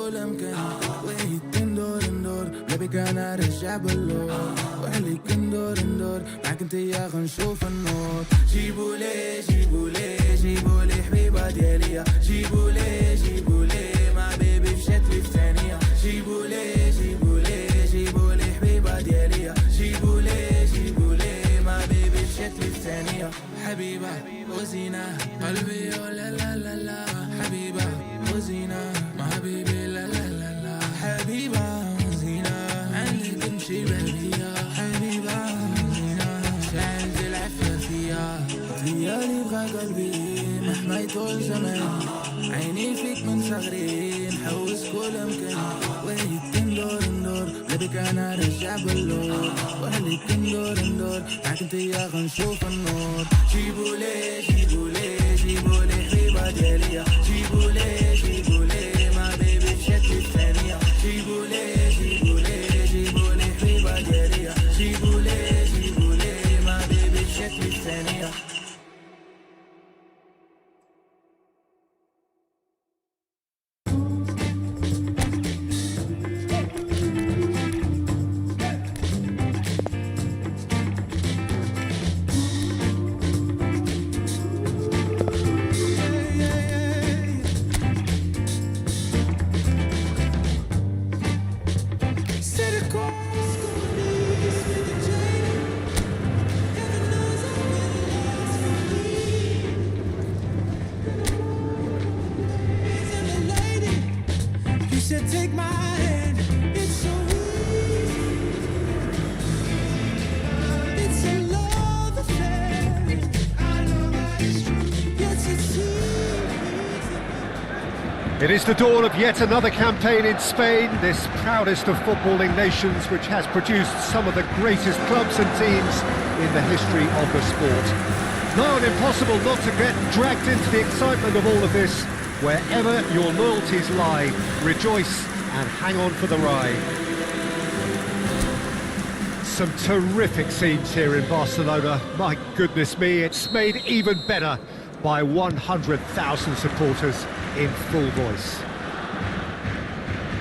كل مكان وهيك ندور ندور بلبك انا رجع باللور وهليك ندور معك انت يا غنشوف النور جيبولي جيبولي جيبولي حبيبة دياليا جيبولي مع بيبي فشتلي في ثانية جيبولي جيبولي حبيبة دياليا جيبولي مع بيبي فشتلي في ثانية حبيبة وزينة قلبي لا لا لا لا حبيبة وزينة مع بيبي لا لا لا لا حبيبة وزينة عندك نمشي بهدية حبيبة وزينة شعل العفة فيها ديالي بغا قلبي مهما يطول زمان عيني فيك من صغري نحوس كل مكان وهيك ندور بلبك انا رجع باللور وهليك ندور معك انت يا غنشوف النور جيبولي حبيبة دياليا جيبولي مع بيبي فشتلي في ثانية جيبولي حبيبة دياليا جيبولي مع بيبي فشتلي في ثانية Take my hand, it's so easy. It's a love affair. I know that it's true. Yes, it's easy. It is the dawn of yet another campaign in Spain, this proudest of footballing nations, which has produced some of the greatest clubs and teams in the history of the sport. Now and impossible not to get dragged into the excitement of all of this. Wherever your loyalties lie, rejoice and hang on for the ride. Some terrific scenes here in Barcelona. My goodness me, it's made even better by 100,000 supporters in full voice.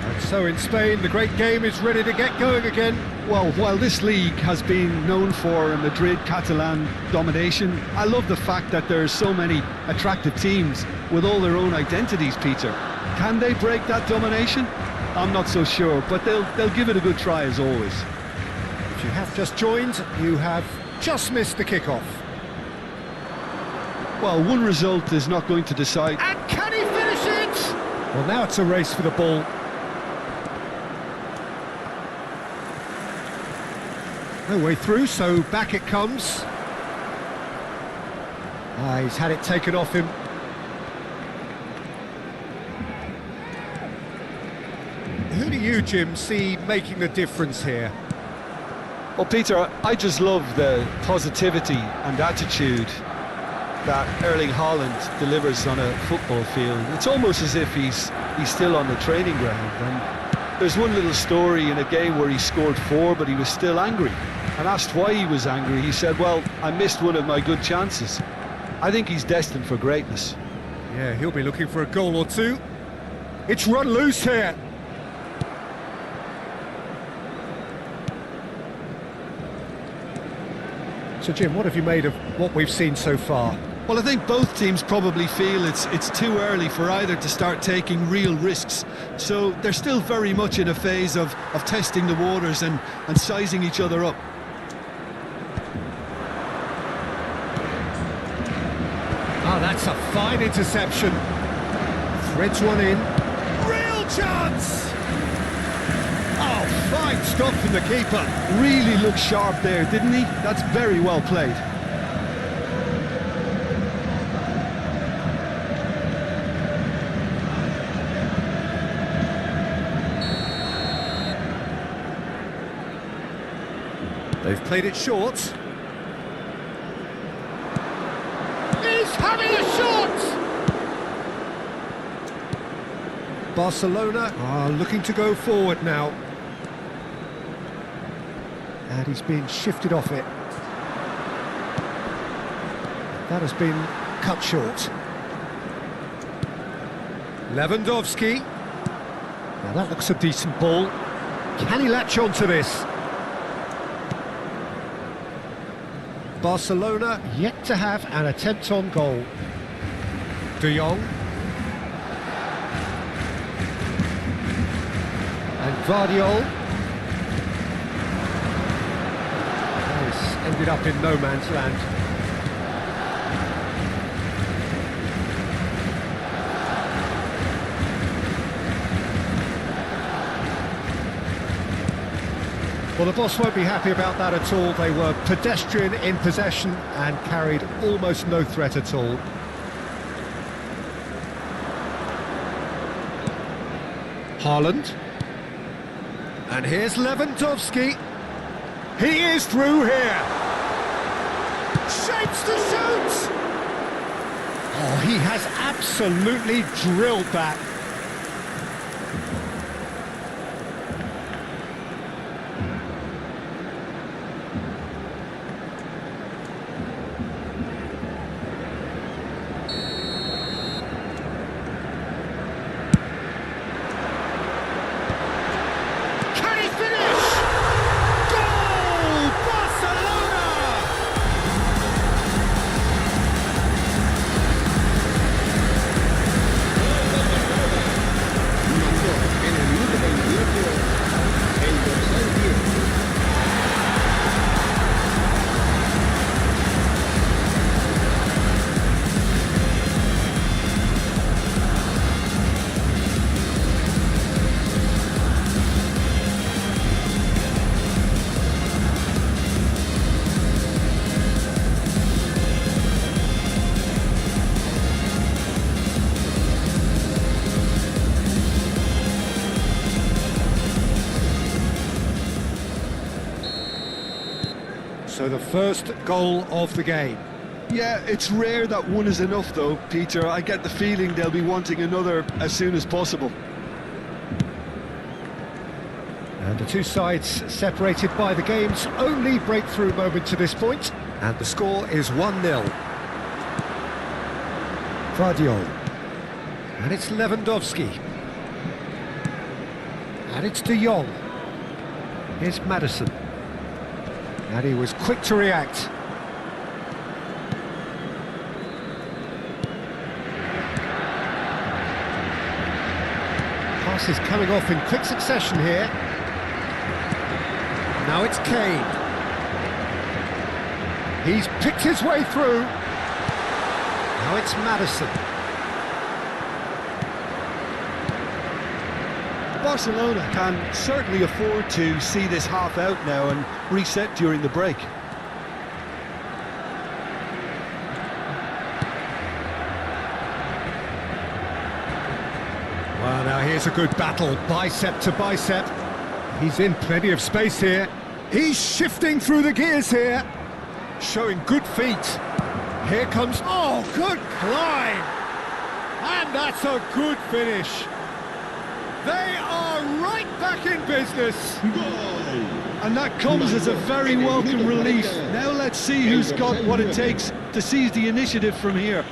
And so in Spain, the great game is ready to get going again. Well, while this league has been known for a Madrid-Catalan domination, I love the fact that there are so many attractive teams with all their own identities, Peter. Can they break that domination? I'm not so sure, but they'll give it a good try as always. If you have just joined, you have just missed the kickoff. Well, one result is not going to decide. And can he finish it? Well, now it's a race for the ball. No way through, so back it comes. He's had it taken off him. Who do you, Jim, see making the difference here? Well, Peter, I just love the positivity and attitude that Erling Haaland delivers on a football field. It's almost as if he's still on the training ground. And there's one little story in a game where he scored 4, but he was still angry. And asked why he was angry, he said, well, I missed one of my good chances. I think he's destined for greatness. Yeah, he'll be looking for a goal or two. It's run loose here. So, Jim, what have you made of what we've seen so far? Well, I think both teams probably feel it's too early for either to start taking real risks. So they're still very much in a phase of testing the waters and sizing each other up. Oh, that's a fine interception. Threads one in. Real chance! Oh, fine stop from the keeper. Really looked sharp there, didn't he? That's very well played. They've played it short. He's having a shot! Barcelona are looking to go forward now. And he's been shifted off it. That has been cut short. Lewandowski. Now that looks a decent ball. Can he latch on to this? Barcelona yet to have an attempt on goal. De Jong. And Vardiol. This ended up in no man's land. Well, the boss won't be happy about that at all. They were pedestrian in possession and carried almost no threat at all. Haaland. And here's Lewandowski. He is through here. Shapes to shoot! Oh, he has absolutely drilled that. So the first goal of the game. Yeah, it's rare that one is enough though, Peter. I get the feeling they'll be wanting another as soon as possible. And the two sides separated by the game's only breakthrough moment to this point. And the score is 1-0. Vardiol. And it's Lewandowski. And it's De Jong. Here's Maddison. And he was quick to react. Passes coming off in quick succession here. Now it's Kane. He's picked his way through. Now it's Maddison. Barcelona can certainly afford to see this half out now and reset during the break. Well, now here's a good battle, bicep to bicep. He's in plenty of space here. He's shifting through the gears here. Showing good feet. Here comes... Oh, good climb! And that's a good finish. They are right back in business. And that comes as a very welcome relief. Now let's see who's got what it takes to seize the initiative from here.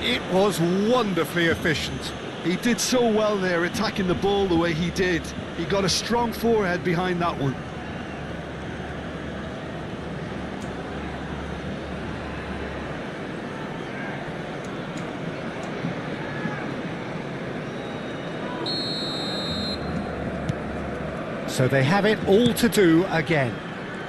It was wonderfully efficient. He did so well there, attacking the ball the way he did. He got a strong forehead behind that one. So they have it all to do again.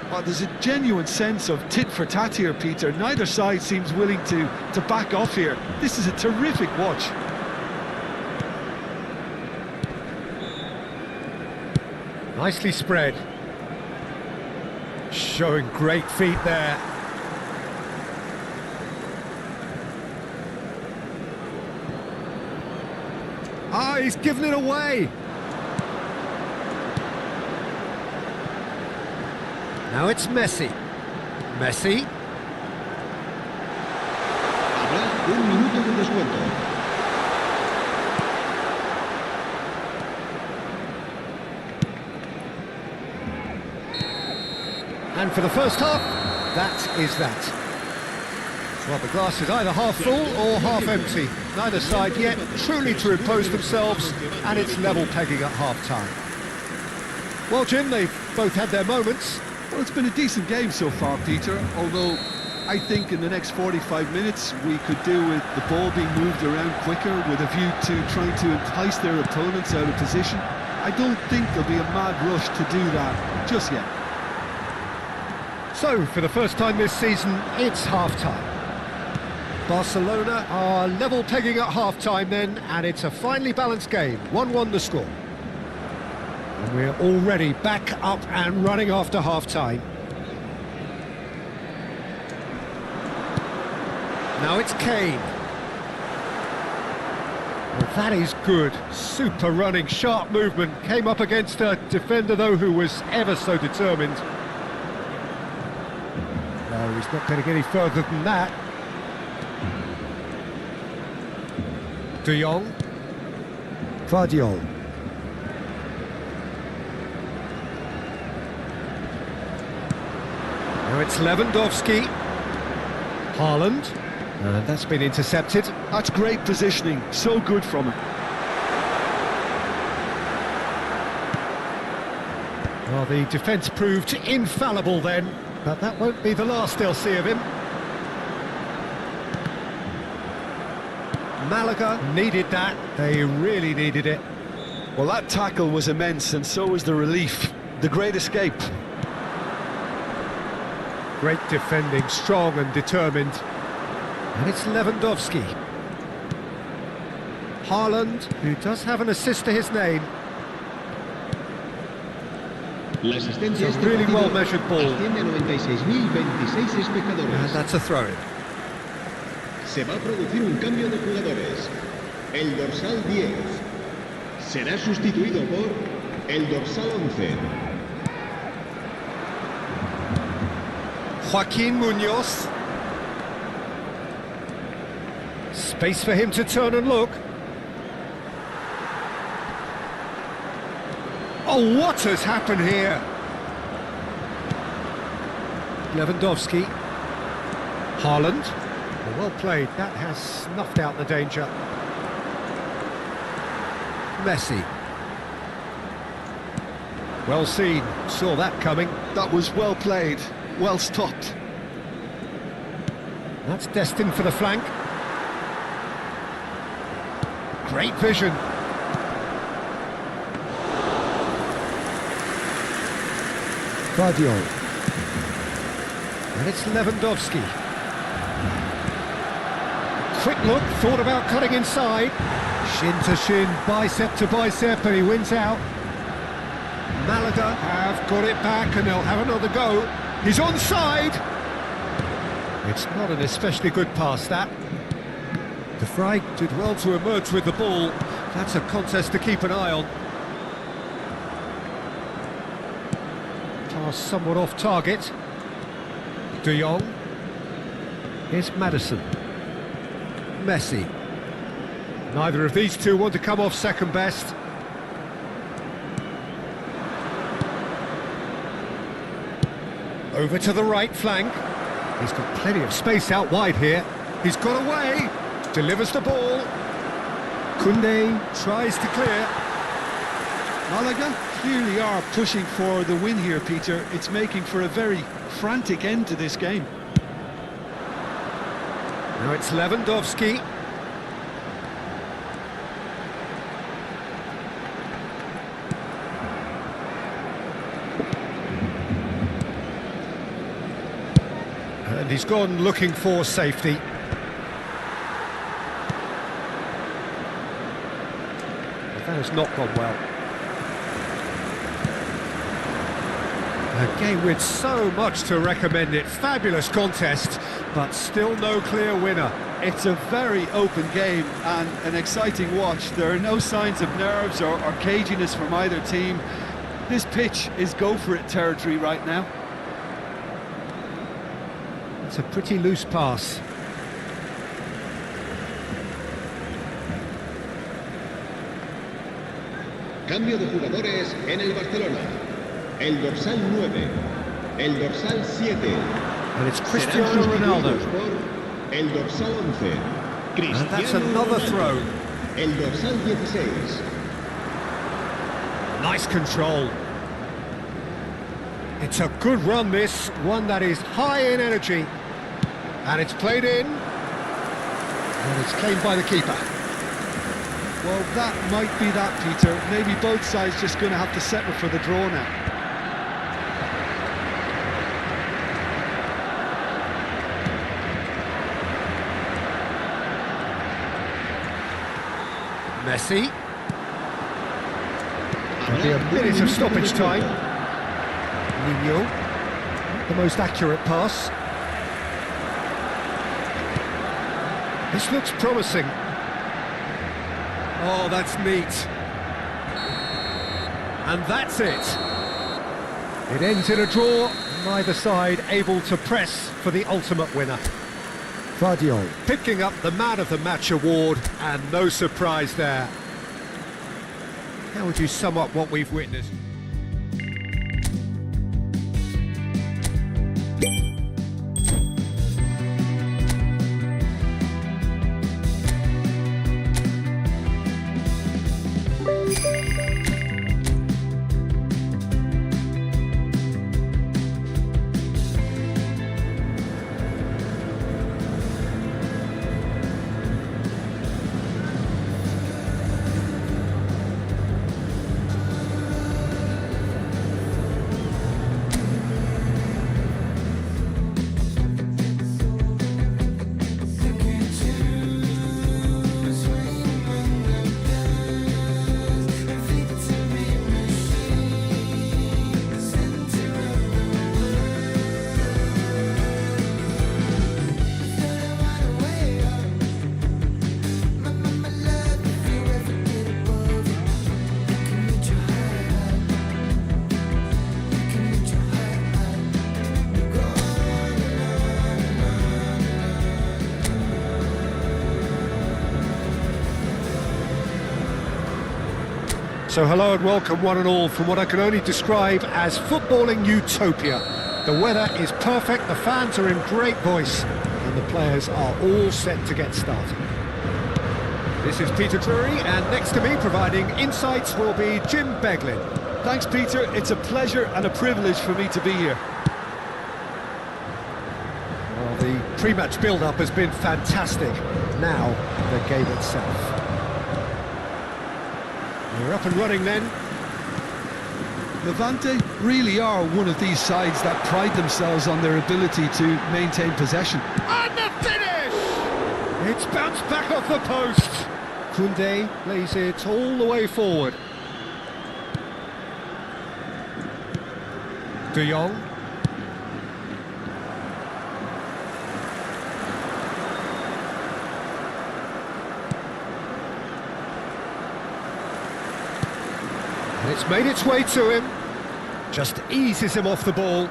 Well, there's a genuine sense of tit for tat here, Peter. Neither side seems willing to back off here. This is a terrific watch. Nicely spread. Showing great feet there. Ah, he's given it away. Now it's Messi. Messi. Habrá un minuto de descuento. And for the first half, that is that. Well, the glass is either half full or half empty. Neither side yet truly to impose themselves, and it's level pegging at half-time. Well, Jim, they've both had their moments. Well, it's been a decent game so far, Peter, although I think in the next 45 minutes we could do with the ball being moved around quicker with a view to trying to entice their opponents out of position. I don't think there'll be a mad rush to do that just yet. So, for the first time this season, it's half-time. Barcelona are level pegging at half-time then, and it's a finely balanced game. 1-1 the score. And we're already back up and running after half-time. Now it's Kane. Well, that is good. Super running, sharp movement. Came up against a defender, though, who was ever so determined. No, he's not going to get any further than that. De Jong. Guardiola. Now it's Lewandowski. Haaland. And that's been intercepted. That's great positioning, so good from him. Well, the defence proved infallible then, but that won't be the last they'll see of him. Malaga needed that, they really needed it. Well, that tackle was immense, and so was the relief. The great escape. Great defending, strong and determined. And it's Lewandowski. Haaland, who does have an assist to his name. La asistencia It's a really well-measured ball. asciende a 96.026 espectadores. And that's a throw-in. Se va a producir un cambio de jugadores. El dorsal 10 será sustituido por el dorsal 11. Joaquin Munoz. Space for him to turn and look. Oh, what has happened here? Lewandowski. Haaland. Well played, that has snuffed out the danger. Messi. Well seen, saw that coming. That was well played, well stopped. That's destined for the flank. Great vision. Guardiola. And it's Lewandowski. Quick look, thought about cutting inside. Shin to shin, bicep to bicep, and he wins out. Malaga have got it back, and they'll have another go. He's onside. It's not an especially good pass, that. De Vrij did well to emerge with the ball. That's a contest to keep an eye on. Pass somewhat off target. De Jong. Here's Madison. Messi. Neither of these two want to come off second best. Over to the right flank. He's got plenty of space out wide here. He's got away. Delivers the ball. Koundé tries to clear. Malaga clearly are pushing for the win here, Peter. It's making for a very frantic end to this game. Now it's Lewandowski. And he's gone looking for safety. That has not gone well. A game with so much to recommend it. Fabulous contest, but still no clear winner. It's a very open game and an exciting watch. There are no signs of nerves or caginess from either team. This pitch is go-for-it territory right now. It's a pretty loose pass. Cambio de jugadores en el Barcelona. El dorsal 9, el dorsal 7. And it's Cristiano Ronaldo. Por el dorsal 11. And that's another throw. El dorsal 16. Nice control. It's a good run, this, one that is high in energy. And it's played in. And it's claimed by the keeper. Well, that might be that, Peter. Maybe both sides just going to have to settle for the draw now. Messi. There'll be a minute of stoppage time. Nino. The most accurate pass. This looks promising. Oh, that's neat. And that's it. It ends in a draw, neither side able to press for the ultimate winner. Guardiola picking up the Man of the Match award, and no surprise there. How would you sum up what we've witnessed? So hello and welcome one and all from what I can only describe as footballing utopia. The weather is perfect, the fans are in great voice, and the players are all set to get started. This is Peter Drury, and next to me providing insights will be Jim Beglin. Thanks, Peter. It's a pleasure and a privilege for me to be here. Well, the pre-match build-up has been fantastic. Now, the game itself. We're up and running then. Levante really are one of these sides that pride themselves on their ability to maintain possession. And the finish! It's bounced back off the post. Koundé plays it all the way forward. De Jong. And it's made its way to him. Just eases him off the ball.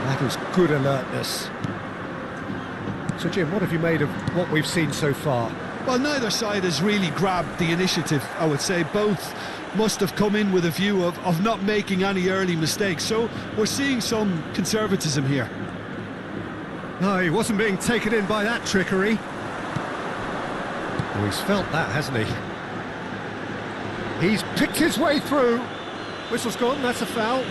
That was good alertness. So Jim, what have you made of what we've seen so far? Well, neither side has really grabbed the initiative, I would say. Both must have come in with a view of not making any early mistakes. So we're seeing some conservatism here. No, he wasn't being taken in by that trickery. Well, he's felt that, hasn't he? He's picked his way through. Whistle's gone, that's a foul.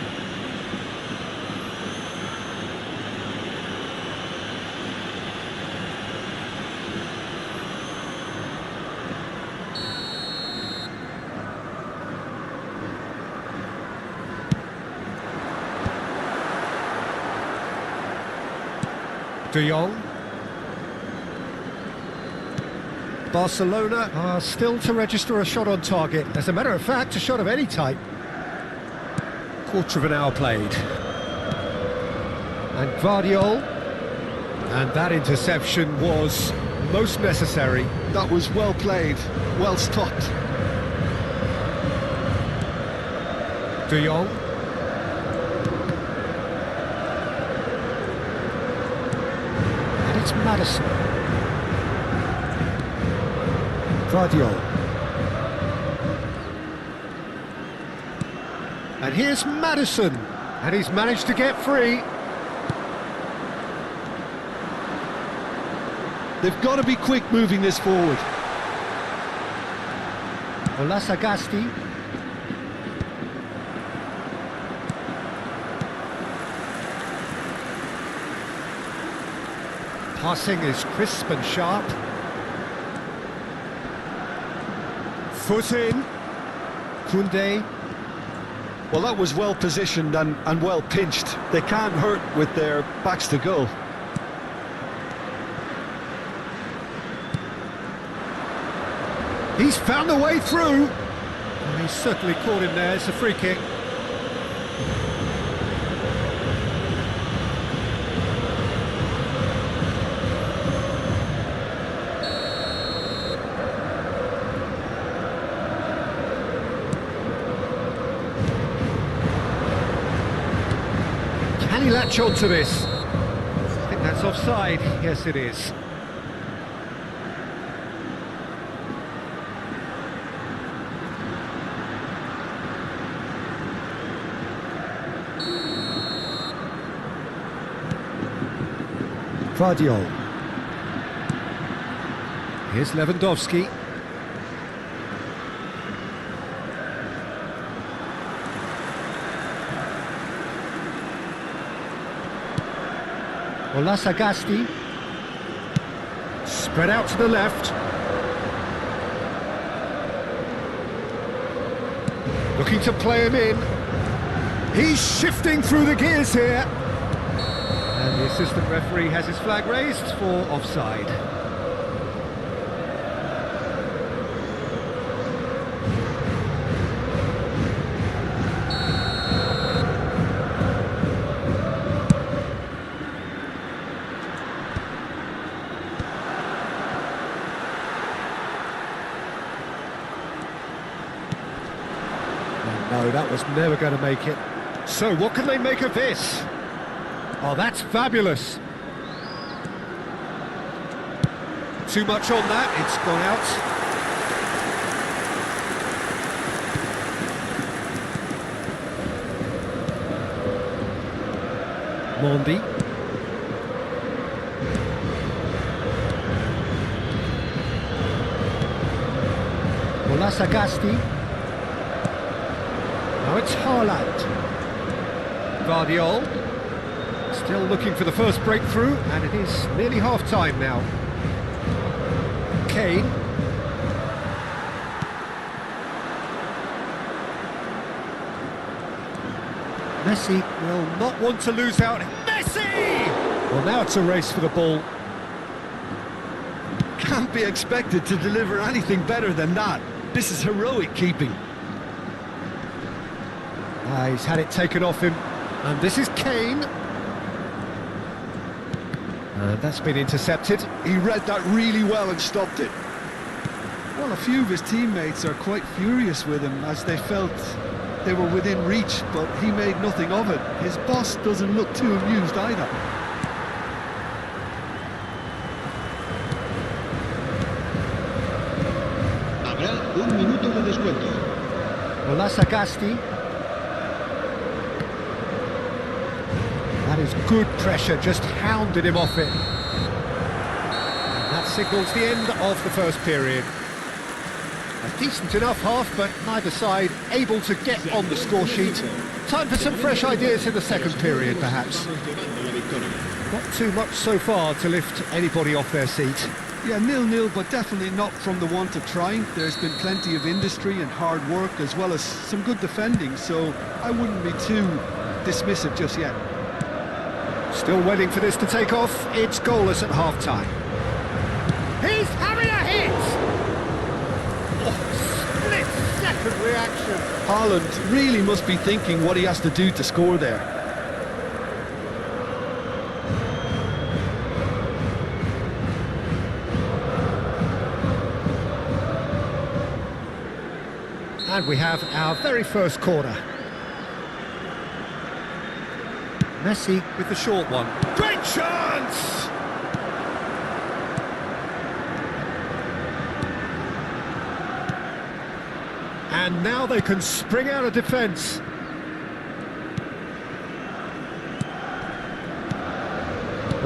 De Jong. Barcelona are still to register a shot on target. As a matter of fact, a shot of any type. Quarter of an hour played. And Guardiola. And that interception was most necessary. That was well played, well stopped. De Jong. And it's Madison. Guardiola. And here's Maddison, and he's managed to get free. They've got to be quick moving this forward. Olasagasti. Passing is crisp and sharp. Foot in. Koundé. Well, that was well positioned and well pinched. They can't hurt with their backs to goal. He's found a way through. And he's certainly caught him there. It's a free kick. Can he latch on to this? I think that's offside. Yes, it is. Vardiol. Here's Lewandowski. Olasagasti. Spread out to the left. Looking to play him in. He's shifting through the gears here. And the assistant referee has his flag raised for offside. No, that was never going to make it. So what can they make of this? Oh, that's fabulous. Too much on that, it's gone out. Mondi. Olasagasti. Now it's Haaland. Vardiol. Still looking for the first breakthrough, and it is nearly half-time now. Kane. Messi will not want to lose out. Messi! Well, now it's a race for the ball. Can't be expected to deliver anything better than that. This is heroic keeping. He's had it taken off him, and this is Kane. That's been intercepted. He read that really well and stopped it. Well, a few of his teammates are quite furious with him as they felt they were within reach, but he made nothing of it. His boss doesn't look too amused either. Habrá un minuto de descuento. Olasagasti. That is good pressure, just hounded him off it. And that signals the end of the first period. A decent enough half, but neither side able to get on the score sheet. Time for some fresh ideas in the second period, perhaps. Not too much so far to lift anybody off their seat. Yeah, 0-0, but definitely not from the want of trying. There's been plenty of industry and hard work, as well as some good defending, so I wouldn't be too dismissive just yet. Still waiting for this to take off. It's goalless at half-time. He's having a hit! Oh, split-second reaction. Haaland really must be thinking what he has to do to score there. And we have our very first corner. Messi with the short one. Great chance! And now they can spring out of defence.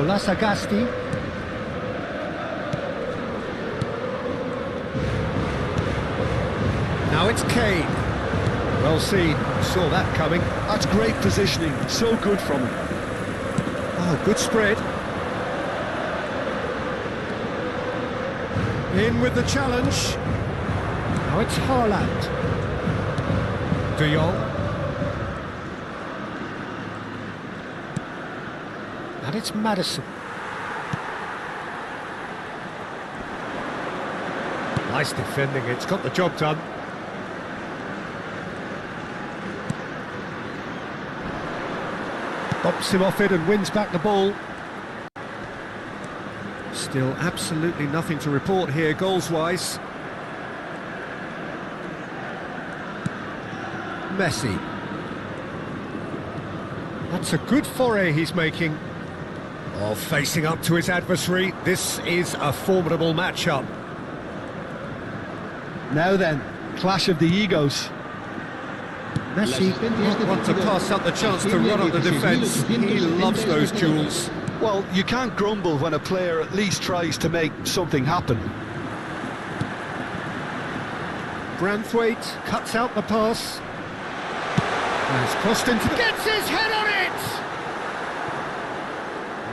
Sagasti. Now it's Kane. Well seen, saw that coming. That's great positioning, so good from him. Oh, good spread. In with the challenge. Now it's Haaland. De Jong. And it's Maddison. Nice defending, it's got the job done. Bops him off it and wins back the ball. Still absolutely nothing to report here goals-wise. Messi. That's a good foray he's making. Oh, facing up to his adversary, this is a formidable matchup. Now then, clash of the egos. Messi won't want to pass up the chance to run on the defence. He loves those duels. Well, you can't grumble when a player at least tries to make something happen. Branthwaite cuts out the pass. And it's crossed into the... Gets his head on it!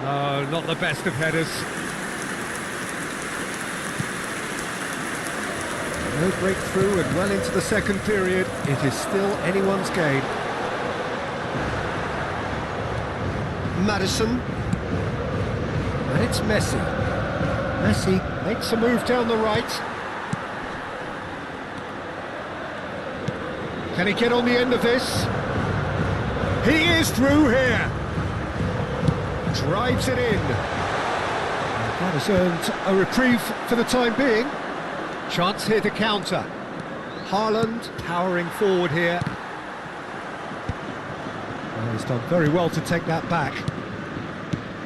No, not the best of headers. No breakthrough and well into the second period. It is still anyone's game. Maddison. And it's Messi. Messi makes a move down the right. Can he get on the end of this? He is through here. Drives it in. That has earned a reprieve for the time being. Chance here to counter. Haaland powering forward here. Well, he's done very well to take that back.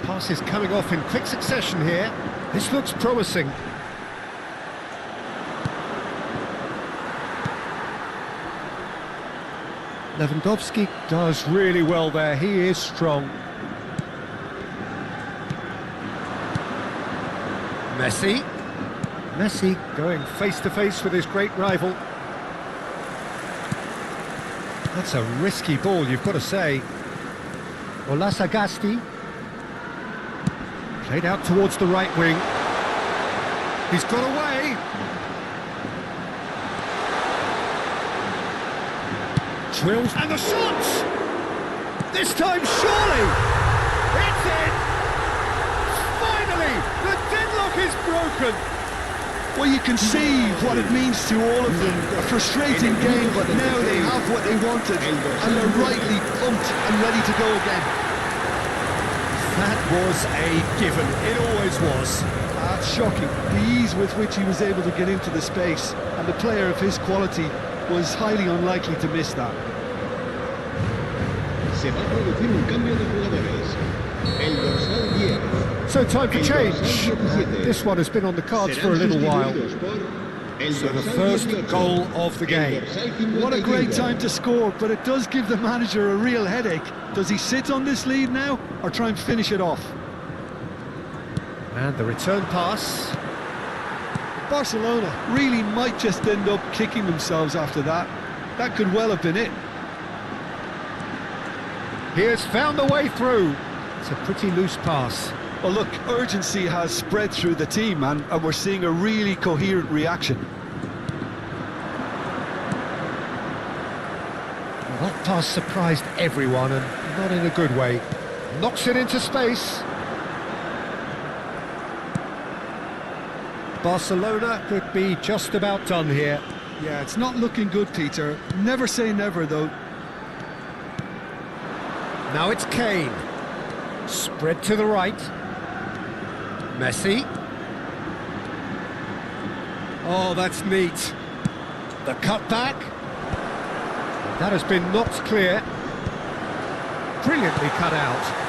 Passes coming off in quick succession here. This looks promising. Lewandowski does really well there. He is strong. Messi. Messi going face-to-face with his great rival. That's a risky ball, you've got to say. Sagasti. Played out towards the right wing. He's got away. Drills and the shots! This time surely! It's in! Finally! The deadlock is broken! Well, you can see what it means to all of them. A frustrating game, but now they have what they wanted, and they're rightly pumped and ready to go again. That was a given. It always was. That's shocking. The ease with which he was able to get into the space, and the player of his quality was highly unlikely to miss that. Se va a producir un cambio de jugadores. El dorsal 10. So time for change. This one has been on the cards for a little while. So the first goal of the game. What a great time to score, but it does give the manager a real headache. Does he sit on this lead now, or try and finish it off? And the return pass. Barcelona really might just end up kicking themselves after that. That could well have been it. He has found the way through. It's a pretty loose pass. Well, look, urgency has spread through the team, and we're seeing a really coherent reaction. Well, that pass surprised everyone, and not in a good way. Knocks it into space. Barcelona could be just about done here. Yeah, it's not looking good, Peter. Never say never, though. Now it's Kane. Spread to the right. Messi. Oh, that's neat. The cutback. That has been knocked clear. Brilliantly cut out.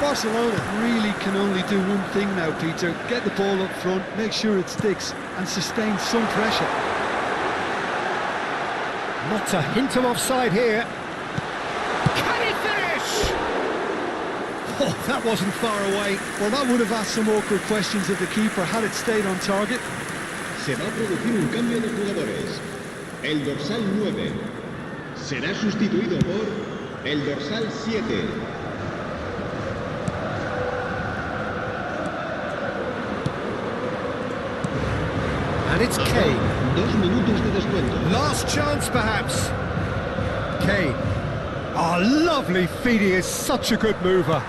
Barcelona really can only do one thing now, Peter. Get the ball up front, make sure it sticks, and sustain some pressure. Not a hint of offside here. Can he finish? Oh, that wasn't far away. Well, that would have asked some awkward questions of the keeper had it stayed on target. Se va a producir un cambio de jugadores. El dorsal 9 será sustituido por el dorsal 7. And it's Kane. 2 minutos de descuento. Last chance, perhaps. Kane. Oh, lovely feed. He is such a good mover.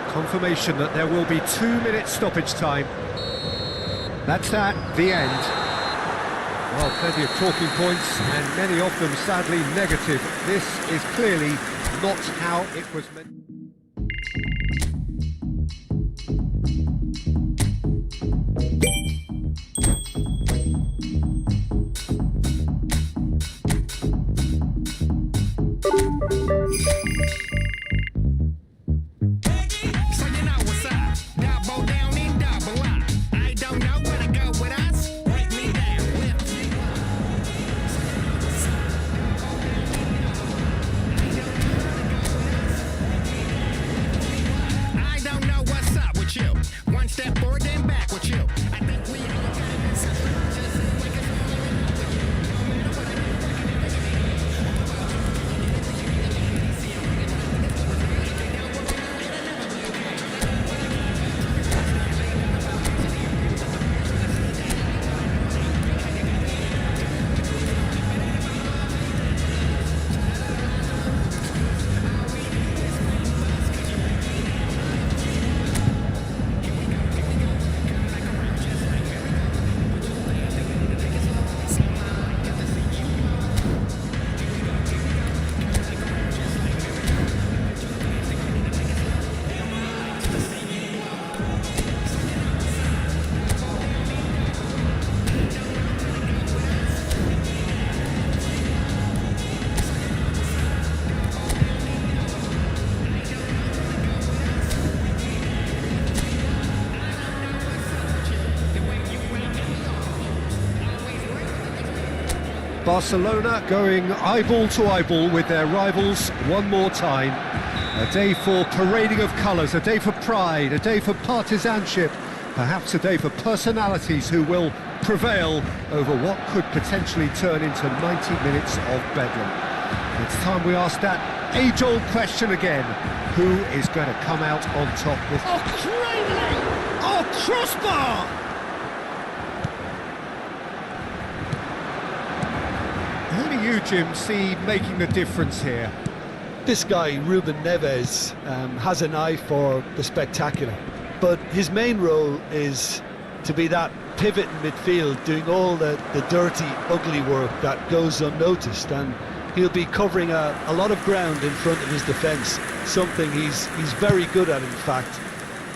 Confirmation that there will be 2 minutes stoppage time. That's that, the end. Well, plenty of talking points, and many of them sadly negative. This is clearly not how it was meant. Barcelona going eyeball to eyeball with their rivals one more time. A day for parading of colours, a day for pride, a day for partisanship, perhaps a day for personalities who will prevail over what could potentially turn into 90 minutes of bedlam. It's time we ask that age-old question again. Who is going to come out on top with... Oh, crazy! Oh, crossbar! Who do you, Jim, see making the difference here? This guy, Ruben Neves, has an eye for the spectacular, but his main role is to be that pivot in midfield, doing all the dirty, ugly work that goes unnoticed, and he'll be covering a lot of ground in front of his defence, something he's very good at, in fact.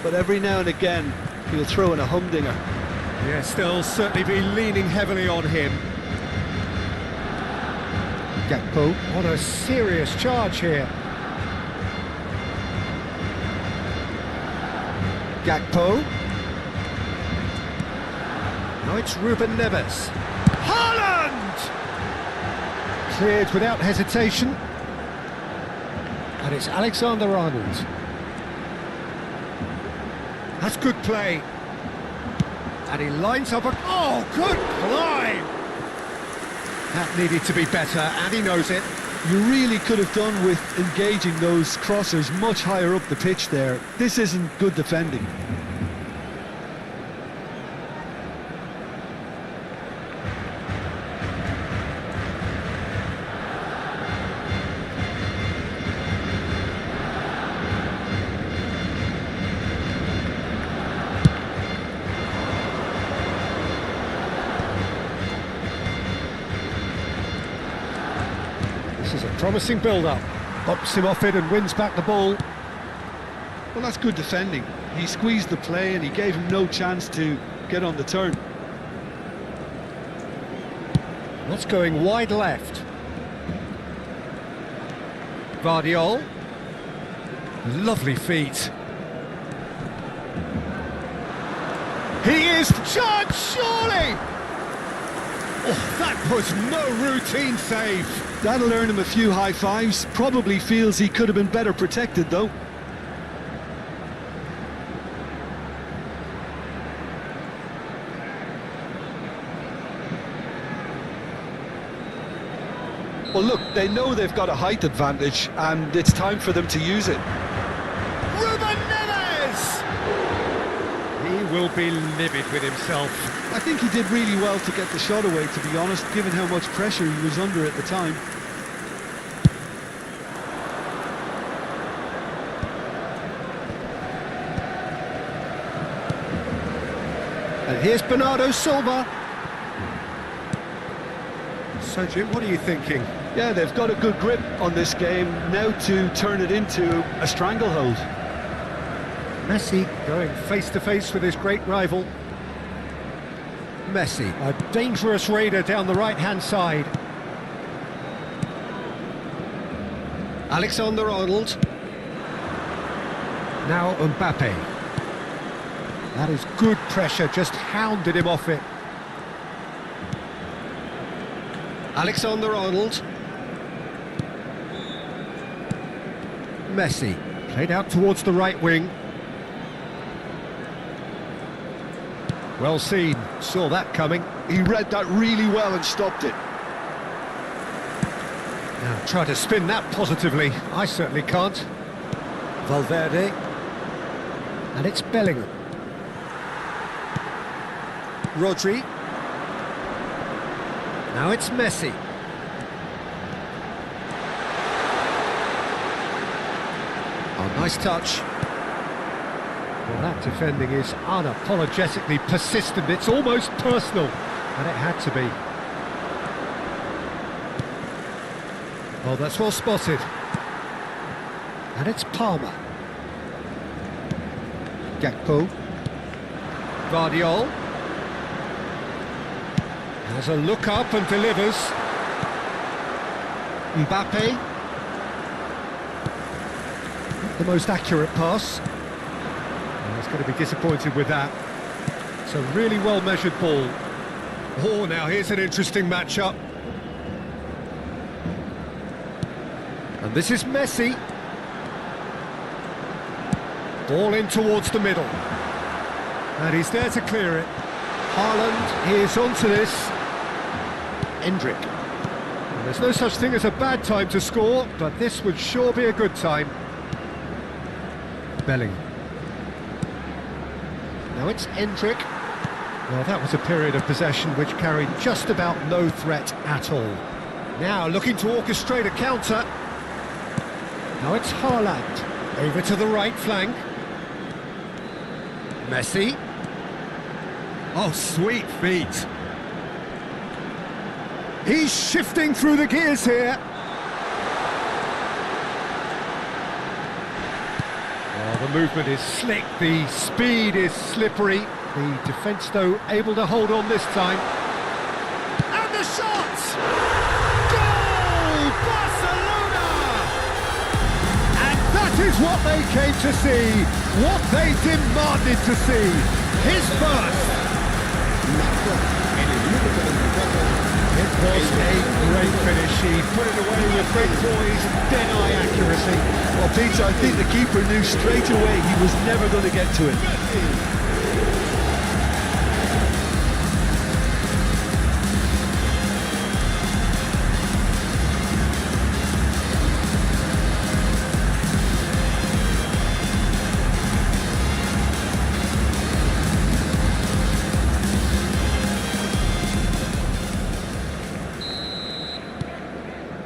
But every now and again, he'll throw in a humdinger. Yes, they'll certainly be leaning heavily on him. Gakpo, what a serious charge here. Gakpo. Now it's Ruben Neves. Haaland! Cleared without hesitation. And it's Alexander-Arnold. That's good play. And he lines up a... Oh, good climb! That needed to be better, and he knows it. You really could have done with engaging those crossers much higher up the pitch there. This isn't good defending. This is a promising build-up. Bops him off it and wins back the ball. Well, that's good defending. He squeezed the play and he gave him no chance to get on the turn. What's going wide left? Vardiol. Lovely feet. He is charged, surely! Oh, that was no routine save. That'll earn him a few high fives. Probably feels he could have been better protected, though. Well, look, they know they've got a height advantage, and it's time for them to use it. Ruben Neves! He will be livid with himself. I think he did really well to get the shot away, to be honest, given how much pressure he was under at the time. And here's Bernardo Silva. So, Jim, what are you thinking? Yeah, they've got a good grip on this game, now to turn it into a stranglehold. Messi going face-to-face with his great rival. Messi, a dangerous raider down the right-hand side. Alexander-Arnold. Now Mbappe. That is good pressure, just hounded him off it. Alexander-Arnold. Messi, played out towards the right wing. Well seen, saw that coming. He read that really well and stopped it. Now try to spin that positively. I certainly can't. Valverde. And it's Bellingham. Rodri. Now it's Messi. Oh, nice touch. Well, that defending is unapologetically persistent. It's almost personal, and it had to be. Oh, that's well spotted. And it's Palmer. Gakpo. Guardiola. Has a look up and delivers. Mbappe. The most accurate pass. And he's going to be disappointed with that. It's a really well-measured ball. Oh, now here's an interesting matchup. And this is Messi. Ball in towards the middle. And he's there to clear it. Haaland is onto this. Endrick. And there's no such thing as a bad time to score, but this would sure be a good time. Bellingham. Now it's Endrick. Well, that was a period of possession which carried just about no threat at all. Now looking to orchestrate a counter. Now it's Haaland. Over to the right flank. Messi. Oh, sweet feet. He's shifting through the gears here. Oh, the movement is slick, the speed is slippery. The defence, though, able to hold on this time. And the shot! Goal! Barcelona! And that is what they came to see, what they demanded to see. His first. It was a great finish. He put it away with great poise, dead-eye accuracy. Well, Peter, I think the keeper knew straight away he was never going to get to it.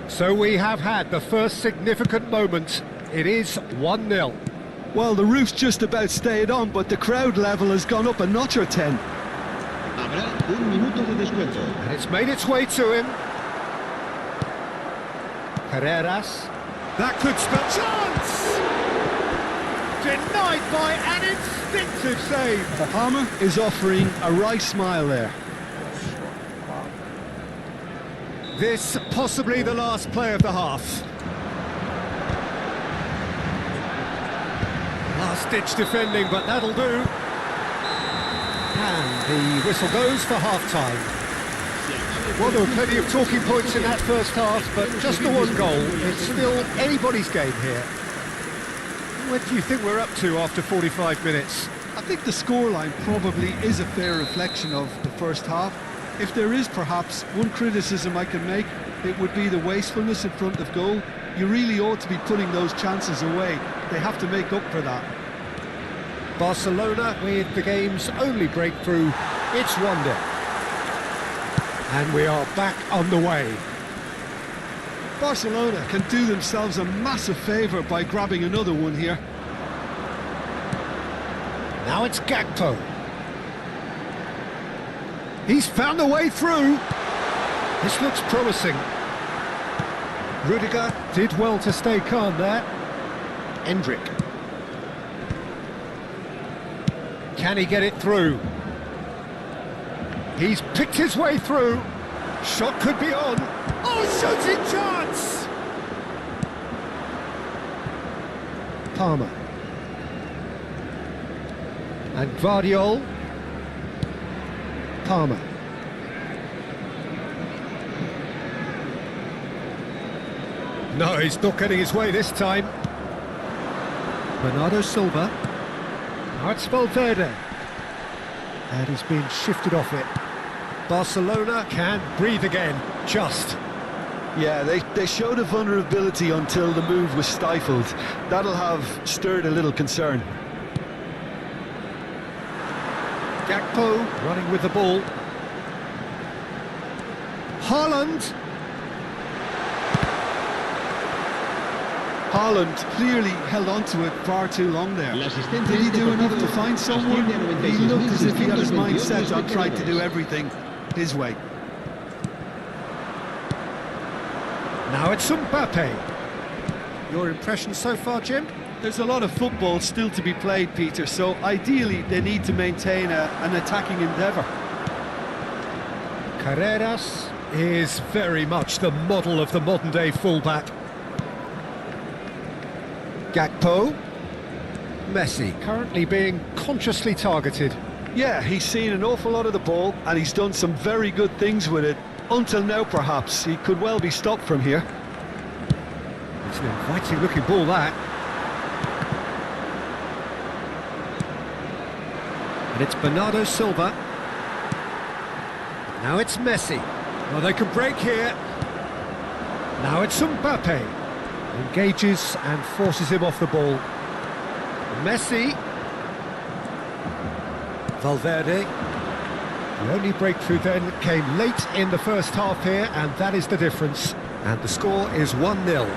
So we have had the first significant moment. It is 1-0. Well, the roof's just about stayed on, but the crowd level has gone up a notch or 10. Habrá un minuto de descuento. And it's made its way to him. Carreras. That could spell chance! Denied by an instinctive save. Palmer is offering a wry smile there. This possibly the last play of the half. Last-ditch defending, but that'll do. And the whistle goes for half-time. Well, there were plenty of talking points in that first half, but just the one goal. It's still anybody's game here. What do you think we're up to after 45 minutes? I think the scoreline probably is a fair reflection of the first half. If there is perhaps one criticism I can make, it would be the wastefulness in front of goal. You really ought to be putting those chances away. They have to make up for that. Barcelona with the game's only breakthrough. It's 1-0. And we are back on the way. Barcelona can do themselves a massive favour by grabbing another one here. Now it's Gakpo. He's found a way through. This looks promising. Rudiger did well to stay calm there. Endrick. Can he get it through? He's picked his way through. Shot could be on. Oh, shooting chance! Palmer. And Guardiol. Palmer. No, he's not getting his way this time. Bernardo Silva. Now it's Valverde. And he's been shifted off it. Barcelona can breathe again, just. Yeah, they showed a vulnerability until the move was stifled. That'll have stirred a little concern. Gakpo running with the ball. Haaland. Haaland clearly held on to it far too long there. Did he do enough to find someone? He looked as if he had his mind set on trying to do everything his way. Now it's Mbappe. Your impression so far, Jim? There's a lot of football still to be played, Peter, so ideally they need to maintain an attacking endeavour. Carreras is very much the model of the modern-day fullback. Gakpo. Messi currently being consciously targeted. Yeah, he's seen an awful lot of the ball and he's done some very good things with it. Until now, perhaps. He could well be stopped from here. It's an inviting-looking ball, that. And it's Bernardo Silva. Now it's Messi. Well, they can break here. Now it's Mbappe. Engages and forces him off the ball. Messi. Valverde. The only breakthrough then came late in the first half here, and that is the difference. And the score is 1-0.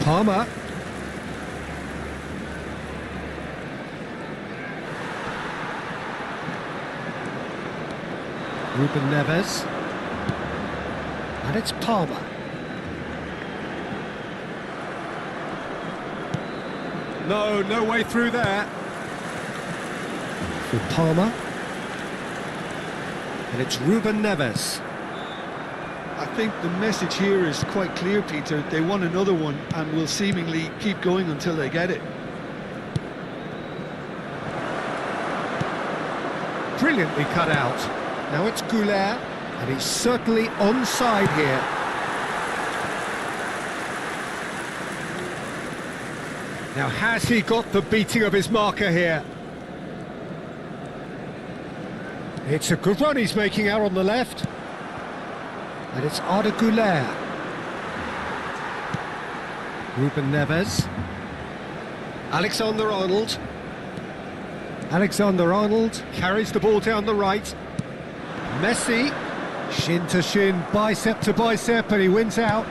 Palmer. Ruben Neves. And it's Palmer. No way through there. For Palmer. And it's Ruben Neves. I think the message here is quite clear, Peter. They want another one and will seemingly keep going until they get it. Brilliantly cut out. Now it's Goulet, and he's certainly onside here. Now, has he got the beating of his marker here? It's a good run he's making out on the left. And it's Arda Goulet. Ruben Neves. Alexander-Arnold. Alexander-Arnold carries the ball down the right. Messi. Shin to shin, bicep to bicep, and he wins out.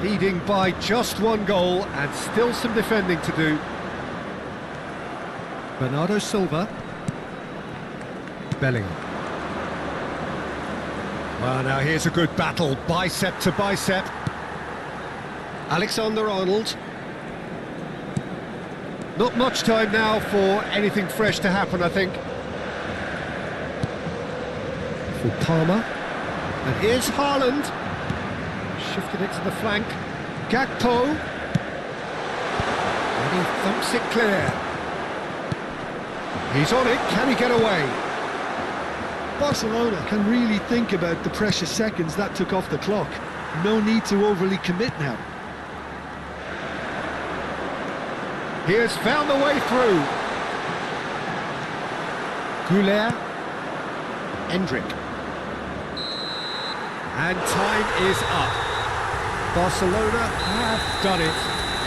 Leading by just one goal and still some defending to do. Bernardo Silva. Bellingham. Well, now here's a good battle, bicep to bicep. Alexander-Arnold. Not much time now for anything fresh to happen, I think. For Palmer. And here's Haaland. Shifted it to the flank. Gakpo. And he thumps it clear. He's on it, can he get away? Barcelona can really think about the precious seconds that took off the clock. No need to overly commit now. He has found the way through. Goulet. Endrick. And time is up. Barcelona have done it.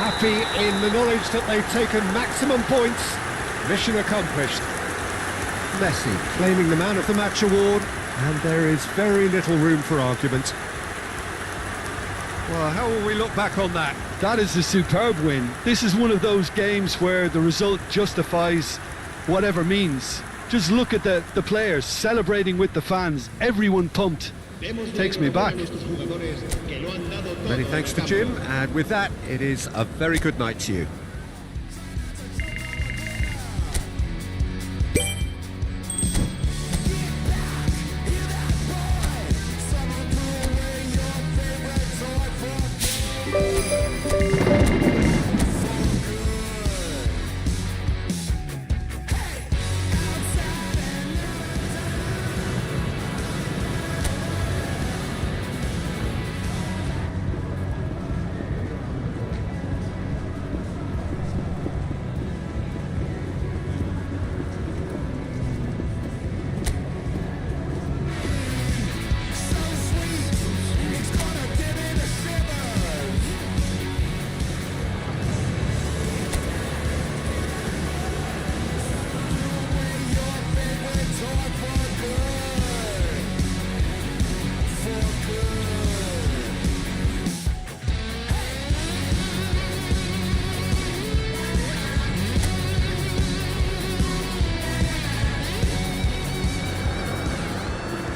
Happy in the knowledge that they've taken maximum points. Mission accomplished. Messi claiming the Man of the Match award, and there is very little room for argument. Well, how will we look back on that? That is a superb win. This is one of those games where the result justifies whatever means. Just look at the players celebrating with the fans. Everyone pumped. Takes me back. Many thanks to Jim, and with that, it is a very good night to you.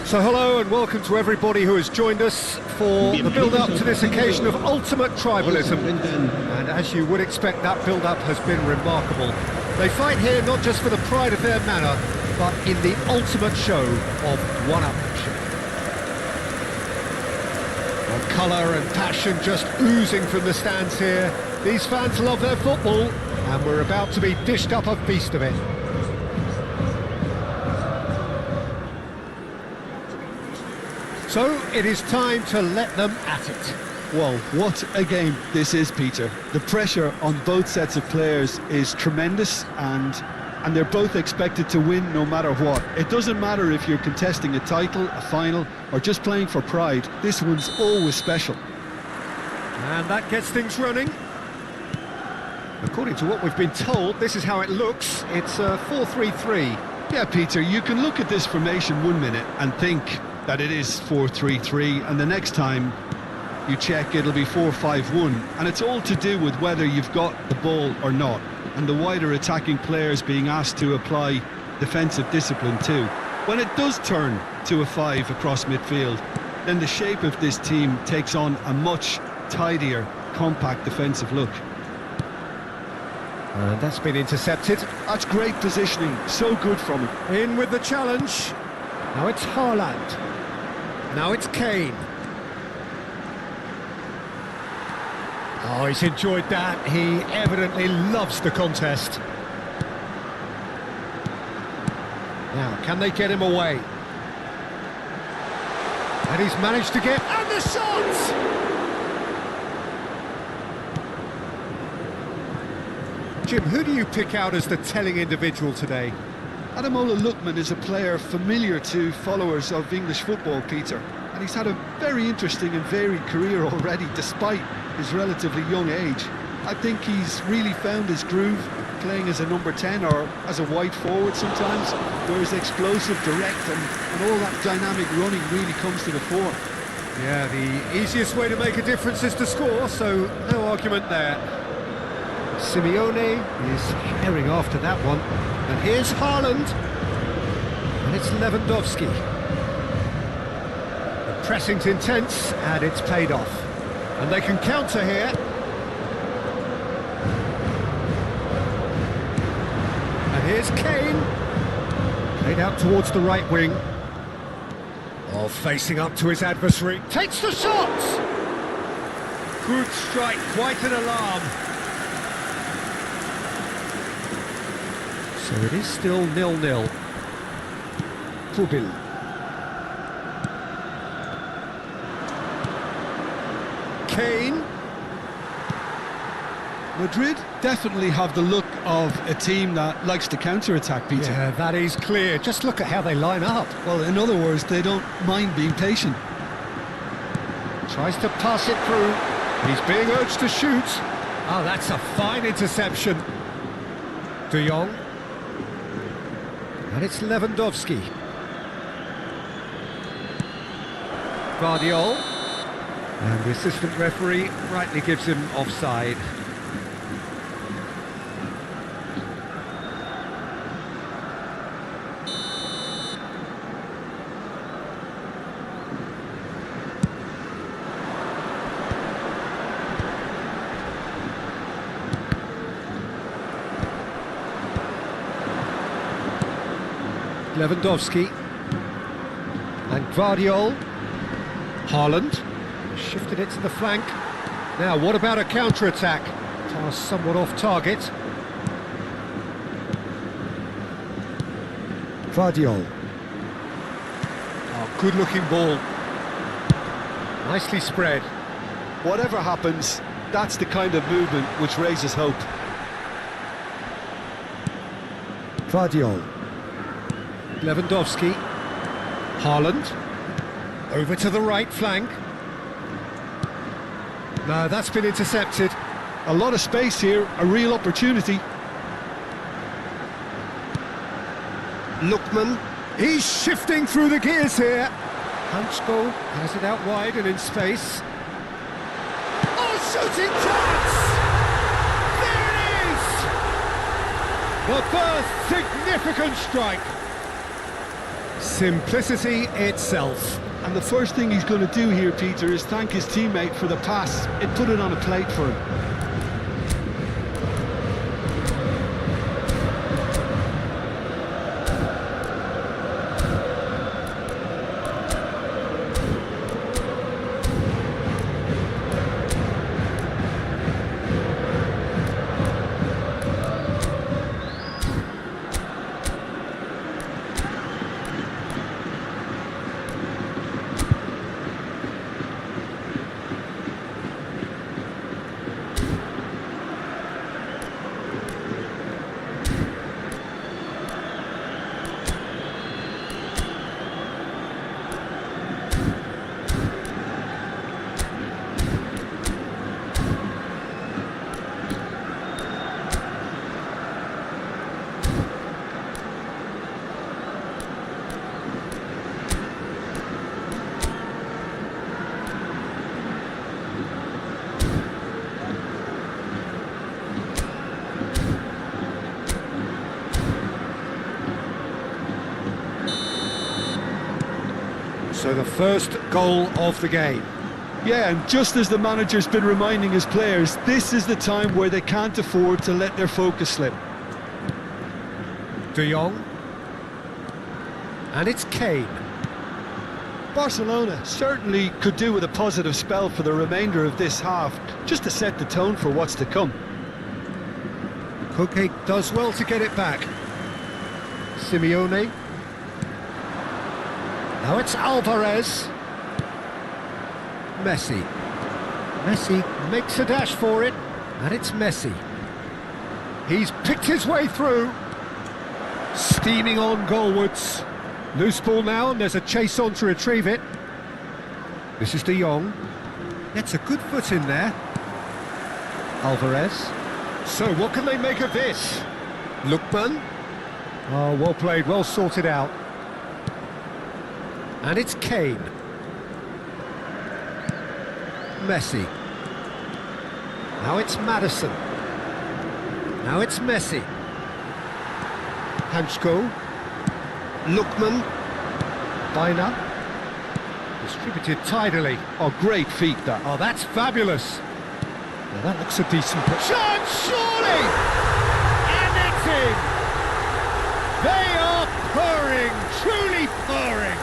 So hello and welcome to everybody who has joined us for the build-up to this occasion of ultimate tribalism. And as you would expect, that build-up has been remarkable. They fight here not just for the pride of their manor, but in the ultimate show of one-upmanship. Well, colour and passion just oozing from the stands here. These fans love their football, and we're about to be dished up a feast of it. So it is time to let them at it. Well, what a game this is, Peter. The pressure on both sets of players is tremendous, and they're both expected to win no matter what. It doesn't matter if you're contesting a title, a final, or just playing for pride. This one's always special. And that gets things running. According to what we've been told, this is how it looks. It's a 4-3-3. Yeah, Peter, you can look at this formation 1 minute and think that it is 4-3-3, and the next time you check it'll be 4-5-1, and it's all to do with whether you've got the ball or not, and the wider attacking players being asked to apply defensive discipline too. When it does turn to a 5 across midfield, then the shape of this team takes on a much tidier, compact defensive look. And that's been intercepted. That's great positioning, so good from him. In with the challenge. Now it's Haaland. Now it's Kane. Oh, he's enjoyed that. He evidently loves the contest. Now, can they get him away? And he's managed to get... And the shot! Jim, who do you pick out as the telling individual today? Ademola Lookman is a player familiar to followers of English football, Peter, and he's had a very interesting and varied career already, despite his relatively young age. I think he's really found his groove, playing as a number 10 or as a wide forward sometimes, where he's explosive, direct, and all that dynamic running really comes to the fore. Yeah, the easiest way to make a difference is to score, so no argument there. Simeone is herring after that one. And here's Haaland. And it's Lewandowski. The pressing's intense, and it's paid off. And they can counter here. And here's Kane. Played out towards the right wing. Oh, facing up to his adversary. Takes the shot! Good strike, quite an alarm. So it is still 0-0. Pubil. Kane. Madrid definitely have the look of a team that likes to counter-attack, Peter. Yeah, that is clear. Just look at how they line up. Well, in other words, they don't mind being patient. Tries to pass it through. He's being urged to shoot. Oh, that's a fine interception. De Jong. And it's Lewandowski. Guardiola. And the assistant referee rightly gives him offside. Lewandowski and Guardiola. Haaland shifted it to the flank. Now, what about a counter-attack? Pass somewhat off target. Guardiola. Oh, good-looking ball. Nicely spread. Whatever happens, that's the kind of movement which raises hope. Guardiola. Lewandowski. Haaland. Over to the right flank. No, that's been intercepted. A lot of space here, a real opportunity. Lookman. He's shifting through the gears here. Hansko has it out wide and in space. Oh, shooting chance! There it is! The first significant strike. Simplicity itself. And the first thing he's going to do here, Peter, is thank his teammate for the pass. It put it on a plate for him. So the first goal of the game. Yeah, and just as the manager's been reminding his players, this is the time where they can't afford to let their focus slip. De Jong. And it's Kane. Barcelona certainly could do with a positive spell for the remainder of this half, just to set the tone for what's to come. Koke does well to get it back. Simeone. Now it's Alvarez. Messi. Messi makes a dash for it, and it's Messi. He's picked his way through. Steaming on goalwards. Loose ball now, and there's a chase on to retrieve it. This is De Jong. Gets a good foot in there. Alvarez. So what can they make of this? Lookman. Oh, well played, well sorted out. And it's Kane. Messi. Now it's Maddison. Now it's Messi. Hansko. Lookman. Bina. Distributed tidily. Oh, great feat, that. Oh, that's fabulous. Now that looks a decent chance, surely! And it's in! They are purring, truly purring.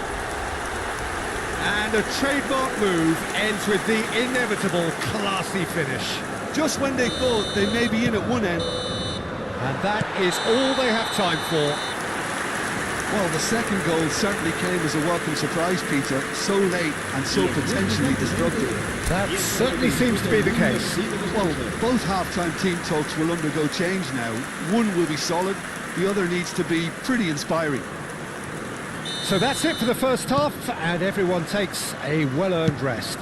And a trademark move ends with the inevitable classy finish. Just when they thought they may be in at one end. And that is all they have time for. Well, the second goal certainly came as a welcome surprise, Peter. So late and so potentially destructive. That certainly seems to be the case. Well, both half-time team talks will undergo change now. One will be solid, the other needs to be pretty inspiring. So that's it for the first half, and everyone takes a well-earned rest.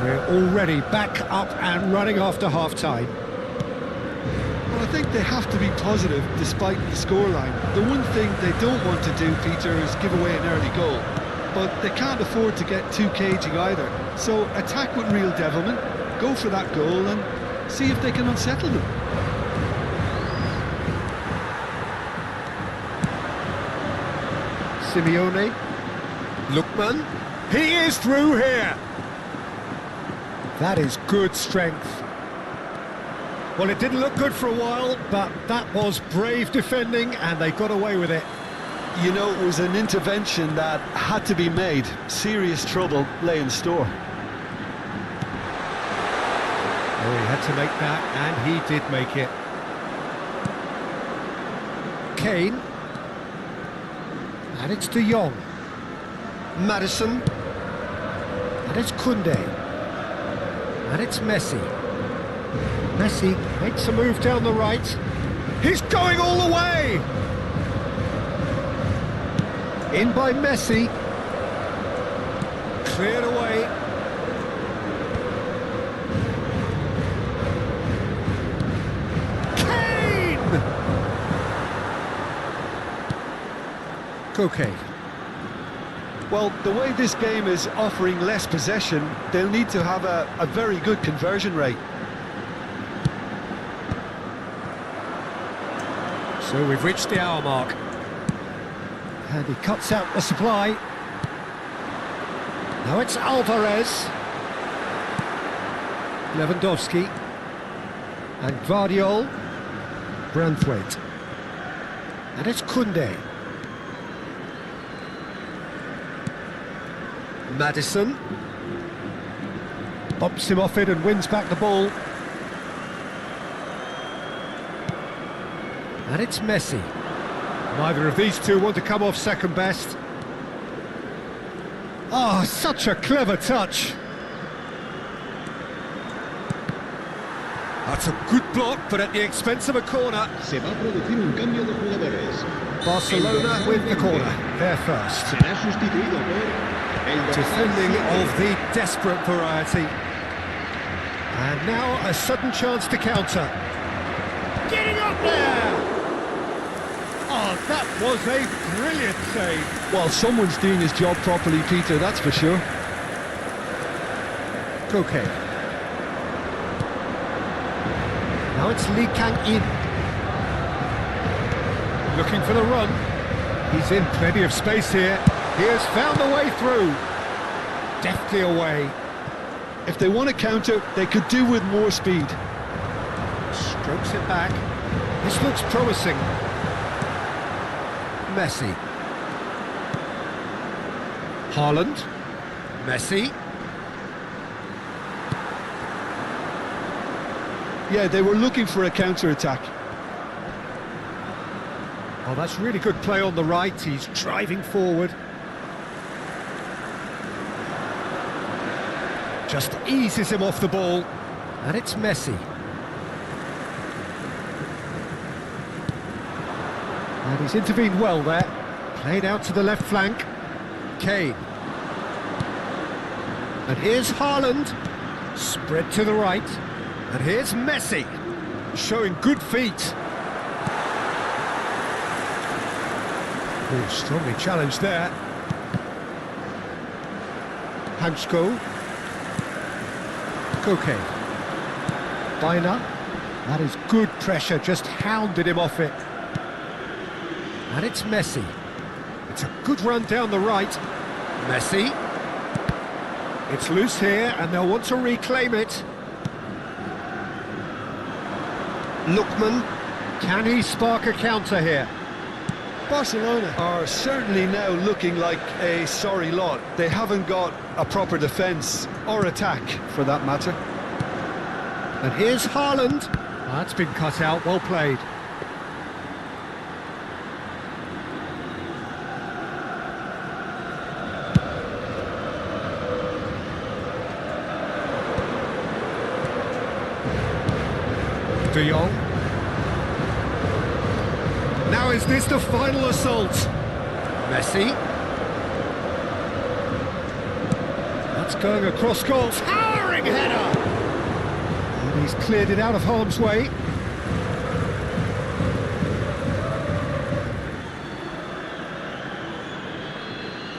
We're already back up and running after half-time. Well, I think they have to be positive despite the scoreline. The one thing they don't want to do, Peter, is give away an early goal. But they can't afford to get too cagey either. So attack with real devilment, go for that goal and see if they can unsettle them. Simeone, Lookman, he is through here. That is good strength. Well, it didn't look good for a while, but that was brave defending and they got away with it. You know, it was an intervention that had to be made. Serious trouble lay in store. Oh, he had to make that, and he did make it. Kane. And it's De Jong. Maddison. And it's Koundé. And it's Messi. Messi makes a move down the right. He's going all the way! In by Messi. Cleared away. Kane! Okay. Well, the way this game is offering less possession, they'll need to have a very good conversion rate. So we've reached the hour mark. And he cuts out the supply. Now it's Alvarez. Lewandowski. And Guardiol. Branthwaite. And it's Koundé. Maddison. Bumps him off it and wins back the ball. And it's Messi. Neither of these two want to come off second best. Oh, such a clever touch. That's a good block, but at the expense of a corner. Se va a producir un cambio de jugadores. Barcelona with the corner. They're first. Será sustituido por el dorsal Defending 7. of the desperate variety. And now a sudden chance to counter. Getting up there! Oh, that was a brilliant save. Well, someone's doing his job properly, Peter, that's for sure. Okay. Now it's Lee Kang-in. Looking for the run. He's in plenty of space here. He has found a way through. Deftly away. If they want to counter, they could do with more speed. Strokes it back. This looks promising. Messi. Haaland. Messi. Yeah, they were looking for a counter-attack. Oh, that's really good play on the right. He's driving forward. Just eases him off the ball. And it's Messi. And he's intervened well there. Played out to the left flank. Kane. And here's Haaland. Spread to the right. And here's Messi. Showing good feet. Oh, strongly challenged there. Hansko. Koke. Baina. That is good pressure, just hounded him off it. And it's Messi. It's a good run down the right. Messi. It's loose here, and they'll want to reclaim it. Lookman. Can he spark a counter here? Barcelona are certainly now looking like a sorry lot. They haven't got a proper defence, or attack, for that matter. And here's Haaland. That's been cut out, well played. De Jong. Now is this the final assault? Messi. That's going across goal. Towering header! And he's cleared it out of harm's way.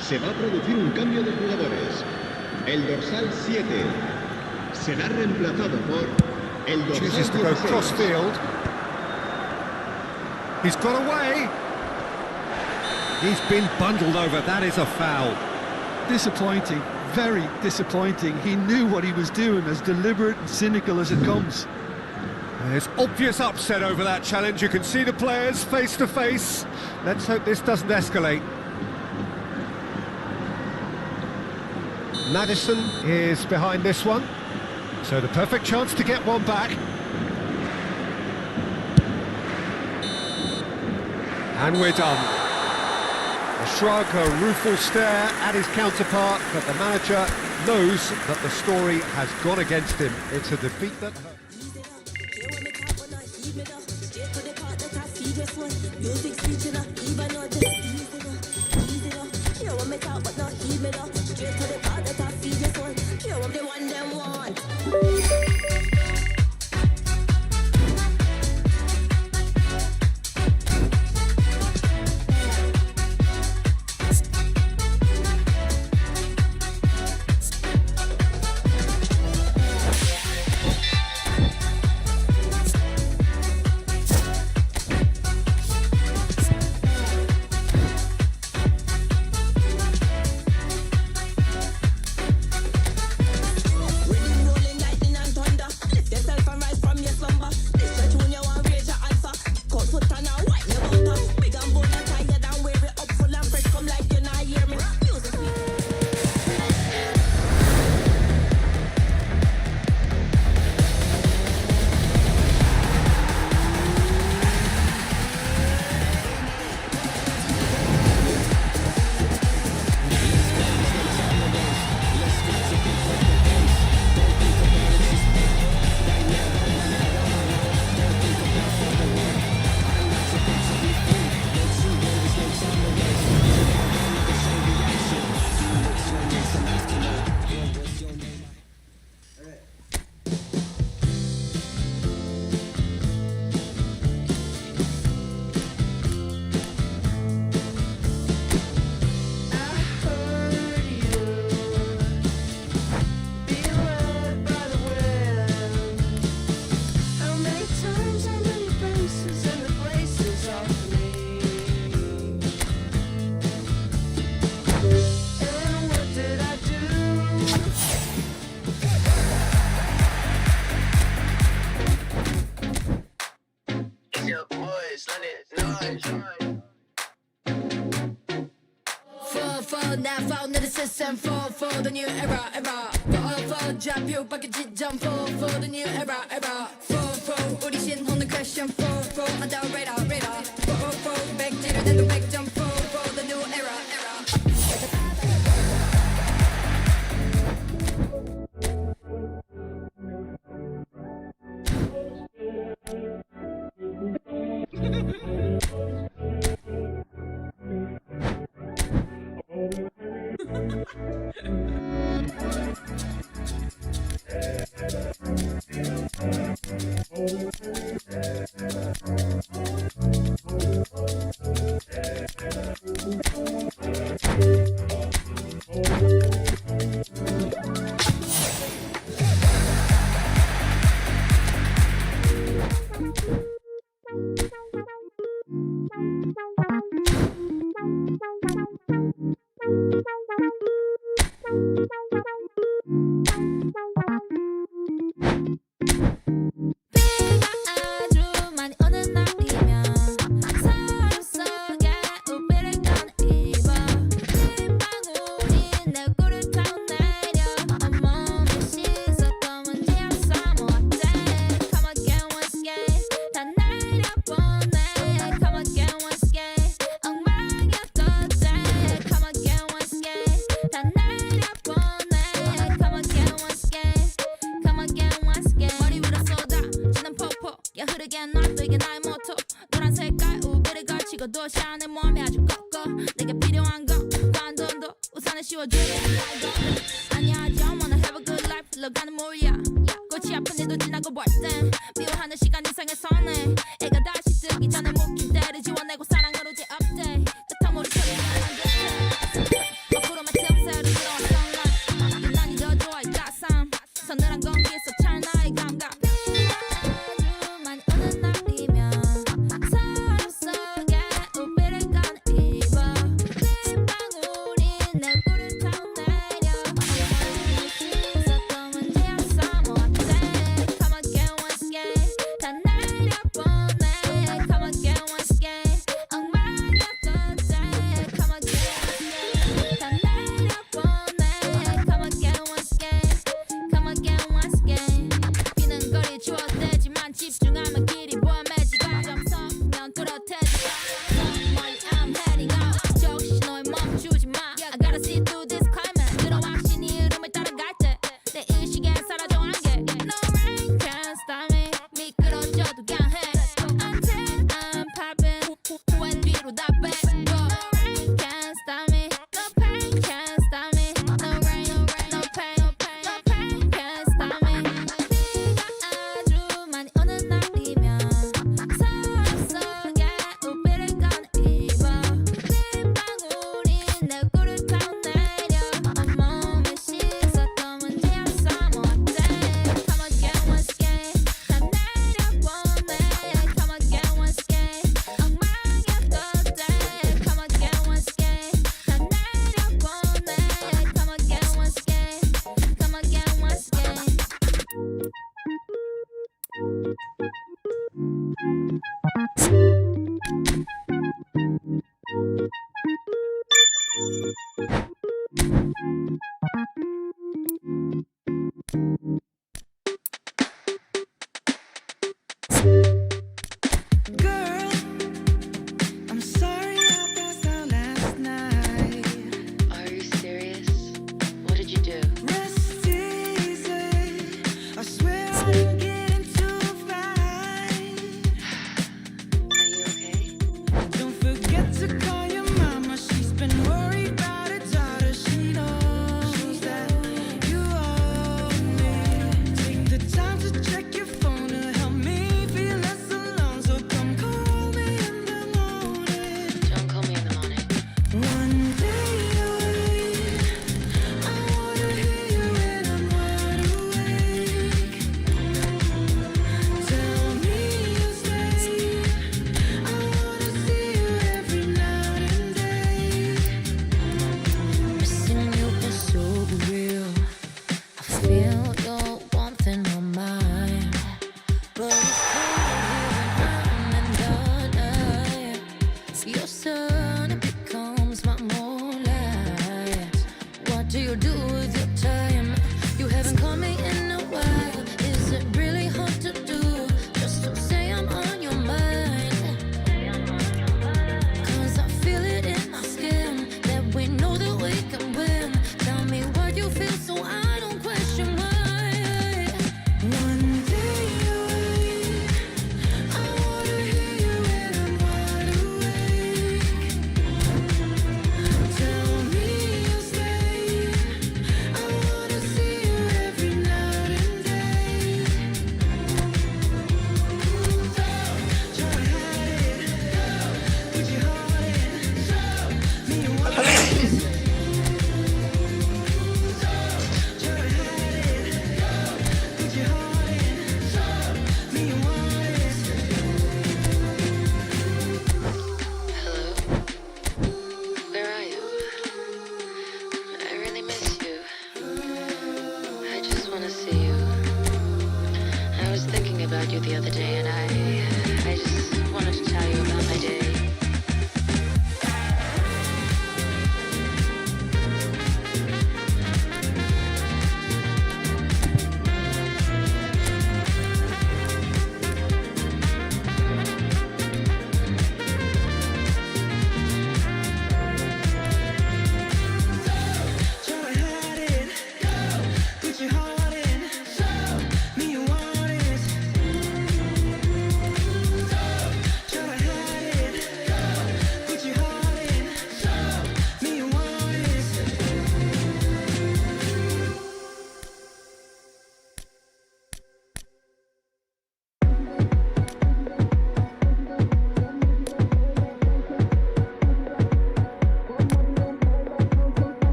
Se va a producir un cambio de jugadores. El dorsal 7 será reemplazado por el Chooses to dorsal go cross 16. field. He's got away. He's been bundled over. That is a foul. Disappointing, very disappointing. He knew what he was doing, as deliberate and cynical as it comes. There's obvious upset over that challenge. You can see the players face to face. Let's hope this doesn't escalate. Maddison is behind this one, so the perfect chance to get one back. And we're done. A shrug, a rueful stare at his counterpart, but the manager knows that the story has gone against him. It's a defeat that hurts. Now found in the system for the new era. For 좌표 바퀴 지점 for the new era. For 우리 신혼의 question for on the radar. For 백지를 내도 100점 for the new era. 난 놔두게 나의 모토 노란 색깔 우비를 걸치고 도시야 내 몸이 아주 꺾어 내게 필요한 건 관돈도 우산을 씌워주게 아니야 I don't wanna have a good life 흘러가는 물이야 꽃이 아픈 일도 지나고 볼땐 미워하는 시간 이상의 손에 애가 다시 뜨기 전에 묵힌대를 지워내고 사랑으로 재업데이 뜻한 머리 소리가 안 돼 거꾸로만 틈새를 들어와 sunlight 유난히 더 좋아해 가슴 서늘한 공기에서 찰나의 감각 아주 많이 오는 날이면 서로 속에 우비를 꺼내입어 빗방울이 내 꿀을 타내려 있었던 문제였어 뭐 어때 Come again once again 다 내려보내 Come again once again 엉망이었던 때 Come again 다 내려보내 Come again once again Come again once again 비는 거리 추억되지만 집중하면 길이 보험해지고 점성면 뚜렷해지고 멀리 I'm heading out 적시 너의 멈추지 마 I gotta see through this climate 들어와 신이 흐름을 따라갈 때 내 의식에 사라져 안개 No rain can't stop me 미끄러져도 그냥 해 Until I'm popping 후회 뒤로 다 빼 No rain can't stop me No pain can't stop me No rain, no pain, no pain can't stop me 비가 아주 많이 오는 날이면 서로 속에 우비를 꺼내입어 빗방울이 내 꿀을 타내려 온몸에 씻었던 문제였어 뭐 어때 Come again once again 다 내려보내 Come again once again 엉망이었던 때 Come again once again 다 내려보내 Come again once again Come again once again Girl, I'm sorry I passed out last night. Are you serious? What did you do? Rest easy. I swear I didn't get into a fight. Are you okay? Don't forget to call your mama. She's been worried about her daughter. She knows that you owe me. Take the time to check your phone to help me feel less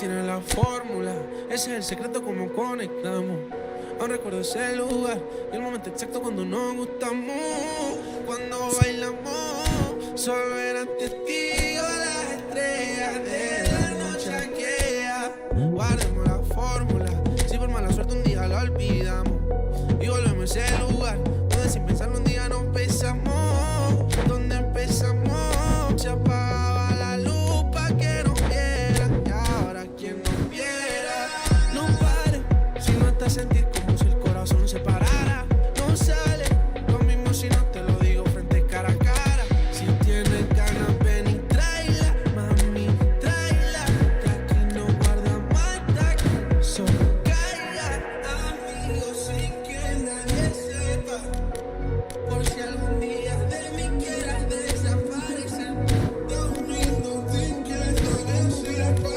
tiene la fórmula, ese es el secreto como conectamos. Aún recuerdo ese lugar y el momento exacto cuando nos gustamos. Cuando bailamos, solo eran testigos las estrellas de la noche aquella. Guardemos la fórmula, si por mala suerte un día la olvidamos. Y volvemos a ese lugar donde sin pensarlo un día nos besamos. Donde empezamos, se apagaba la luz pa' que nos vieran. Y ahora quien nos viera, no pare, si no te sentir como si el corazón se parara. No sale lo mismo si no te lo digo frente cara a cara. Si tienes ganas ven y tráela, mami, tráela, que aquí no guardamos hasta que solo caiga. Amigos sin que nadie sepa, por si algún día de mí quieras desaparecer. Dormido sin que nadie sepa.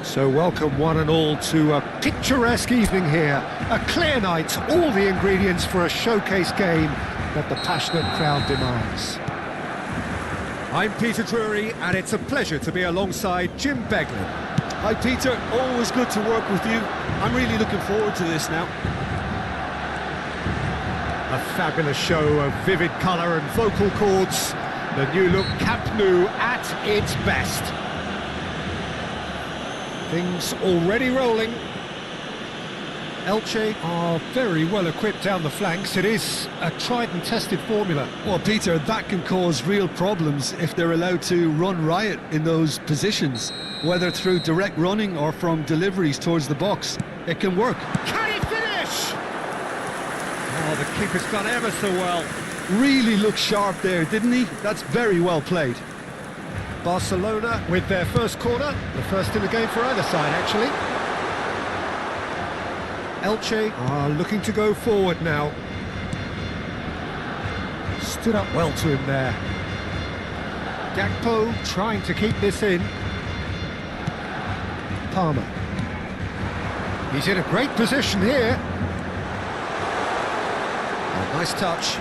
So welcome one and all to a picturesque evening here. A clear night, all the ingredients for a showcase game that the passionate crowd demands. I'm Peter Drury, and it's a pleasure to be alongside Jim Beglin. Hi Peter, always good to work with you. I'm really looking forward to this now. A fabulous show of vivid colour and vocal cords. The new look Camp Nou at its best. Things already rolling. Elche are very well equipped down the flanks. It is a tried and tested formula. Well, Peter, that can cause real problems if they're allowed to run riot in those positions, whether through direct running or from deliveries towards the box. It can work. Can he finish? Oh, the keeper's done ever so well. Really looked sharp there, didn't he? That's very well played. Barcelona with their first corner, the first in the game for either side, actually. Elche are looking to go forward now. Stood up well to him there. Gakpo trying to keep this in. Palmer. He's in a great position here. Oh, nice touch.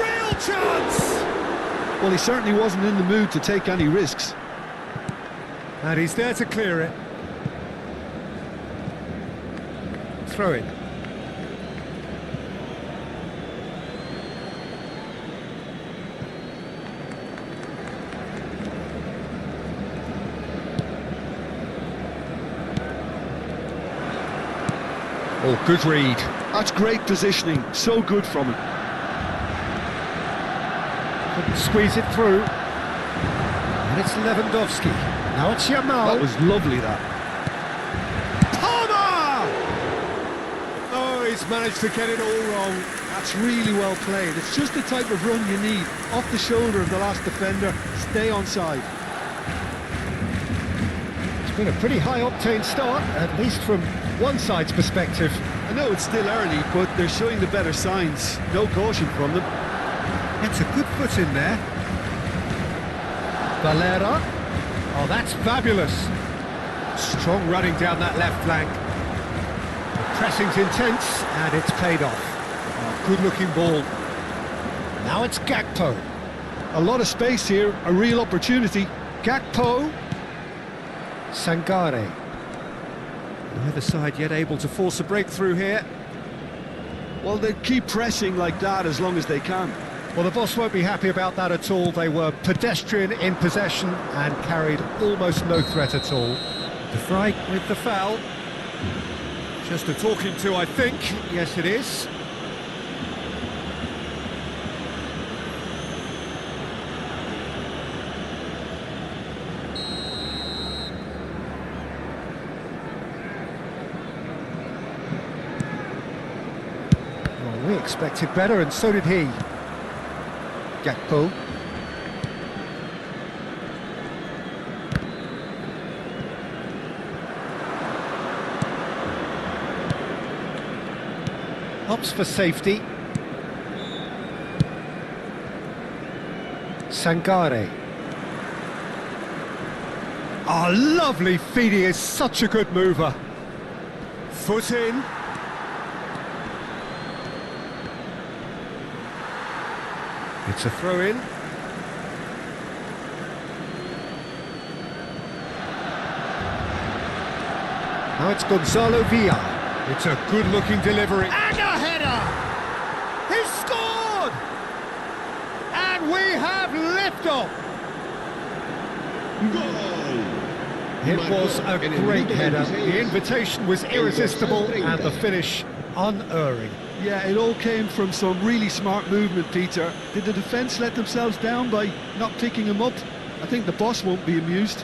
Real chance! Well, he certainly wasn't in the mood to take any risks. And he's there to clear it. Throw it. Oh, good read. That's great positioning, so good from him. Couldn't squeeze it through. And it's Lewandowski. Now it's Yamal. That was lovely, that. He's managed to get it all wrong. That's really well played. It's just the type of run you need. Off the shoulder of the last defender, stay onside. It's been a pretty high-octane start, at least from one side's perspective. I know it's still early, but they're showing the better signs. No caution from them. It's a good foot in there. Valera. Oh, that's fabulous. Strong running down that left flank. Pressing's intense, and it's paid off. Oh, good-looking ball. Now it's Gakpo. A lot of space here, a real opportunity. Gakpo. Sangare. Neither side yet able to force a breakthrough here. Well, they keep pressing like that as long as they can. Well, the boss won't be happy about that at all. They were pedestrian in possession and carried almost no threat at all. De Vrij with the foul. Just a talking to, I think. Yes, it is. Well, we expected better, and so did he. Gakpo. Opts for safety. Sangare. Oh, lovely feed. He is such a good mover. Foot in. It's a throw-in. Now it's Gonzalo Villa. It's a good-looking delivery. And a header! He scored! And we have liftoff! Goal! It was a great header. The invitation was irresistible and the finish unerring. Yeah, it all came from some really smart movement, Peter. Did the defence let themselves down by not picking him up? I think the boss won't be amused.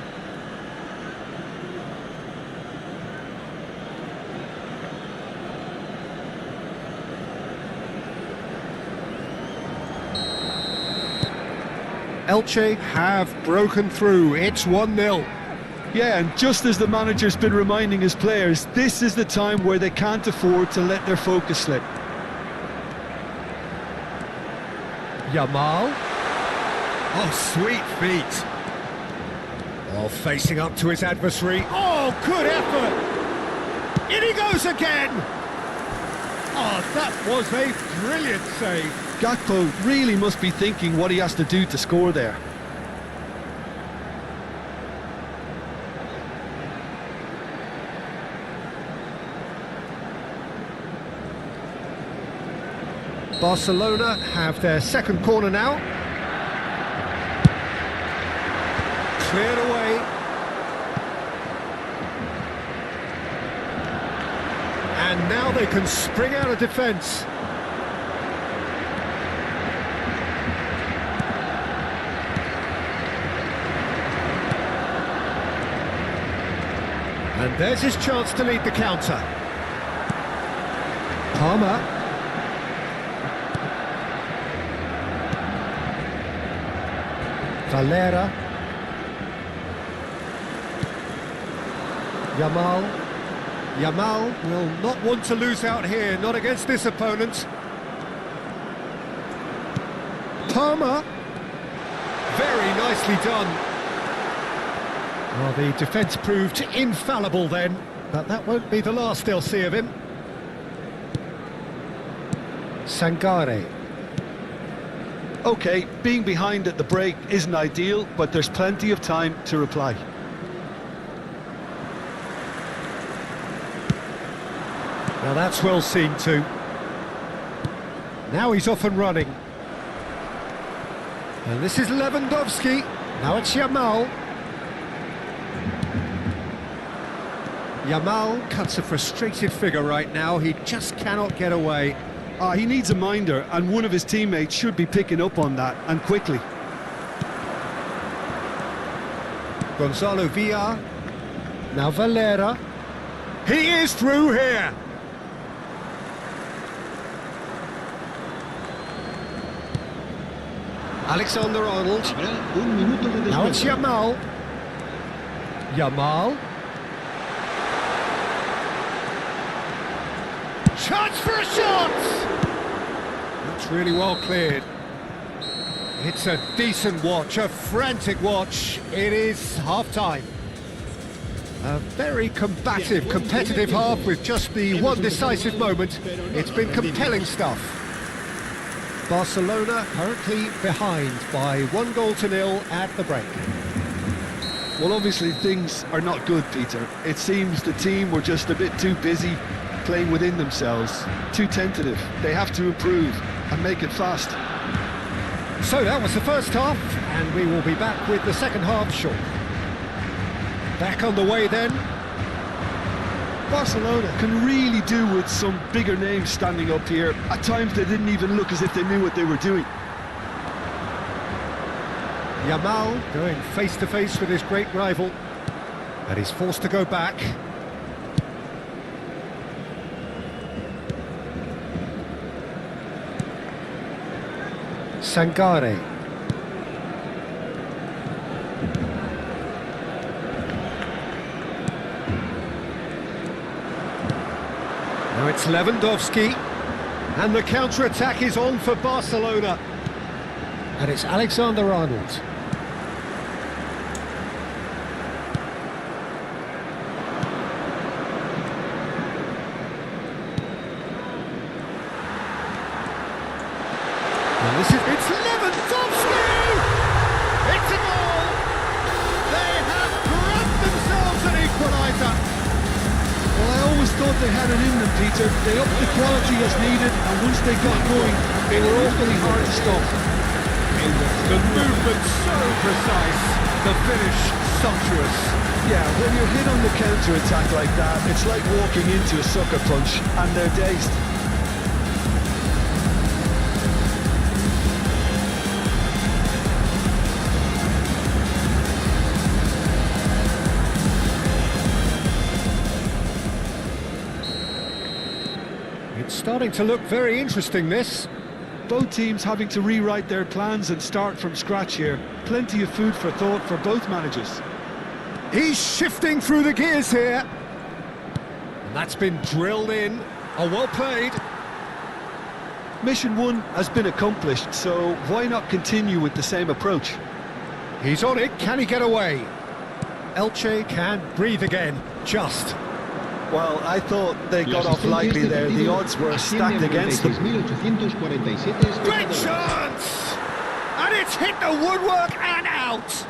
Elche have broken through. It's 1-0. Yeah, and just as the manager's been reminding his players, this is the time where they can't afford to let their focus slip. Yamal. Oh, sweet feet. Oh, facing up to his adversary. Oh, good effort. In he goes again. Oh, that was a brilliant save. Gakpo really must be thinking what he has to do to score there. Barcelona have their second corner now. Cleared away. And now they can spring out of defence. And there's his chance to lead the counter. Palmer. Valera. Yamal will not want to lose out here, not against this opponent. Palmer. Very nicely done. Well, the defence proved infallible then, but that won't be the last they'll see of him. Sangare. OK, being behind at the break isn't ideal, but there's plenty of time to reply. Now that's well seen too. Now he's off and running. And this is Lewandowski. Now it's Yamal. Yamal cuts a frustrated figure right now. He just cannot get away. He needs a minder, and one of his teammates should be picking up on that, and quickly. Gonzalo Villar. Now Valera. He is through here. Alexander-Arnold. Habrá un minuto de Now it's descuento. Yamal. Yamal. Chance for a shot! That's really well cleared. It's a decent watch, a frantic watch. It is half-time. A very combative, competitive half with just the one decisive moment. It's been compelling stuff. Barcelona currently behind by 1-0 at the break. Well, obviously things are not good, Peter. It seems the team were just a bit too busy playing within themselves, too tentative. They have to improve and make it fast. So that was the first half, and we will be back with the second half shortly. Back on the way then. Barcelona can really do with some bigger names standing up here. At times they didn't even look as if they knew what they were doing. Yamal going face-to-face with his great rival, and he's forced to go back. Sangare. Now it's Lewandowski, and the counter-attack is on for Barcelona. And it's Alexander-Arnold. It's Lewandowski! It's a goal! They have grabbed themselves an equaliser! Well, I always thought they had it in them, Peter. They upped the quality as needed, and once they got going, they were awfully hard to stop. The movement so precise, the finish sumptuous. Yeah, when you're hit on the counter-attack like that, it's like walking into a sucker punch, and they're dazed. It's starting to look very interesting, this. Both teams having to rewrite their plans and start from scratch here. Plenty of food for thought for both managers. He's shifting through the gears here. And that's been drilled in. Oh, well played. Mission 1 has been accomplished, so why not continue with the same approach? He's on it. Can he get away? Elche can breathe again. Just. Well, I thought they got off lightly there. The odds were stacked against them. Great chance! And it's hit the woodwork and out!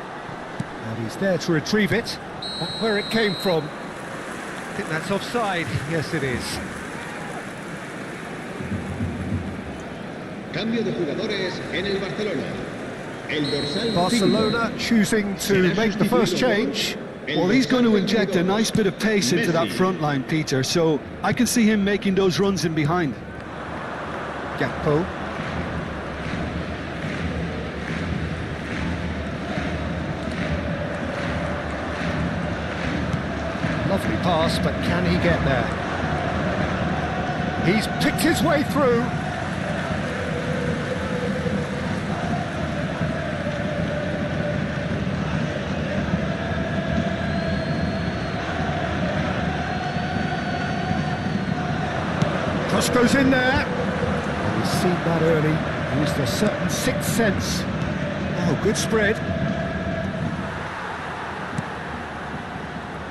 And he's there to retrieve it. Back where it came from. I think that's offside. Yes, it is. Cambio de jugadores en el Barcelona. El dorsal Barcelona choosing to make the first change. Well, he's going to inject a nice bit of pace into that front line, Peter, so I can see him making those runs in behind. Gakpo. Lovely pass, but can he get there? He's picked his way through. Cross goes in there. And we've seen that early. Used a certain sixth sense. Oh, good spread.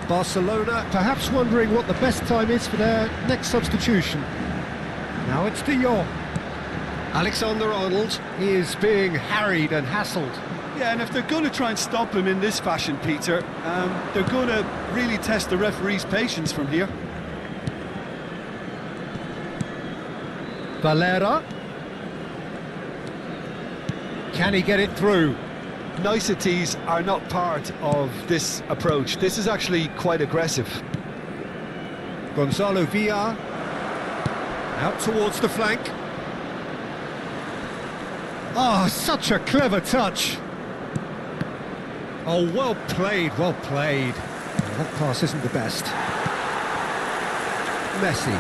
Barcelona perhaps wondering what the best time is for their next substitution. Now it's De Jong. Alexander-Arnold, he is being harried and hassled. Yeah, and if they're going to try and stop him in this fashion, Peter, they're going to really test the referee's patience from here. Valera. Can he get it through? Niceties are not part of this approach. This is actually quite aggressive. Gonzalo Villar. Out towards the flank. Oh, such a clever touch. Oh, well played, well played. Oh, that pass isn't the best. Messi.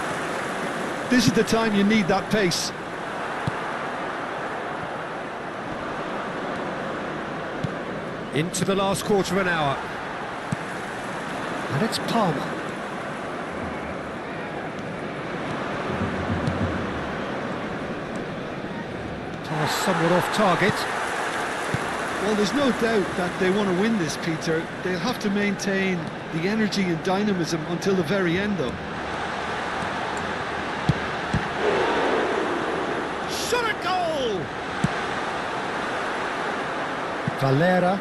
This is the time you need that pace. Into the last quarter of an hour. And it's Palmer. Pass somewhat off target. Well, there's no doubt that they want to win this, Peter. They'll have to maintain the energy and dynamism until the very end, though. Shot a goal! Valera.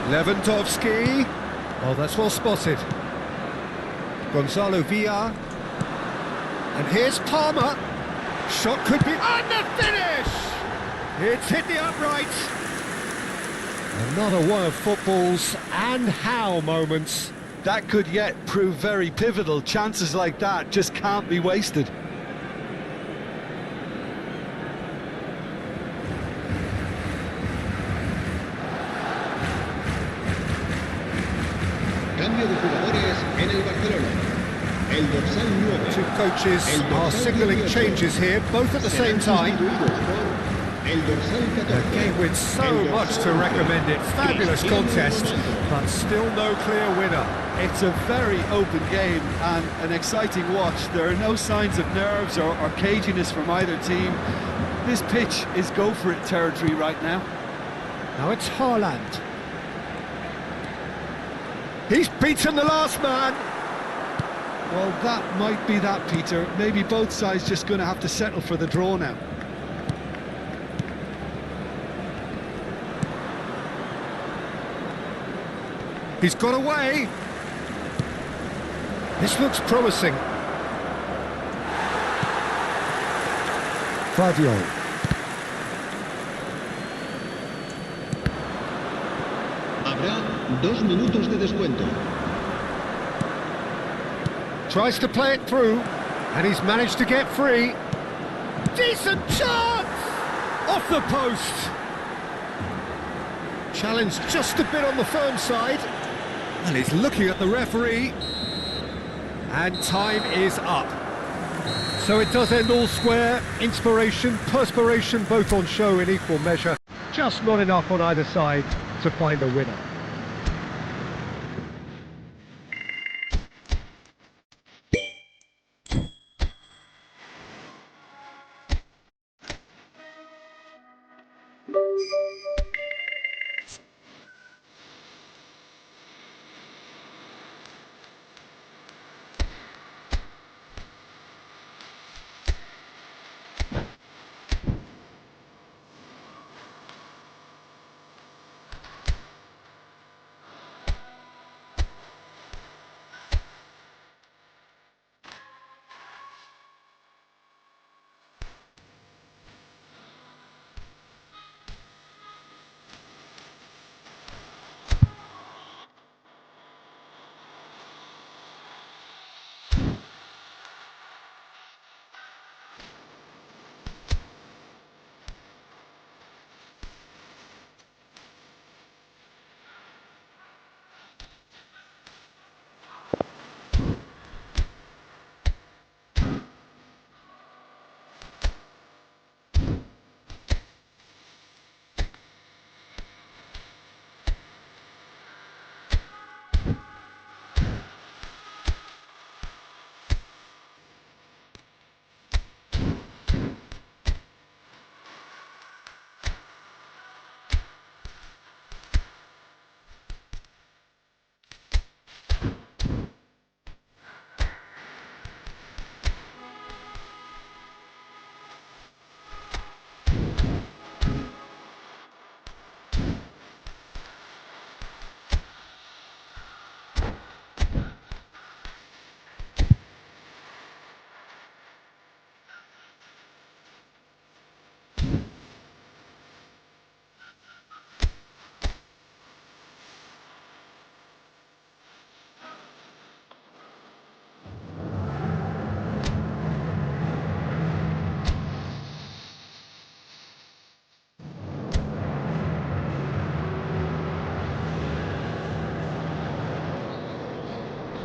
Lewandowski. Oh, that's well spotted. Gonzalo Villar. And here's Palmer. Shot could be... And the finish! It's hit the upright. Another one of football's and how moments. That could yet prove very pivotal. Chances like that just can't be wasted. Cambio de jugadores en el Barcelona. El dorsal 9. Two coaches are signalling changes here, both at the same time. El dorsal 14. A game with so much to recommend it. Fabulous contest, but still no clear winner. It's a very open game and an exciting watch. There are no signs of nerves or caginess from either team. This pitch is go-for-it territory right now. Now it's Haaland. He's beaten the last man. Well, that might be that, Peter. Maybe both sides just going to have to settle for the draw now. He's got away. This looks promising. Fadio. Habrá 2 minutos de descuento. Tries to play it through, and he's managed to get free. Decent chance! Off the post. Challenge just a bit on the firm side. And he's looking at the referee. And time is up. So it does end all square. Inspiration, perspiration, both on show in equal measure. Just not enough on either side to find a winner.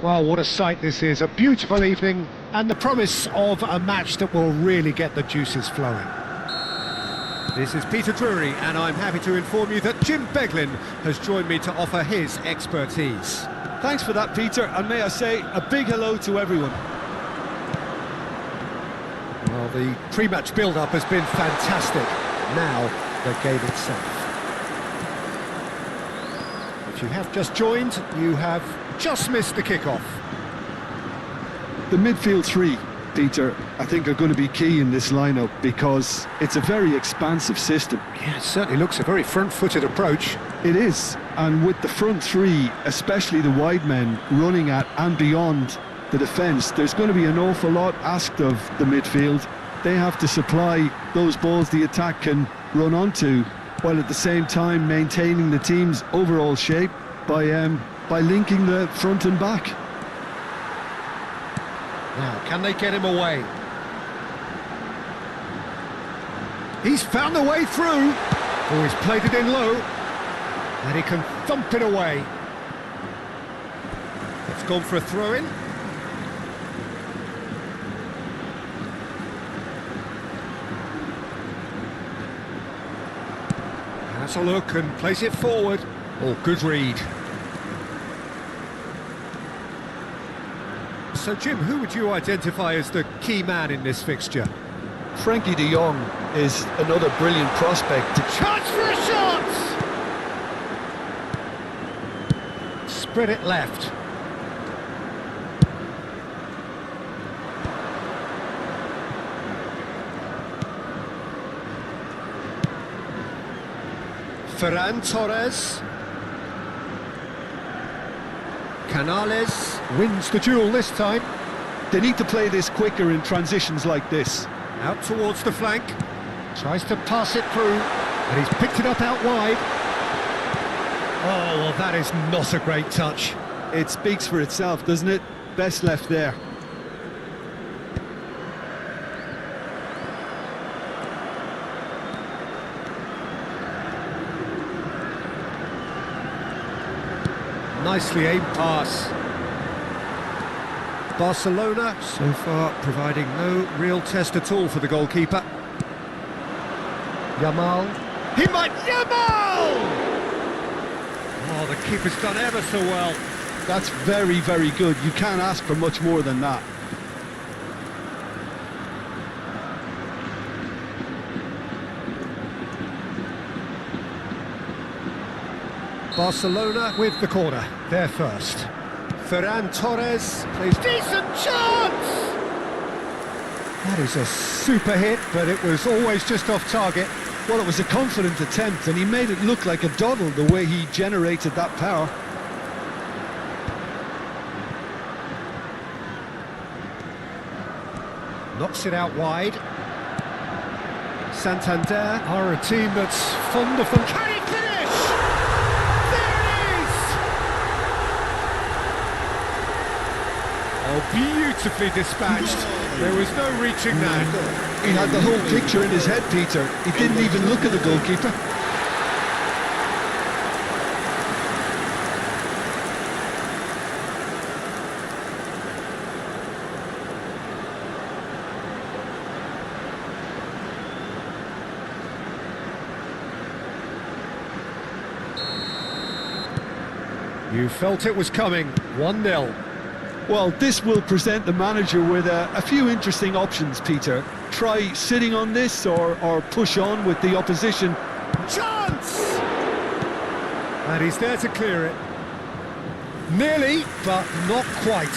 Well, what a sight this is. A beautiful evening and the promise of a match that will really get the juices flowing. This is Peter Drury, and I'm happy to inform you that Jim Beglin has joined me to offer his expertise. Thanks for that, Peter, and may I say a big hello to everyone. Well, the pre-match build-up has been fantastic. Now, the game itself. If you have just joined, you have just missed the kick-off. The midfield three, Peter, I think are going to be key in this lineup because it's a very expansive system. Yeah, it certainly looks a very front-footed approach. It is, and with the front three, especially the wide men, running at and beyond the defence, there's going to be an awful lot asked of the midfield. They have to supply those balls the attack can run onto, while at the same time maintaining the team's overall shape by linking the front and back. Now, can they get him away? He's found the way through. Oh, he's played it in low. And he can thump it away. It's gone for a throw-in. Has a look and plays it forward. Oh, good read. So, Jim, who would you identify as the key man in this fixture? Frankie de Jong is another brilliant prospect. Chance for a shot! Spread it left. Ferran Torres. Canales wins the duel this time. They need to play this quicker in transitions like this. Out towards the flank. Tries to pass it through. And he's picked it up out wide. Oh, well, that is not a great touch. It speaks for itself, doesn't it? Best left there. Nicely aimed pass. Barcelona, so far, providing no real test at all for the goalkeeper. Yamal. He might... Yamal! Oh, the keeper's done ever so well. That's very, very good. You can't ask for much more than that. Barcelona with the corner, they're first. Ferran Torres plays... Decent chance! That is a super hit, but it was always just off target. Well, it was a confident attempt, and he made it look like a doddle the way he generated that power. Knocks it out wide. Santander are a team that's fond of... Can he finish? There it is! Oh, beautifully dispatched. There was no reaching that. He had the whole picture in his head, Peter. He didn't even look at the goalkeeper. You felt it was coming. 1-0. Well, this will present the manager with a few interesting options, Peter. Try sitting on this or push on with the opposition. Chance! And he's there to clear it. Nearly, but not quite.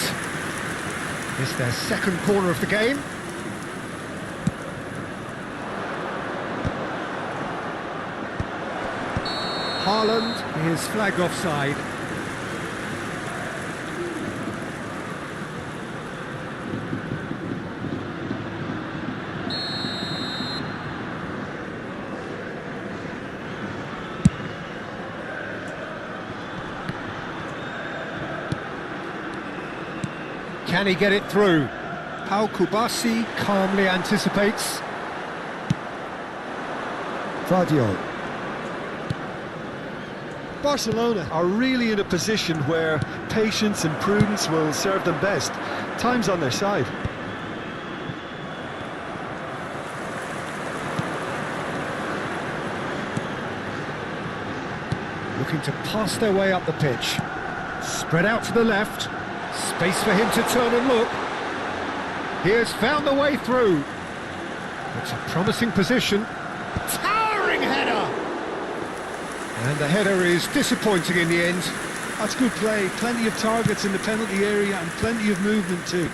It's their second corner of the game. Haaland is flagged offside. Can he get it through? Pau Kubasi calmly anticipates. Vardio. Barcelona are really in a position where patience and prudence will serve them best. Time's on their side. Looking to pass their way up the pitch. Spread out to the left. Space for him to turn and look. He has found the way through. It's a promising position. Towering header! And the header is disappointing in the end. That's good play. Plenty of targets in the penalty area and plenty of movement too.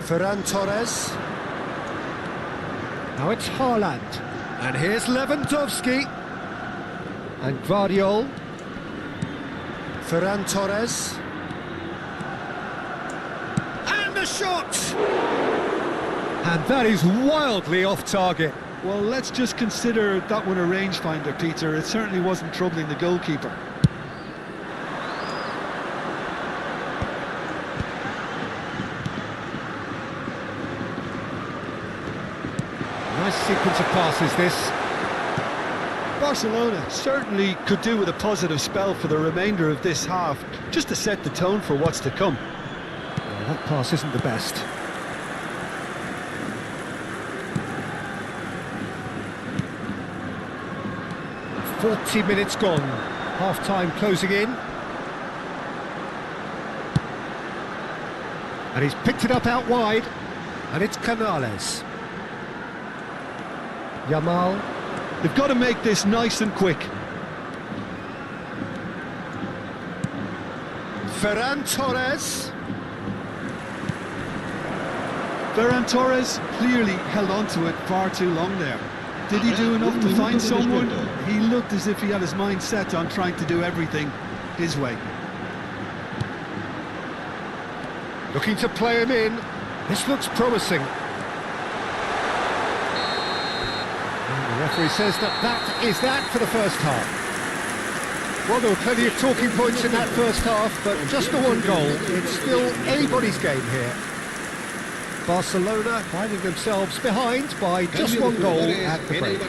Ferran Torres. Now it's Haaland. And here's Lewandowski. And Guardiola. Ferran Torres. And the shot! And that is wildly off target. Well, let's just consider that one a rangefinder, Peter. It certainly wasn't troubling the goalkeeper. Nice sequence of passes, this. Barcelona certainly could do with a positive spell for the remainder of this half, just to set the tone for what's to come. Well, that pass isn't the best. "40 minutes gone, half-time closing in. And he's picked it up out wide, and it's Canales. Yamal. They've got to make this nice and quick. Ferran Torres. Ferran Torres clearly held on to it far too long there. Did he do enough to find someone? He looked as if he had his mind set on trying to do everything his way. Looking to play him in. This looks promising. And the referee says that is that for the first half. Well, there were plenty of talking points in that first half, but just the one goal. It's still anybody's game here. Barcelona finding themselves behind by just one goal at the break.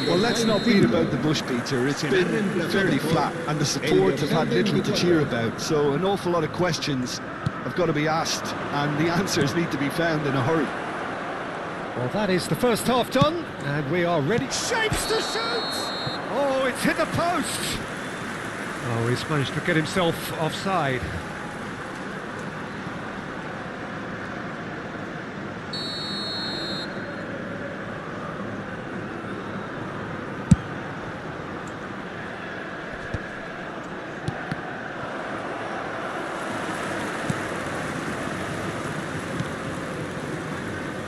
Well, let's not beat about the bush, Peter. It's been fairly flat, and the support have had little to cheer about, so an awful lot of questions have got to be asked, and the answers need to be found in a hurry. Well, that is the first half done, and we are ready. Shapes to shoot! Oh, it's hit the post! Oh, he's managed to get himself offside.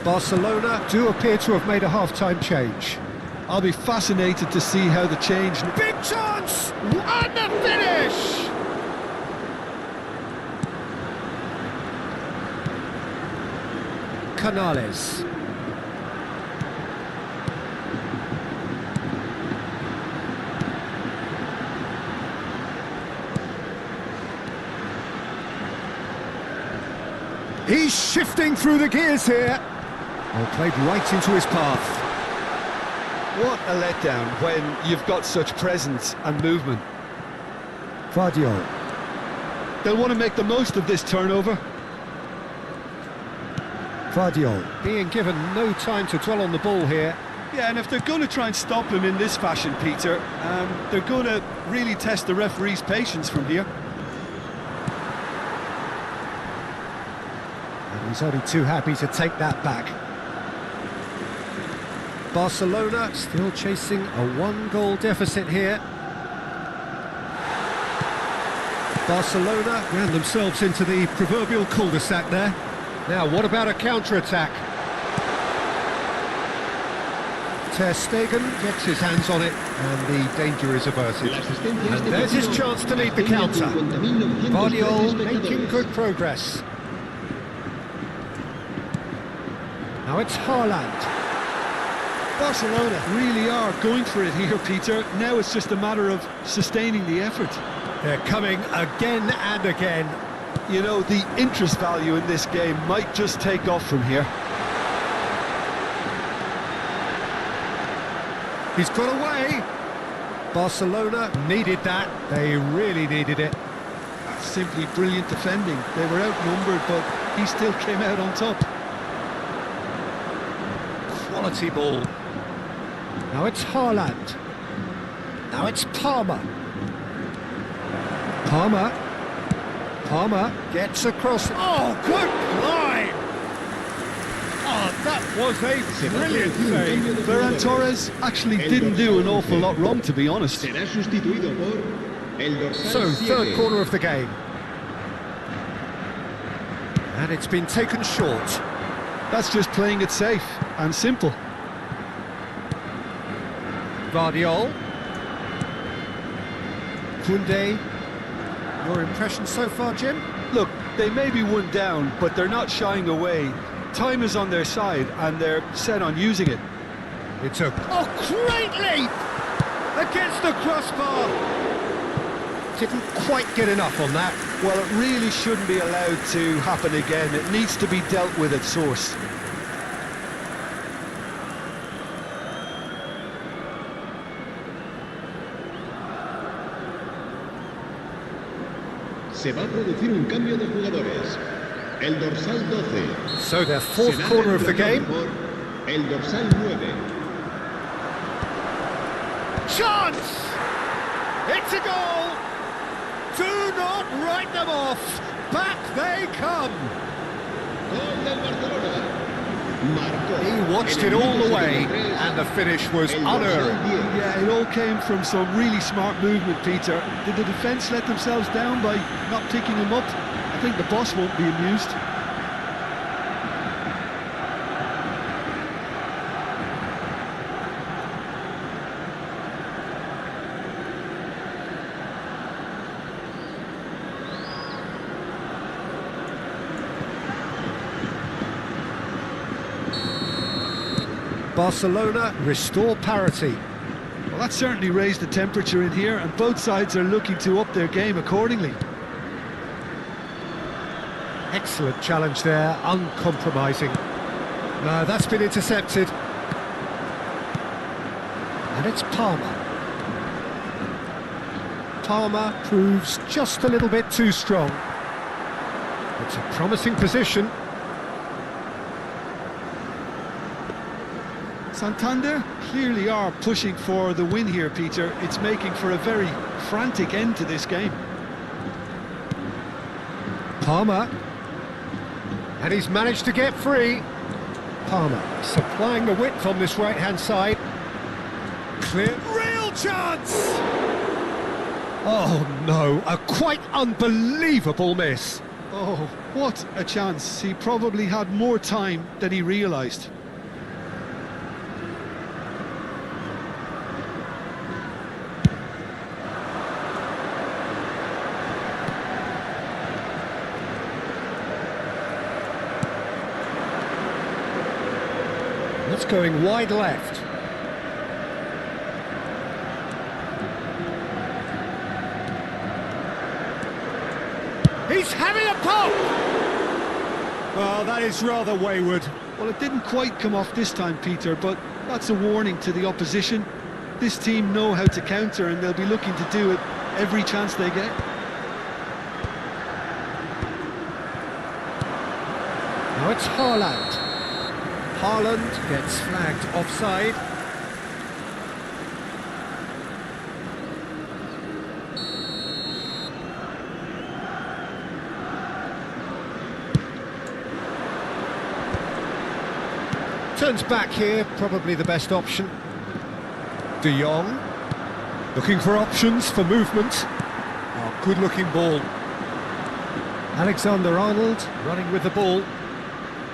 Barcelona do appear to have made a half-time change. I'll be fascinated to see how the change... Big chance! And the finish! Canales. He's shifting through the gears here. Oh, played right into his path. What a letdown when you've got such presence and movement. Guardiola. They'll want to make the most of this turnover. Guardiola being given no time to dwell on the ball here. Yeah, and if they're going to try and stop him in this fashion, Peter, they're going to really test the referee's patience from here. And he's only too happy to take that back. Barcelona still chasing a one-goal deficit here. Barcelona ran themselves into the proverbial cul-de-sac there. Now, what about a counter-attack? Ter Stegen gets his hands on it, and the danger is averted. And there's his chance to lead the counter. Guardiola making good progress. Now it's Haaland. Barcelona really are going for it here, Peter. Now it's just a matter of sustaining the effort. They're coming again and again. You know, the interest value in this game might just take off from here. He's got away. Barcelona needed that. They really needed it. Simply brilliant defending. They were outnumbered, but he still came out on top. Quality ball. Now it's Haaland. Now it's Palmer. Palmer gets across. Oh, good line! Oh, that was a brilliant save. Ferran Torres actually didn't do an awful lot wrong, to be honest. Será sustituido por el dorsal So, 7. third quarter of the game. And it's been taken short. That's just playing it safe and simple. Guardiol. Koundé. Your impression so far, Jim? Look, they may be one down, but they're not shying away. Time is on their side, and they're set on using it. It's a great leap against the crossbar. Didn't quite get enough on that. Well, it really shouldn't be allowed to happen again. It needs to be dealt with at source. Se va a producir un cambio de jugadores. El dorsal 12. So their fourth será quarter of the reemplazado game. por el dorsal 9. Chance! It's a goal! Do not write them off! Back they come! Gol del Barcelona. Marcó. He watched en it el all the minuto way, 73, and the finish was el dorsal unearned. 10. Yeah, it all came from some really smart movement, Peter. Did the defence let themselves down by not picking him up? I think the boss won't be amused. Barcelona restore parity. Well, that certainly raised the temperature in here, and both sides are looking to up their game accordingly. Excellent challenge there, uncompromising. No, that's been intercepted. And it's Palmer. Palmer proves just a little bit too strong. It's a promising position. Santander clearly are pushing for the win here, Peter. It's making for a very frantic end to this game. Palmer. And he's managed to get free. Palmer supplying the width on this right-hand side. Clear. Real chance! Oh no, a quite unbelievable miss. Oh, what a chance. He probably had more time than he realised. That's going wide left. He's having a pop! Well, that is rather wayward. Well, it didn't quite come off this time, Peter, but that's a warning to the opposition. This team know how to counter, and they'll be looking to do it every chance they get. Now it's Haaland. Haaland gets flagged offside. Turns back here, probably the best option. De Jong, looking for options for movement. Oh, good-looking ball. Alexander-Arnold running with the ball.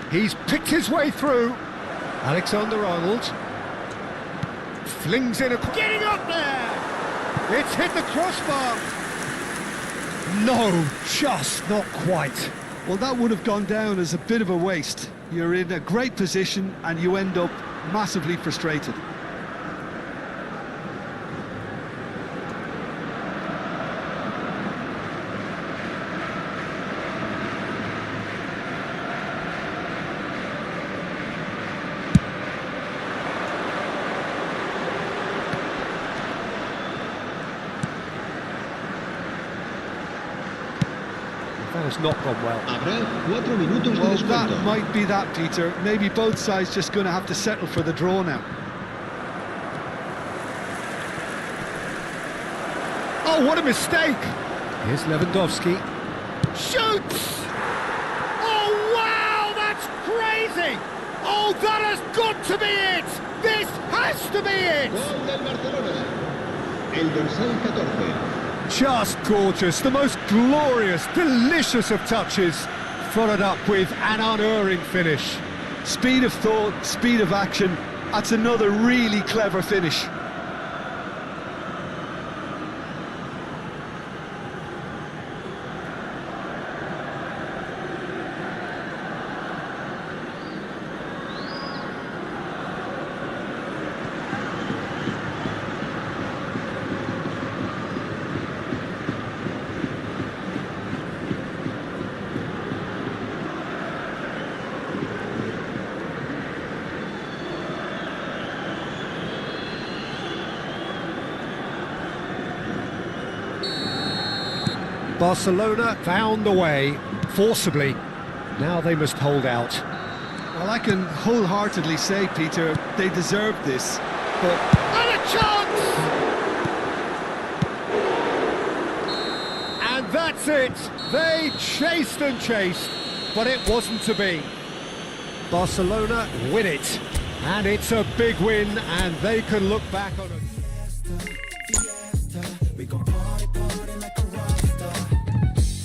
He's picked his way through. Alexander-Arnold flings in a... Getting up there! It's hit the crossbar. No, just not quite. Well, that would have gone down as a bit of a waste. You're in a great position and you end up massively frustrated. has not gone well. Habrá 4 minutos de Well, descuento. that might be that, Peter. Maybe both sides just going to have to settle for the draw now. Oh, what a mistake! Here's Lewandowski. Shoots! Oh, wow, that's crazy! Oh, that has got to be it! This has to be it! Gol del Barcelona. El dorsal 14. Just gorgeous, the most glorious, delicious of touches, followed up with an unerring finish. Speed of thought, speed of action. That's another really clever finish. Barcelona found a way, forcibly. Now they must hold out. Well, I can wholeheartedly say, Peter, they deserved this. But And a chance! And that's it. They chased and chased, but it wasn't to be. Barcelona win it. And it's a big win, and they can look back on it. We gon' party, party like a rockstar.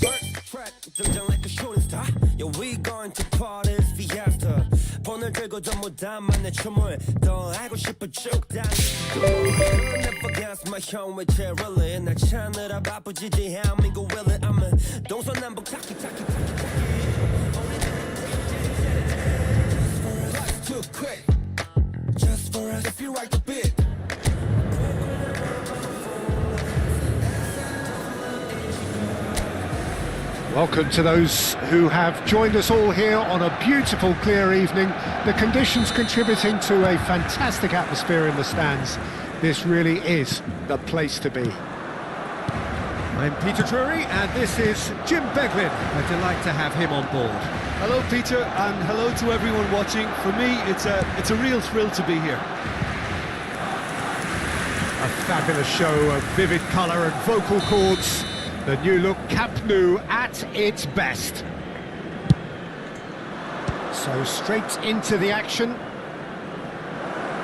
First track, 등장 like a shooting star. Yeah, we going to party, fiesta. 폰을 들고 전부 다 만내 춤을 더 알고 싶어 쭉 달려. Never guess my 형 왜 제릴리 날 찾느라 바쁘지 대한민국 willing. I'm a 동서남북 타키. Too quick. Just for us, if you like the beat. Welcome to those who have joined us all here on a beautiful, clear evening. The conditions contributing to a fantastic atmosphere in the stands. This really is the place to be. I'm Peter Drury, and this is Jim Beglin. A delight to have him on board. hello, Peter, and hello to everyone watching. For me, it's a real thrill to be here. A fabulous show of vivid colour and vocal cords. The new look Camp Nou at its best. So straight into the action.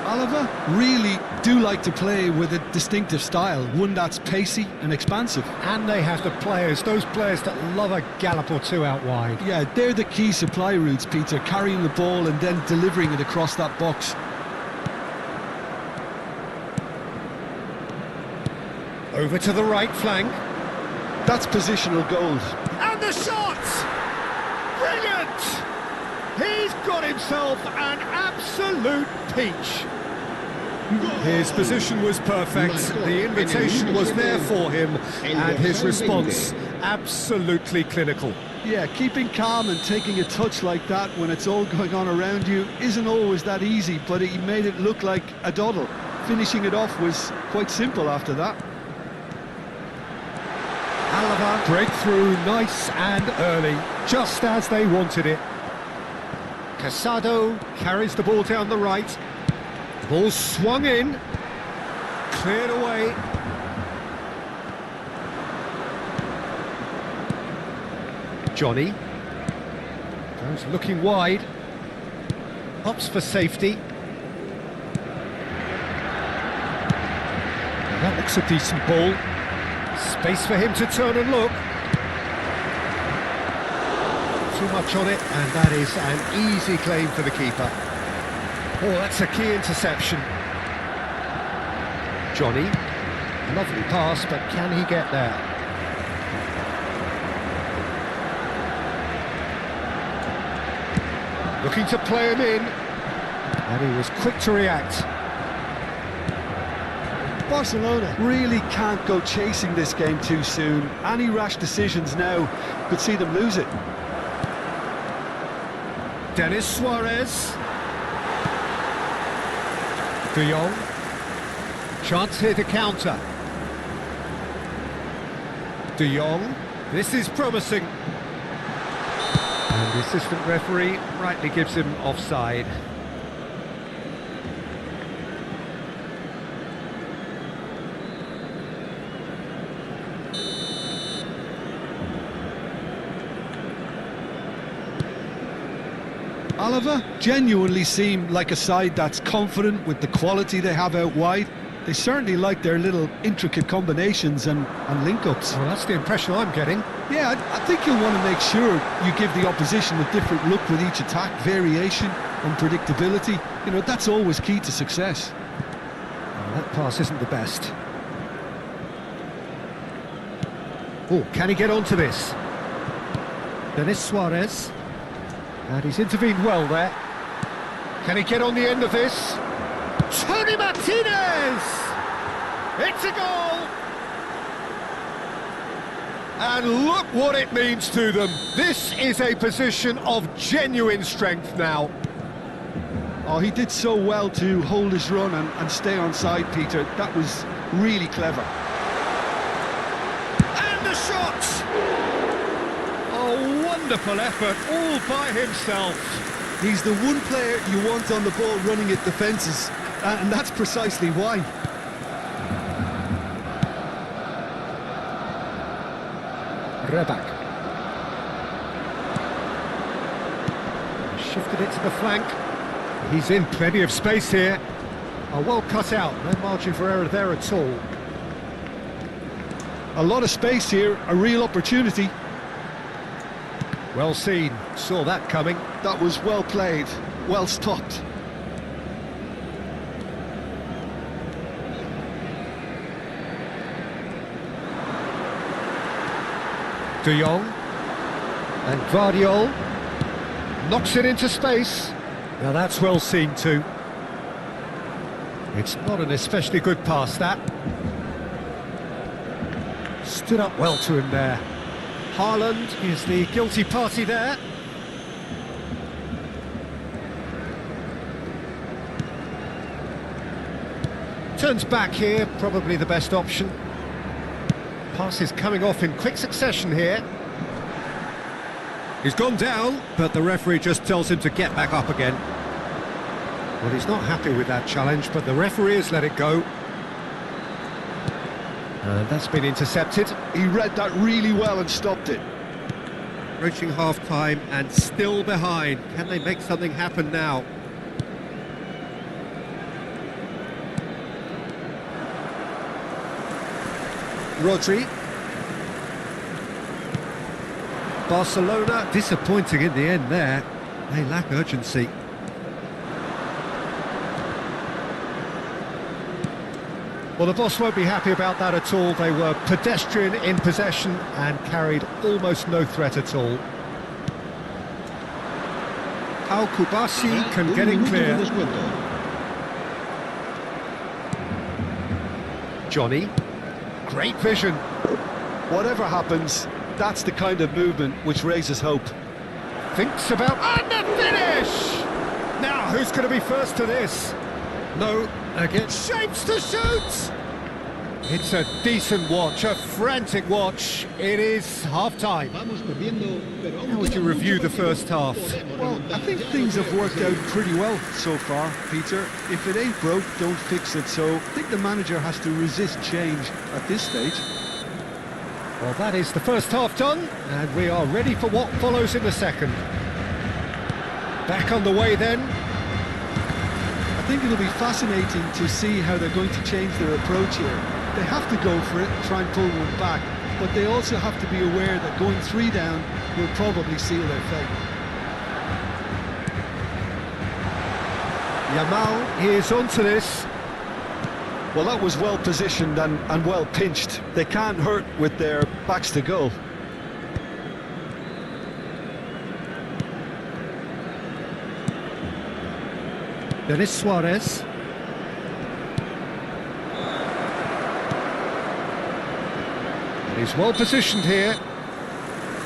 Oliver really do like to play with a distinctive style, one that's pacey and expansive. And they have the players, those players that love a gallop or two out wide. Yeah, they're the key supply routes, Peter, carrying the ball and then delivering it across that box. Over to the right flank. That's positional gold. And the shot! Brilliant! He's got himself an absolute peach. His position was perfect, the invitation was there for him, and his response absolutely clinical. Yeah, keeping calm and taking a touch like that when it's all going on around you isn't always that easy, but he made it look like a doddle. Finishing it off was quite simple after that. Alaba breakthrough, nice and early, just as they wanted it. Casado carries the ball down the right. The ball swung in, cleared away. Johnny goes looking wide, opts for safety. Now that looks a decent ball. Space for him to turn and look. Too much on it, and that is an easy claim for the keeper. Oh, that's a key interception. Johnny, lovely pass, but can he get there? Looking to play him in, and he was quick to react. Barcelona really can't go chasing this game too soon. Any rash decisions now could see them lose it. Denis Suarez. De Jong. Chance here to counter. De Jong. This is promising. And the assistant referee rightly gives him offside. Oliver genuinely seem like a side that's confident with the quality they have out wide. They certainly like their little intricate combinations and link-ups. Well, that's the impression I'm getting. Yeah, I think you'll want to make sure you give the opposition a different look with each attack, variation, unpredictability. You know, that's always key to success. Well, that pass isn't the best. Oh, can he get onto this? Denis Suarez. And he's intervened well there. Can he get on the end of this? Tony Martinez! It's a goal! And look what it means to them. This is a position of genuine strength now. Oh, he did so well to hold his run and stay on side, Peter. That was really clever. And the shot! A wonderful effort, all by himself. He's the one player you want on the ball running at defences, and that's precisely why. Rebak. Shifted it to the flank. He's in plenty of space here. Oh, well cut out, no margin for error there at all. A lot of space here, a real opportunity. Well seen, saw that coming. That was well played, well stopped. De Jong. And Guardiol. Knocks it into space. Now that's well seen too. It's not an especially good pass, that. Stood up well to him there. Haaland is the guilty party there. Turns back here, probably the best option. Pass is coming off in quick succession here. He's gone down, but the referee just tells him to get back up again. Well, he's not happy with that challenge, but the referee has let it go. And that's been intercepted. He read that really well and stopped it. Approaching half-time and still behind. Can they make something happen now? Rodri. Barcelona disappointing in the end there. They lack urgency. Well, the boss won't be happy about that at all. They were pedestrian in possession and carried almost no threat at all. How Kubasi can get it clear. Johnny. Great vision. Whatever happens, that's the kind of movement which raises hope. Thinks about... And the finish! Now, who's going to be first to this? No, again, shapes to shoot! It's a decent watch, a frantic watch. It is half-time. How would you review the first half? Well, I think things have worked out pretty well so far, Peter. If it ain't broke, don't fix it. So I think the manager has to resist change at this stage. Well, that is the first half done, and we are ready for what follows in the second. Back on the way then. I think it'll be fascinating to see how they're going to change their approach here. They have to go for it and try and pull one back, but they also have to be aware that going 3 down will probably seal their fate. Yamal is onto this. Well, that was well positioned and well pinched. They can't hurt with their backs to goal. Denis Suarez. He's well positioned here.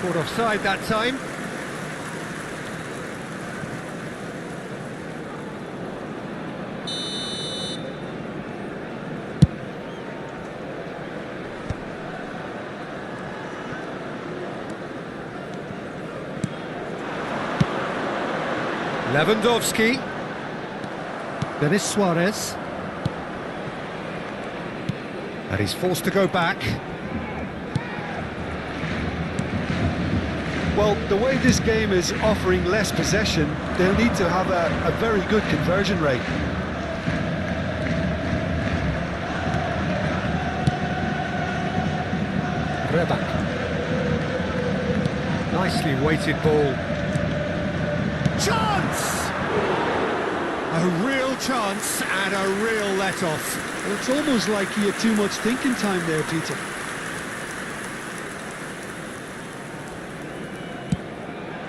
Caught offside that time. Lewandowski. Denis Suarez. And he's forced to go back. Well, the way this game is offering less possession, they'll need to have a very good conversion rate. Reback. Nicely weighted ball. Chance! A real chance and a real let-off. Well, it's almost like he had too much thinking time there, Peter.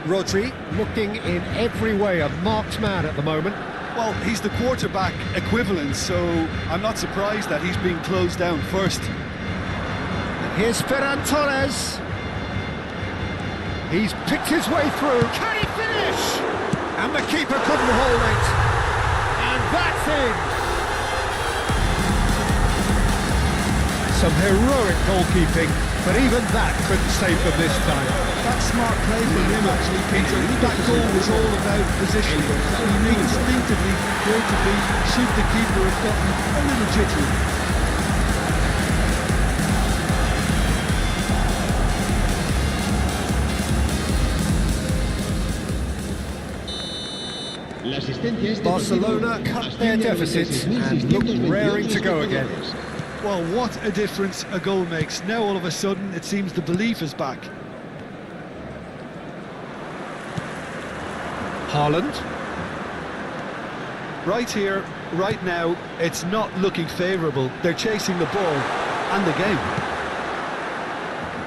Rodri looking in every way a marked man at the moment. Well, he's the quarterback equivalent, so I'm not surprised that he's being closed down first. Here's Ferran Torres. He's picked his way through. Can he finish? And the keeper couldn't hold it. And that's in. Some heroic goalkeeping, but even that couldn't save them this time. That's smart play from him, actually, Peter. That goal was all about positioning. He knew instinctively where to be, should the keeper have gotten a little jittery. Barcelona cut their deficit and look raring to go again. Well, what a difference a goal makes. Now all of a sudden it seems the belief is back. Haaland. Right here, right now, it's not looking favourable. They're chasing the ball and the game.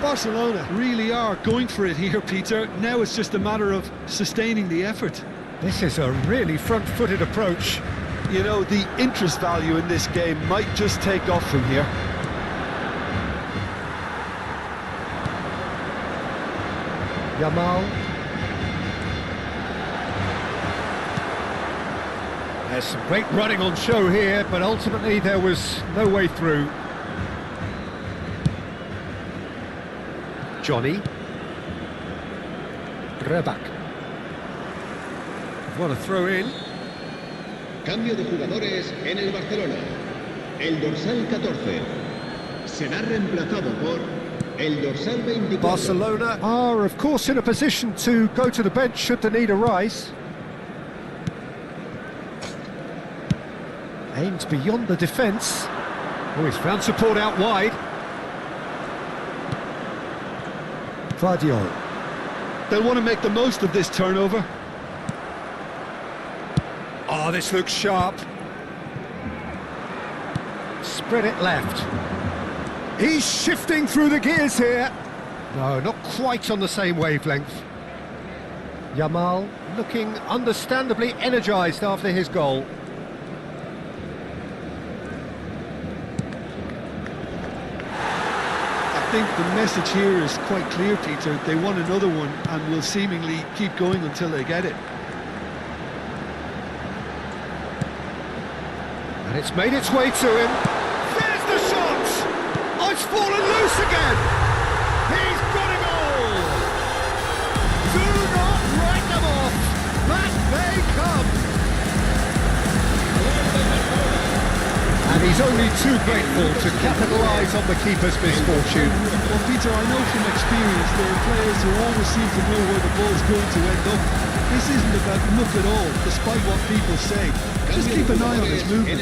Barcelona really are going for it here, Peter. Now it's just a matter of sustaining the effort. This is a really front-footed approach. You know, the interest value in this game might just take off from here. Yamal. There's some great running on show here, but ultimately there was no way through. Johnny. Reback. What a throw in. Cambio de jugadores en el Barcelona. El dorsal 14 será reemplazado por el dorsal 24. Barcelona are, of course, in a position to go to the bench should the need arise. Aimed beyond the defence. Oh, he's found support out wide. Vardiol. They'll want to make the most of this turnover. Oh, this looks sharp. Spread it left. He's shifting through the gears here. No, not quite on the same wavelength. Yamal looking understandably energised after his goal. I think the message here is quite clear, Peter. They want another one and will seemingly keep going until they get it. And it's made its way to him. There's the shot! Oh, it's fallen loose again! He's got it all! Do not write them off! Back they come! And he's only too grateful to capitalise on the keeper's misfortune. Well, Peter, I know from experience there are players who always seem to know where the ball's going to end up. This isn't about luck at all, despite what people say. Just keep an eye on his movement.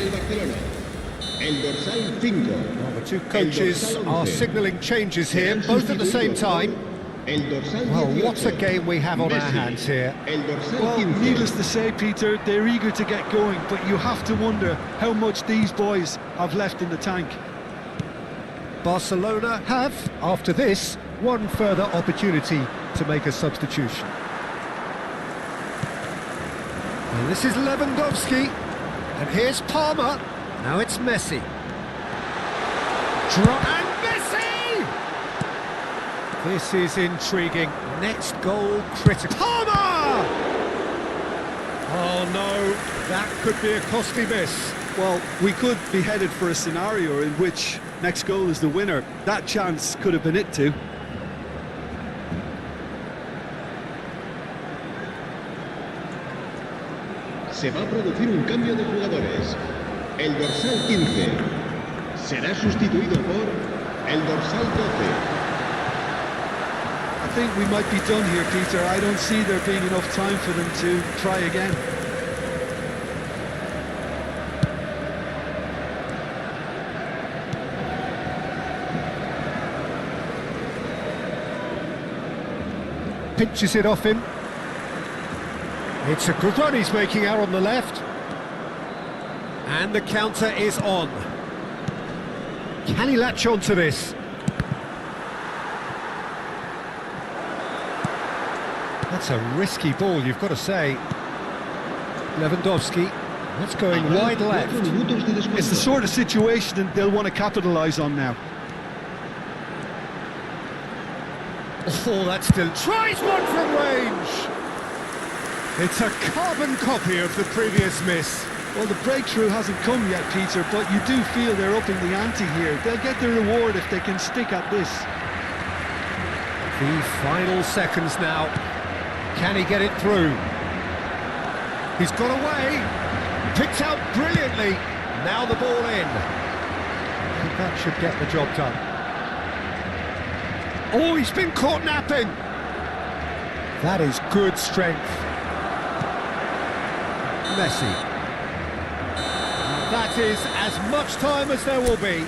Well, the two coaches are signalling changes here, both at the same time. Well, what a game we have on our hands here. Well, needless to say, Peter, they're eager to get going, but you have to wonder how much these boys have left in the tank. Barcelona have, after this, one further opportunity to make a substitution. And this is Lewandowski, and here's Palmer. Now it's Messi. And Messi! This is intriguing. Next goal critical. Palmer! Oh no, that could be a costly miss. Well, we could be headed for a scenario in which next goal is the winner. That chance could have been it too. Se va a producir un cambio de jugadores. El dorsal 15 será sustituido por el dorsal 12. I think we might be done here, Peter. I don't see there being enough time for them to try again. Pinches it off him. It's a good run he's making out on the left. And the counter is on. Can he latch on to this? That's a risky ball, you've got to say. Lewandowski, that's going wide left. It's the sort of situation that they'll want to capitalise on now. Oh, that's still... Tries one from range! It's a carbon copy of the previous miss. Well, the breakthrough hasn't come yet, Peter, but you do feel they're upping the ante here. They'll get their reward if they can stick at this. The final seconds now. Can he get it through? He's got away. Picked out brilliantly. Now the ball in. And that should get the job done. Oh, he's been caught napping. That is good strength. Messi. That is as much time as there will be.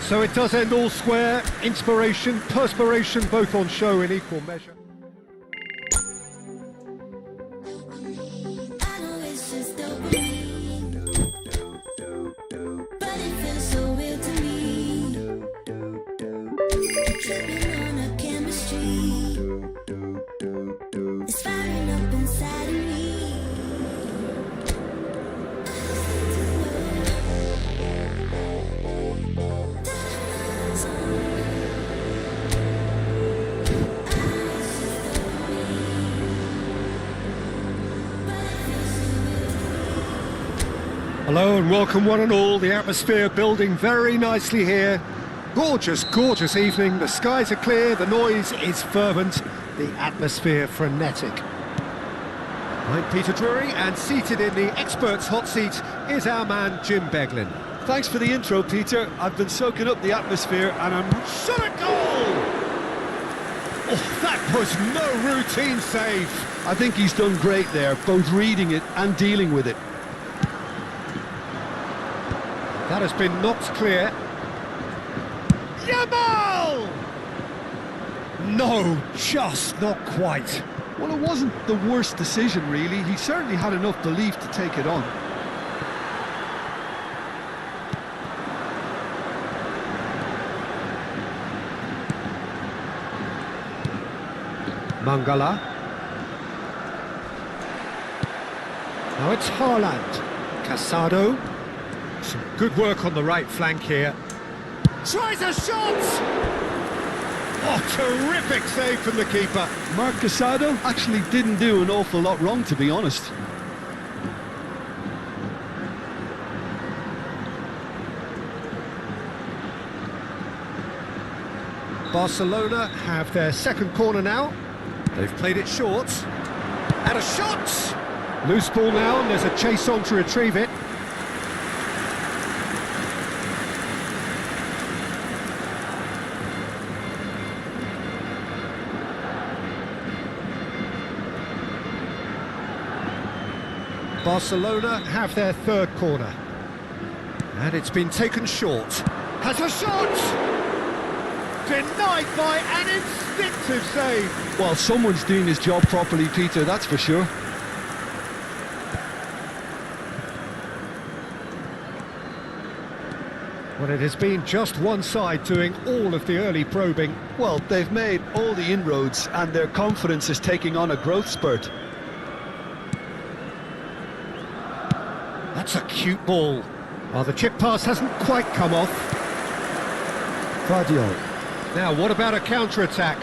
So it does end all square. Inspiration, perspiration, both on show in equal measure. I know it's just dopamine, but it feels so real to me. Tripping on our chemistry, it's firing up inside of me. Hello and welcome one and all. The atmosphere building very nicely here. Gorgeous, gorgeous evening. The skies are clear, the noise is fervent, the atmosphere frenetic. I'm Peter Drury, and seated in the experts' hot seat is our man Jim Beglin. Thanks for the intro, Peter. I've been soaking up the atmosphere and I'm... Shot a goal! Oh, that was no routine save. I think he's done great there, both reading it and dealing with it. That has been knocked clear. Yamal! No, just not quite. Well, it wasn't the worst decision, really. He certainly had enough belief to take it on. Mangala. Now it's Haaland. Casado. Some good work on the right flank here. Tries a shot! Oh, terrific save from the keeper. Mark Casado actually didn't do an awful lot wrong, to be honest. Barcelona have their second corner now. They've played it short. And a shot! Loose ball now, and there's a chase on to retrieve it. Barcelona have their third corner. And it's been taken short. Has a shot! Denied by an instinctive save. Well, someone's doing his job properly, Peter, that's for sure. Well, it has been just one side doing all of the early probing. Well, they've made all the inroads and their confidence is taking on a growth spurt. That's a cute ball. Well, the chip pass hasn't quite come off. Guardiol. Now, what about a counter-attack?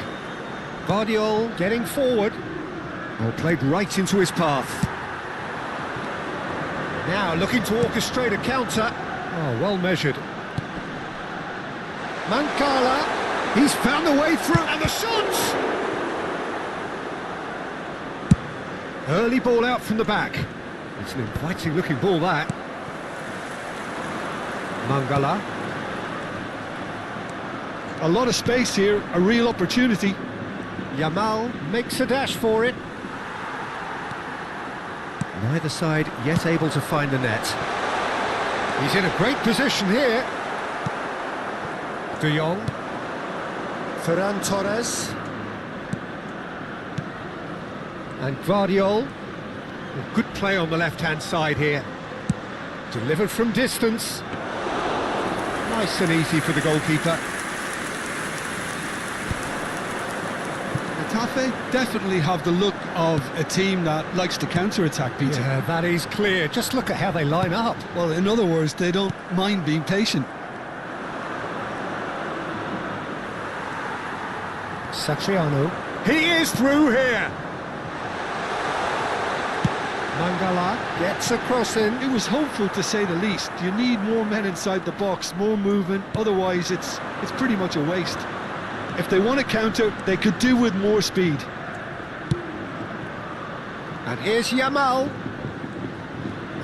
Guardiol getting forward. Well, played right into his path. Now, looking to orchestrate a counter. Oh, well measured. Mancala. He's found a way through, and the shot! Early ball out from the back. It's an inviting looking ball, that. Mangala. A lot of space here, a real opportunity. Yamal makes a dash for it. Neither side yet able to find the net. He's in a great position here. De Jong. Ferran Torres. And Guardiol. Good play on the left-hand side here. Delivered from distance. Nice and easy for the goalkeeper. Getafe definitely have the look of a team that likes to counter-attack, Peter. Yeah, that is clear. Just look at how they line up. Well, in other words, they don't mind being patient. Satriano. He is through here. Mangala gets a cross in. It was hopeful, to say the least. You need more men inside the box, more movement. Otherwise, it's pretty much a waste. If they want to counter, they could do with more speed. And here's Yamal.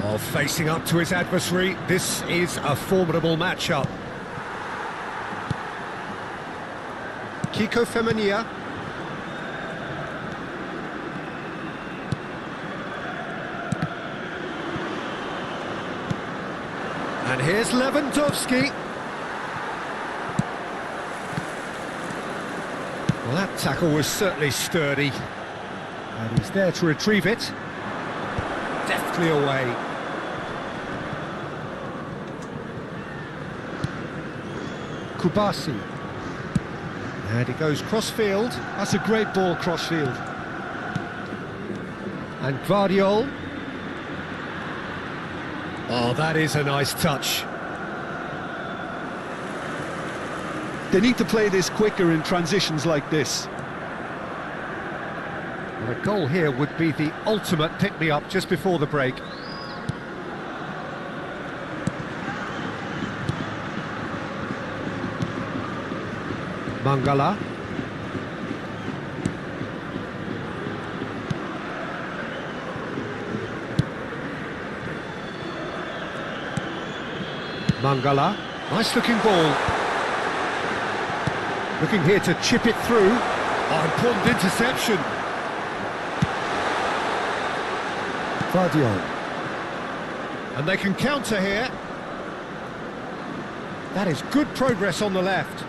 Oh, facing up to his adversary. This is a formidable matchup. Kiko Femenia. And here's Lewandowski. Well, that tackle was certainly sturdy. And he's there to retrieve it. Deftly away. Kubasi. And he goes cross-field. That's a great ball cross-field. And Guardiol. Oh, that is a nice touch. They need to play this quicker in transitions like this. Well, a goal here would be the ultimate pick-me-up just before the break. Mangala. Mangala. Nice looking ball. Looking here to chip it through. Oh, important interception. Guardiol. And they can counter here. That is good progress on the left.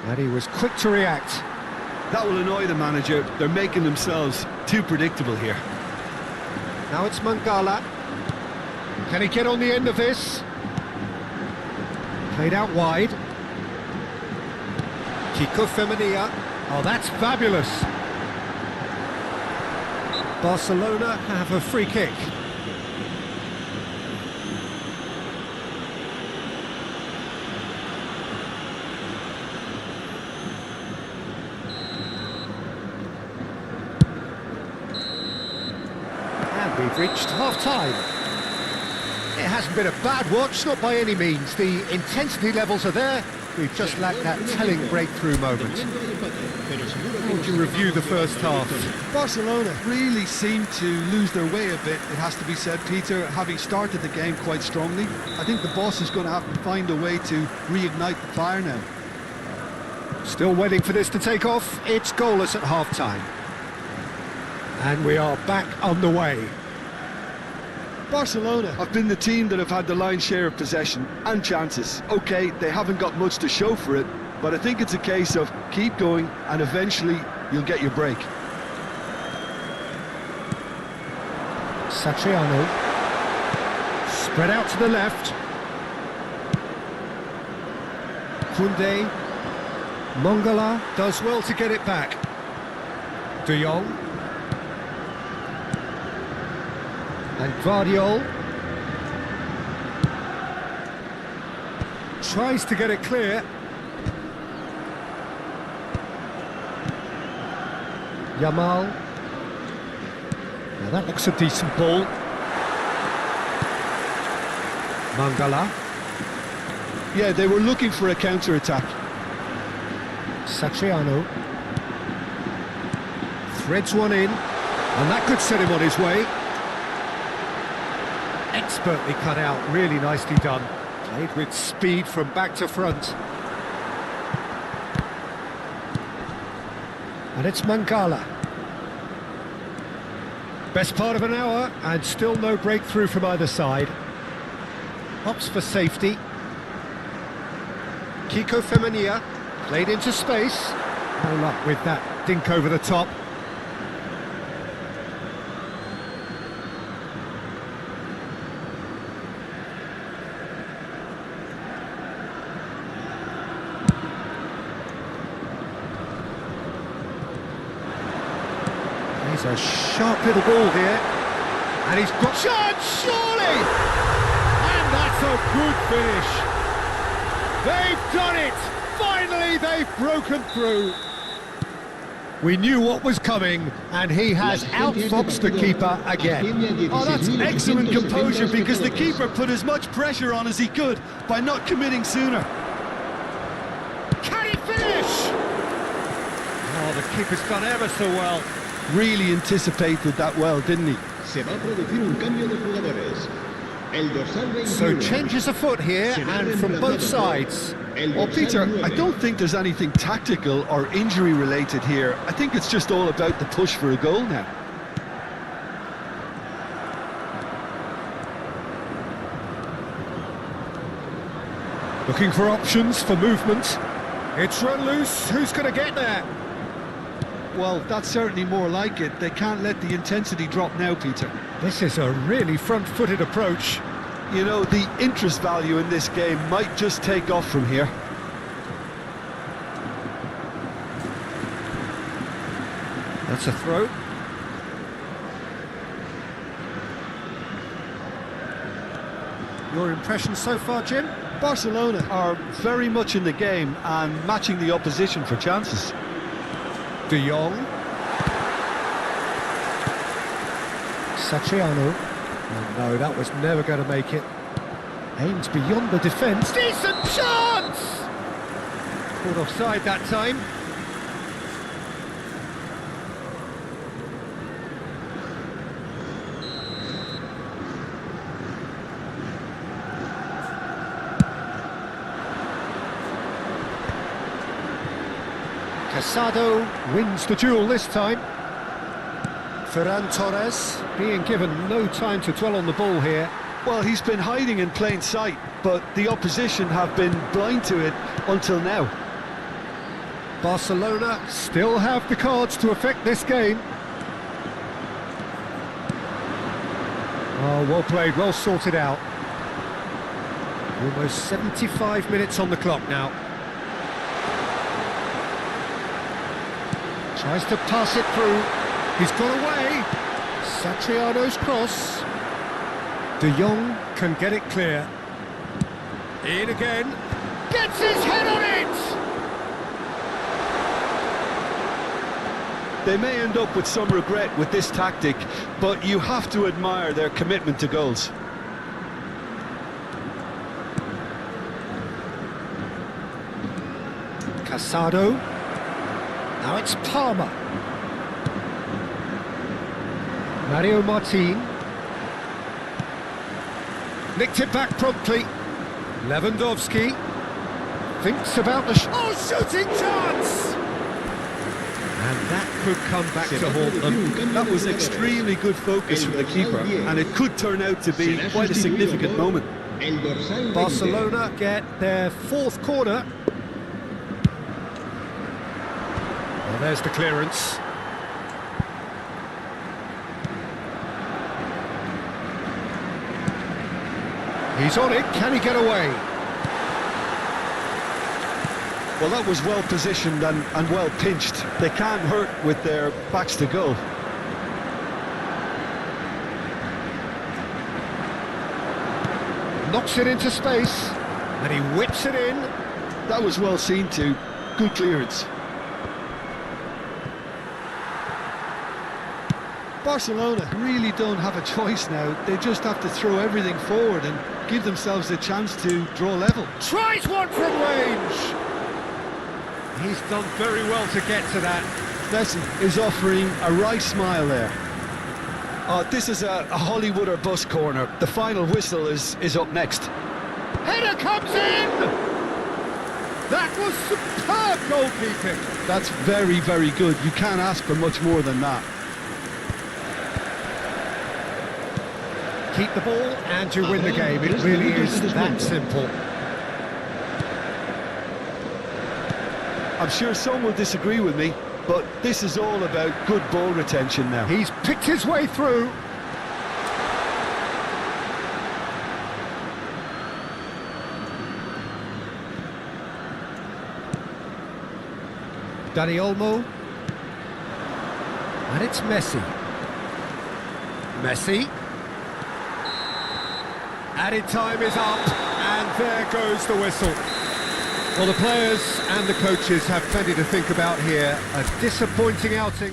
And he was quick to react. That will annoy the manager. They're making themselves too predictable here. Now it's Mangala. Can he get on the end of this? Played out wide. Kiko Femenia. Oh, that's fabulous. Barcelona have a free kick. And we've reached half-time. It hasn't been a bad watch, not by any means. The intensity levels are there. We've just lacked that telling breakthrough moment. How would you review the first half? Barcelona really seemed to lose their way a bit, it has to be said, Peter, having started the game quite strongly. I think the boss is going to have to find a way to reignite the fire now. Still waiting for this to take off. It's goalless at half-time. And we are back underway. Barcelona have been the team that have had the lion's share of possession and chances. Okay, they haven't got much to show for it, but I think it's a case of keep going and eventually you'll get your break. Satriano. Spread out to the left. Koundé. Mangala does well to get it back. De Jong. And Guardiol tries to get it clear. Yamal. Now that looks a decent ball. Mangala. Yeah, they were looking for a counter-attack. Satriano. Threads one in, and that could set him on his way. Expertly cut out, really nicely done. Played with speed from back to front. And it's Mangala. Best part of an hour, and still no breakthrough from either side. Hops for safety. Kiko Femenia played into space. No luck with that dink over the top. He's a sharp little ball here. And he's got chance, surely! And that's a good finish. They've done it! Finally, they've broken through. We knew what was coming, and he has outfoxed the keeper again. Oh, that's excellent composure, because the keeper put as much pressure on as he could by not committing sooner. Can he finish? Oh, the keeper's done ever so well. Really anticipated that well, didn't he? Se va a producir un cambio de jugadores. El dorsal 21. So changes afoot here, and from both sides. Well, Peter, I don't think there's anything tactical or injury related here. I think it's just all about the push for a goal now. Looking for options for movement. It's run loose. Who's going to get there? Well, that's certainly more like it. They can't let the intensity drop now, Peter. This is a really front-footed approach. You know, the interest value in this game might just take off from here. That's a throw. Your impression so far, Jim? Barcelona are very much in the game and matching the opposition for chances. De Jong. Satriano. Oh no, that was never going to make it. Aims beyond the defence. Decent chance! Caught offside that time. Casado wins the duel this time. Ferran Torres being given no time to dwell on the ball here. Well, he's been hiding in plain sight, but the opposition have been blind to it until now. Barcelona still have the cards to affect this game. Oh, well played, well sorted out. Almost 75 minutes on the clock now. Tries to pass it through. He's got away. Satriano's cross. De Jong can get it clear. In again. Gets his head on it! They may end up with some regret with this tactic, but you have to admire their commitment to goals. Casado. Now it's Palmer. Mario Martin. Nicked it back promptly. Lewandowski thinks about the shooting chance! And that could come back to haunt them. That was extremely good focus from the keeper, and it could turn out to be quite a significant moment. Barcelona get their fourth corner. Well, there's the clearance. He's on it, can he get away? Well, that was well positioned and well pinched. They can't hurt with their backs to goal. Knocks it into space, and he whips it in. That was well seen too. Good clearance. Barcelona really don't have a choice now. They just have to throw everything forward and give themselves a chance to draw level. Tries one from range! He's done very well to get to that. Messi is offering a wry smile there. Oh, this is a Hollywood or bust corner. The final whistle is up next. Header comes in! That was superb goalkeeping. That's very, very good. You can't ask for much more than that. Keep the ball and you win the game. It really is that simple. I'm sure some will disagree with me, but this is all about good ball retention now. He's picked his way through. Dani Olmo. And it's Messi. Messi. Added time is up, and there goes the whistle. Well, the players and the coaches have plenty to think about here. A disappointing outing.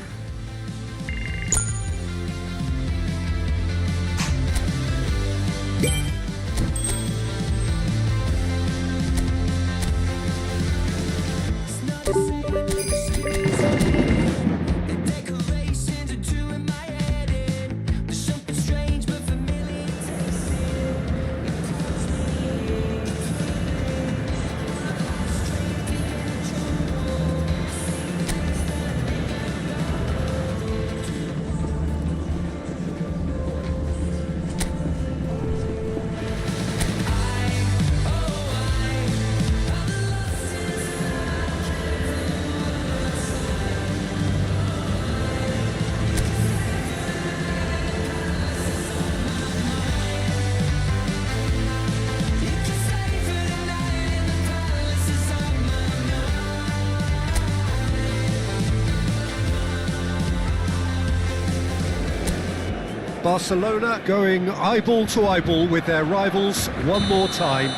Barcelona going eyeball to eyeball with their rivals one more time.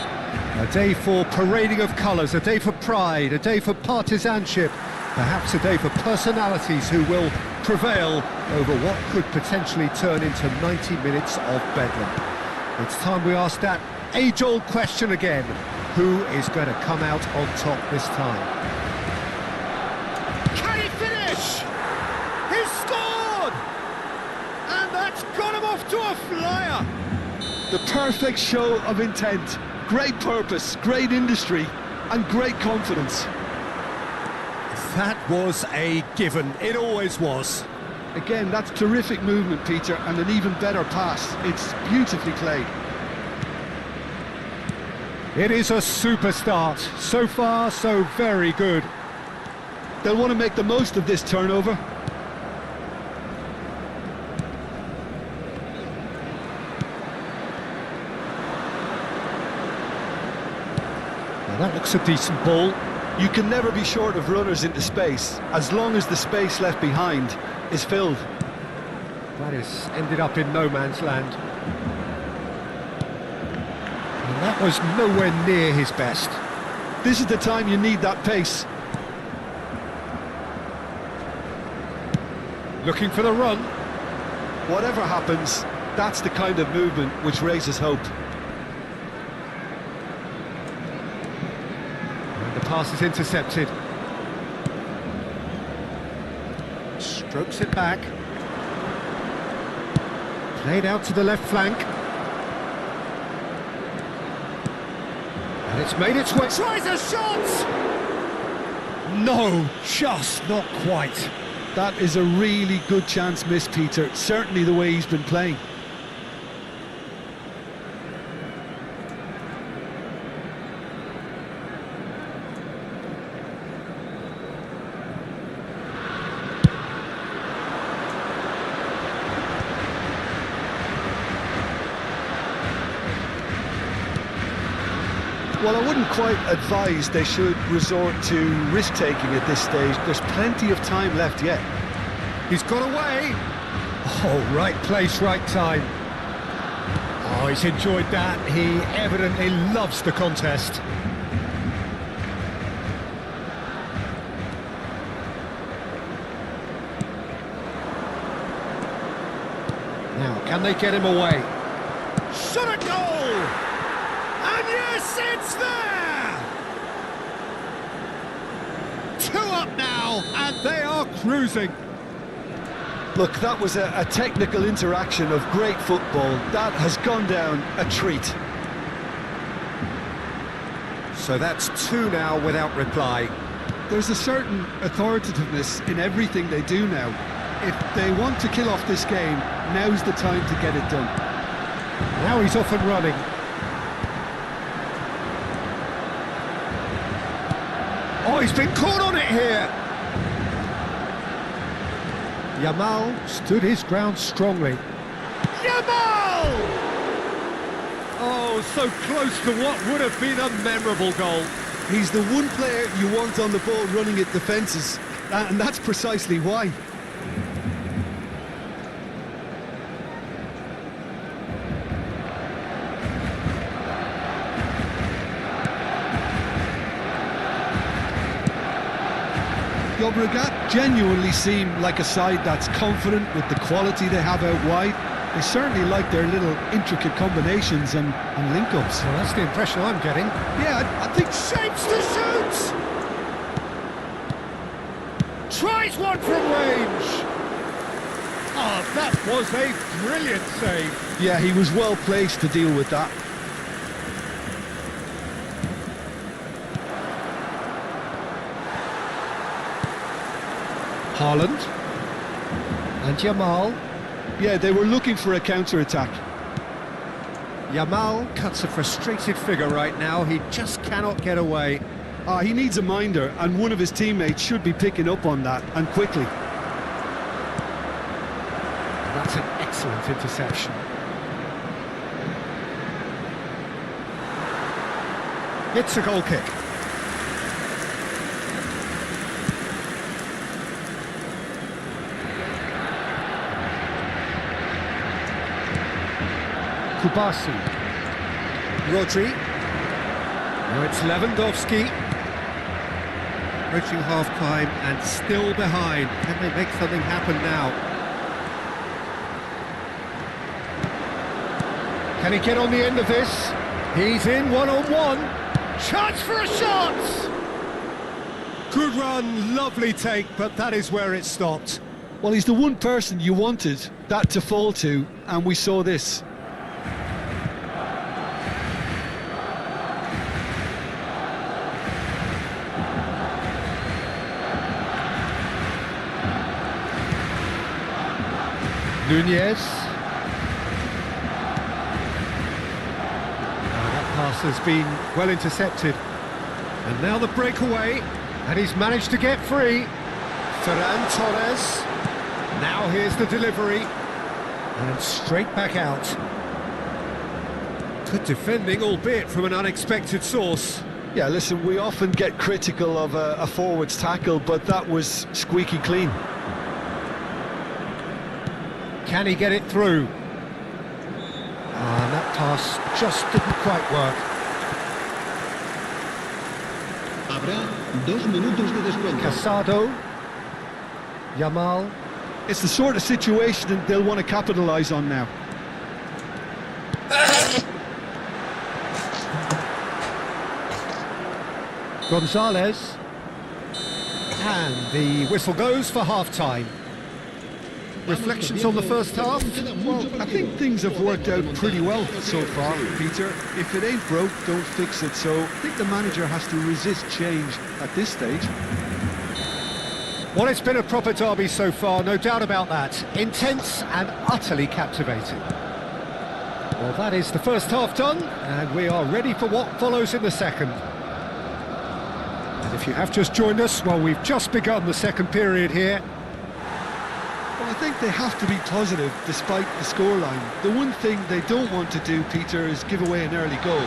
A day for parading of colours, a day for pride, a day for partisanship, perhaps a day for personalities who will prevail over what could potentially turn into 90 minutes of bedlam. It's time we ask that age-old question again. Who is going to come out on top this time? Can he finish? He's scored! And that's got him off to a flyer! The perfect show of intent, great purpose, great industry, and great confidence. That was a given, it always was. Again, that's terrific movement, Peter, and an even better pass. It's beautifully played. It is a super start. So far, so very good. They'll want to make the most of this turnover. Now that looks a decent ball. You can never be short of runners into space, as long as the space left behind is filled. That has ended up in no man's land. And that was nowhere near his best. This is the time you need that pace. Looking for the run. Whatever happens, that's the kind of movement which raises hope. And the pass is intercepted. Strokes it back. Played out to the left flank. And it's made its way. Tries a shot! No, just not quite. That is a really good chance missed, Peter. Certainly the way he's been playing. Well, I wouldn't quite advise they should resort to risk-taking at this stage. There's plenty of time left yet. He's got away. Oh, right place, right time. Oh, he's enjoyed that. He evidently loves the contest. Now, can they get him away? Shot at goal! And yes, it's there! 2 up now, and they are cruising. Look, that was a technical interaction of great football. That has gone down a treat. So that's 2 now without reply. There's a certain authoritativeness in everything they do now. If they want to kill off this game, now's the time to get it done. Now he's off and running. Oh, he's been caught on it here! Yamal stood his ground strongly. Yamal! Oh, so close to what would have been a memorable goal. He's the one player you want on the ball running at defences, and that's precisely why. Llobregat genuinely seem like a side that's confident with the quality they have out wide. They certainly like their little intricate combinations and link-ups. Well, that's the impression I'm getting. Yeah, I think... Shapes to shoot! Tries one from range! Oh, that was a brilliant save. Yeah, he was well placed to deal with that. Haaland. And Yamal. Yeah, they were looking for a counter-attack. Yamal cuts a frustrated figure right now. He just cannot get away. He needs a minder, and one of his teammates should be picking up on that, and quickly. That's an excellent interception. It's a goal kick. Kubasi. Rodri. Now it's Lewandowski. Approaching half-time and still behind. Can they make something happen now? Can he get on the end of this? He's in one-on-one. Chance for a shot! Good run, lovely take, but that is where it stopped. Well, he's the one person you wanted that to fall to, and we saw this. Nunez. That pass has been well intercepted. And now the breakaway. And he's managed to get free. Ferran Torres. Now here's the delivery. And straight back out. Good defending, albeit from an unexpected source. Yeah, listen, we often get critical of a forward's tackle, but that was squeaky clean. Can he get it through? And that pass just didn't quite work. Habrá 2 minutos de descuento. Casado. Yamal. It's the sort of situation that they'll want to capitalise on now. Gonzalez. And the whistle goes for half-time. Reflections on the first half? Well, I think things have worked out pretty well so far, Peter. If it ain't broke, don't fix it. So I think the manager has to resist change at this stage. Well, it's been a proper derby so far, no doubt about that. Intense and utterly captivating. Well, that is the first half done, and we are ready for what follows in the second. And if you have just joined us, well, we've just begun the second period here. Well, I think they have to be positive despite the scoreline. The one thing they don't want to do, Peter, is give away an early goal.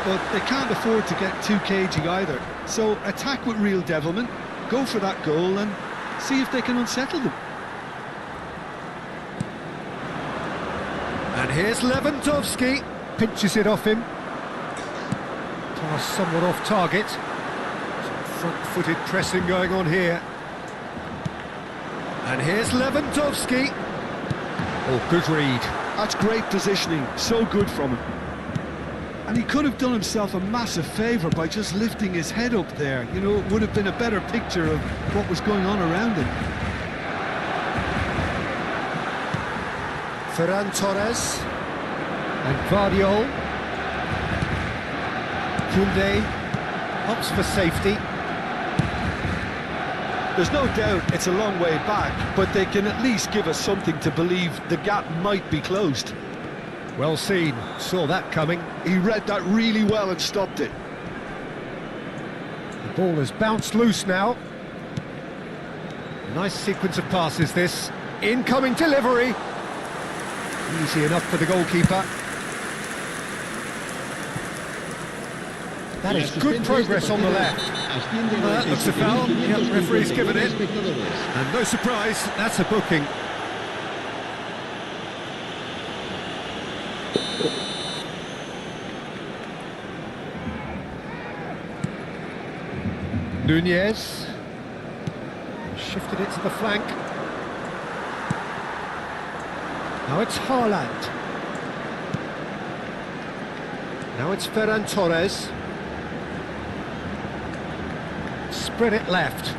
But they can't afford to get too cagey either. So attack with real devilment, go for that goal and see if they can unsettle them. And here's Lewandowski. Pinches it off him. Pass somewhat off target. Some front-footed pressing going on here. And here's Lewandowski. Oh, good read. That's great positioning, so good from him. And he could have done himself a massive favour by just lifting his head up there. You know, it would have been a better picture of what was going on around him. Ferran Torres. And Guardiol. Koundé opts for safety. There's no doubt it's a long way back, but they can at least give us something to believe the gap might be closed. Well seen, saw that coming. He read that really well and stopped it. The ball has bounced loose now. Nice sequence of passes this. Incoming delivery. Easy enough for the goalkeeper. That is good progress on the left. That looks a foul. Yep, referee's given it. And no surprise, that's a booking. Nunez. Shifted it to the flank. Now it's Haaland. Now it's Ferran Torres. Spread it left.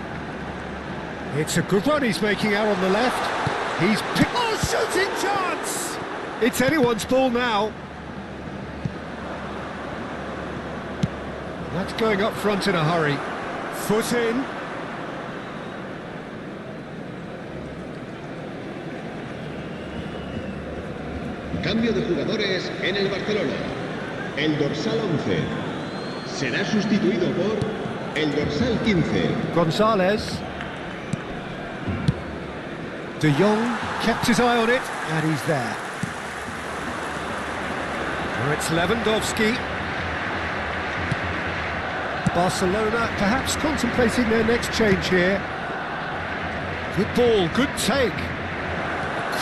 It's a good run he's making out on the left. He's picked... Oh, shooting chance! It's anyone's ball now. That's going up front in a hurry. Foot in. Cambio de jugadores en el Barcelona. El dorsal 11 será sustituido por el dorsal 15. Gonzalez. De Jong kept his eye on it, and he's there. Now it's Lewandowski. Barcelona perhaps contemplating their next change here. Good ball, good take.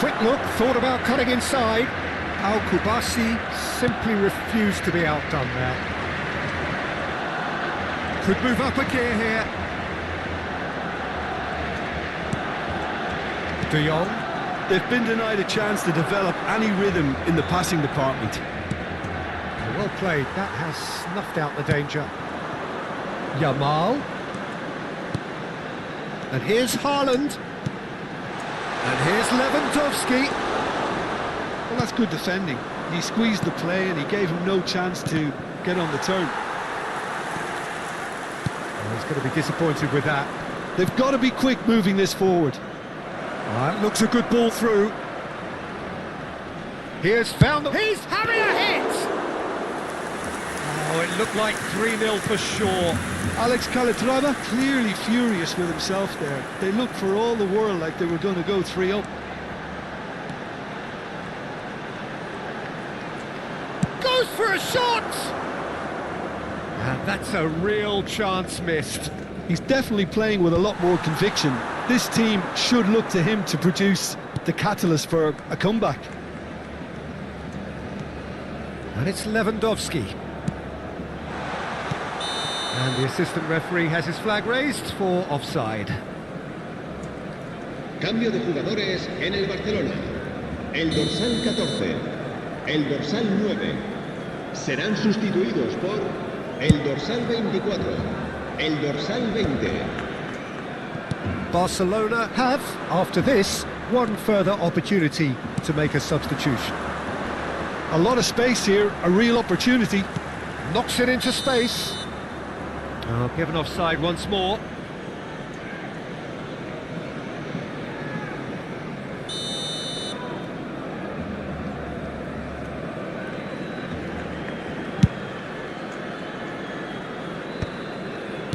Quick look, thought about cutting inside. Al-Kubasi simply refused to be outdone there. Could move up a gear here. De Jong. They've been denied a chance to develop any rhythm in the passing department. Well played, that has snuffed out the danger. Yamal. And here's Haaland. And here's Lewandowski. Well, that's good defending. He squeezed the play and he gave him no chance to get on the turn. Well, he's going to be disappointed with that. They've got to be quick moving this forward. That looks a good ball through. Here's found the... He's having a hit! Oh, it looked like 3-0 for sure. Alex Calatrava clearly furious with himself there. They looked for all the world like they were going to go 3-up. Goes for a shot! And that's a real chance missed. He's definitely playing with a lot more conviction. This team should look to him to produce the catalyst for a comeback. And it's Lewandowski. And the assistant referee has his flag raised for offside. Cambio de jugadores en el Barcelona. El dorsal 14, el dorsal 9 serán sustituidos por el dorsal 24, el dorsal 20. Barcelona have, after this, one further opportunity to make a substitution. A lot of space here, a real opportunity. Knocks it into space. Oh, given offside once more.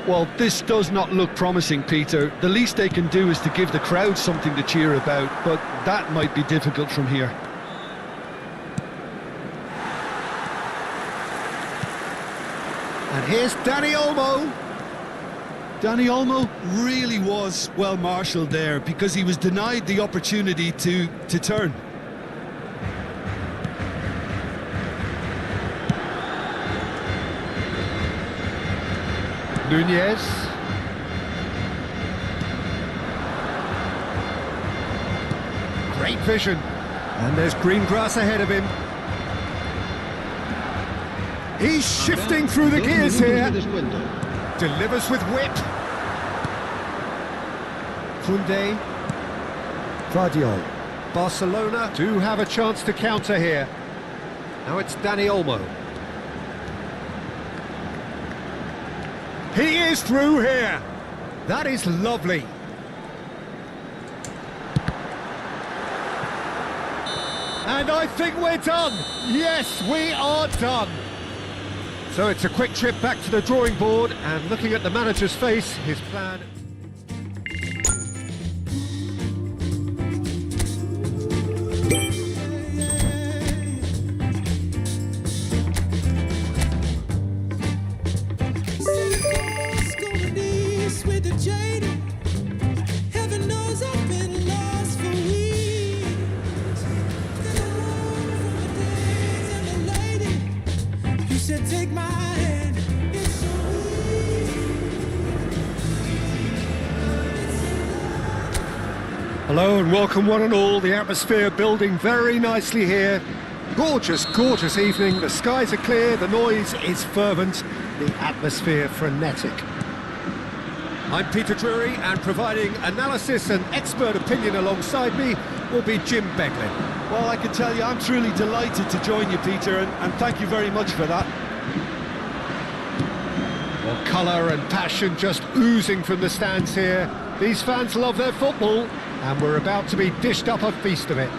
Well, this does not look promising, Peter. The least they can do is to give the crowd something to cheer about, but that might be difficult from here. And here's Dani Olmo. Dani Olmo really was well marshalled there because he was denied the opportunity to turn. Nunez. Great vision. And there's green grass ahead of him. He's shifting through the gears here. Delivers with whip. Koundé. Guardiol. Barcelona do have a chance to counter here. Now it's Dani Olmo. He is through here. That is lovely. And I think we're done. Yes, we are done. So it's a quick trip back to the drawing board, and looking at the manager's face, his plan... Take my hand, it's so Hello and welcome one and all. The atmosphere building very nicely here. Gorgeous, gorgeous evening. The skies are clear, the noise is fervent, the atmosphere frenetic. I'm Peter Drury, and providing analysis and expert opinion alongside me will be Jim Beglin. Well, I can tell you I'm truly delighted to join you, Peter, and thank you very much for that. Well, colour and passion just oozing from the stands here. These fans love their football, and we're about to be dished up a feast of it.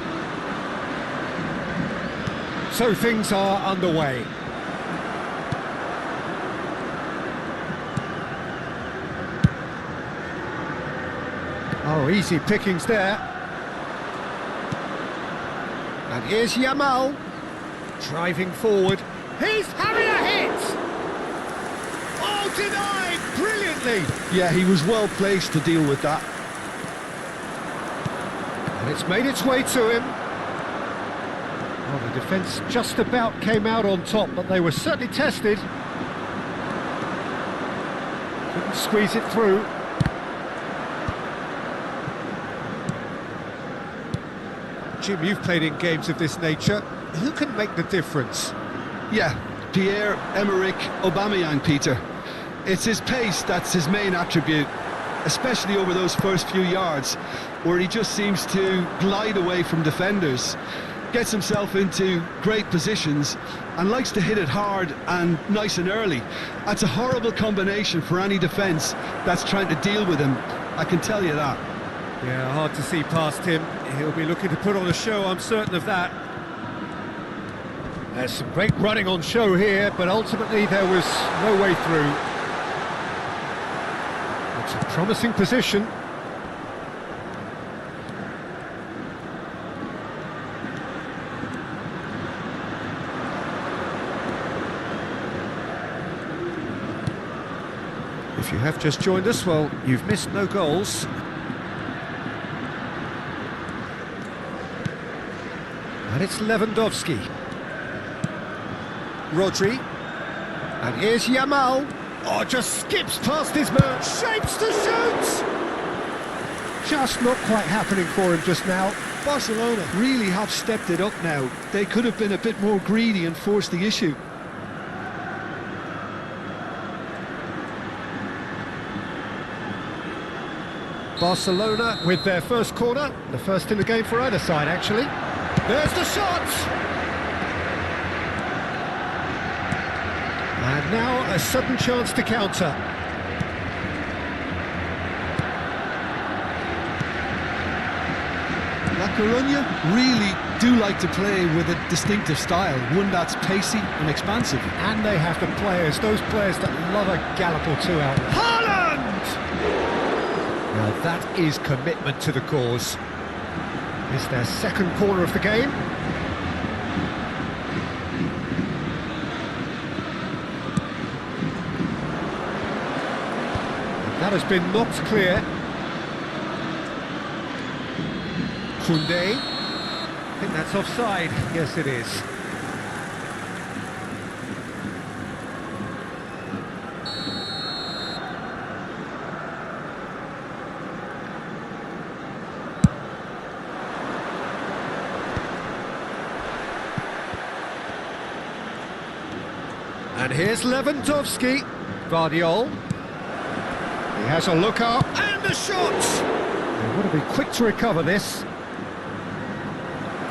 So things are underway. Oh, easy pickings there. And here's Yamal, driving forward. He's having a hit! Oh, denied brilliantly! Yeah, he was well placed to deal with that. And it's made its way to him. Well, the defence just about came out on top, but they were certainly tested. Couldn't squeeze it through. Jim, you've played in games of this nature. Who can make the difference? Yeah, Pierre-Emerick Aubameyang, Peter. It's his pace that's his main attribute, especially over those first few yards, where he just seems to glide away from defenders, gets himself into great positions, and likes to hit it hard and nice and early. That's a horrible combination for any defence that's trying to deal with him, I can tell you that. Yeah, hard to see past him. He'll be looking to put on a show, I'm certain of that. There's some great running on show here, but ultimately there was no way through. It's a promising position. If you have just joined us, well, you've missed no goals. And it's Lewandowski. Rodri. And here's Yamal. Oh, just skips past his man. Shapes to shoot! Just not quite happening for him just now. Barcelona really have stepped it up now. They could have been a bit more greedy and forced the issue. Barcelona with their first corner. The first in the game for either side, actually. There's the shot! And now a sudden chance to counter. La Coruña really do like to play with a distinctive style, one that's pacey and expansive. And they have the players, those players that love a gallop or two out. Haaland! Now that is commitment to the cause. It's their second corner of the game. That has been knocked clear. Koundé. I think that's offside. Yes, it is. And here's Lewandowski. Guardiola. He has a look up, and the shot! They want to be quick to recover this.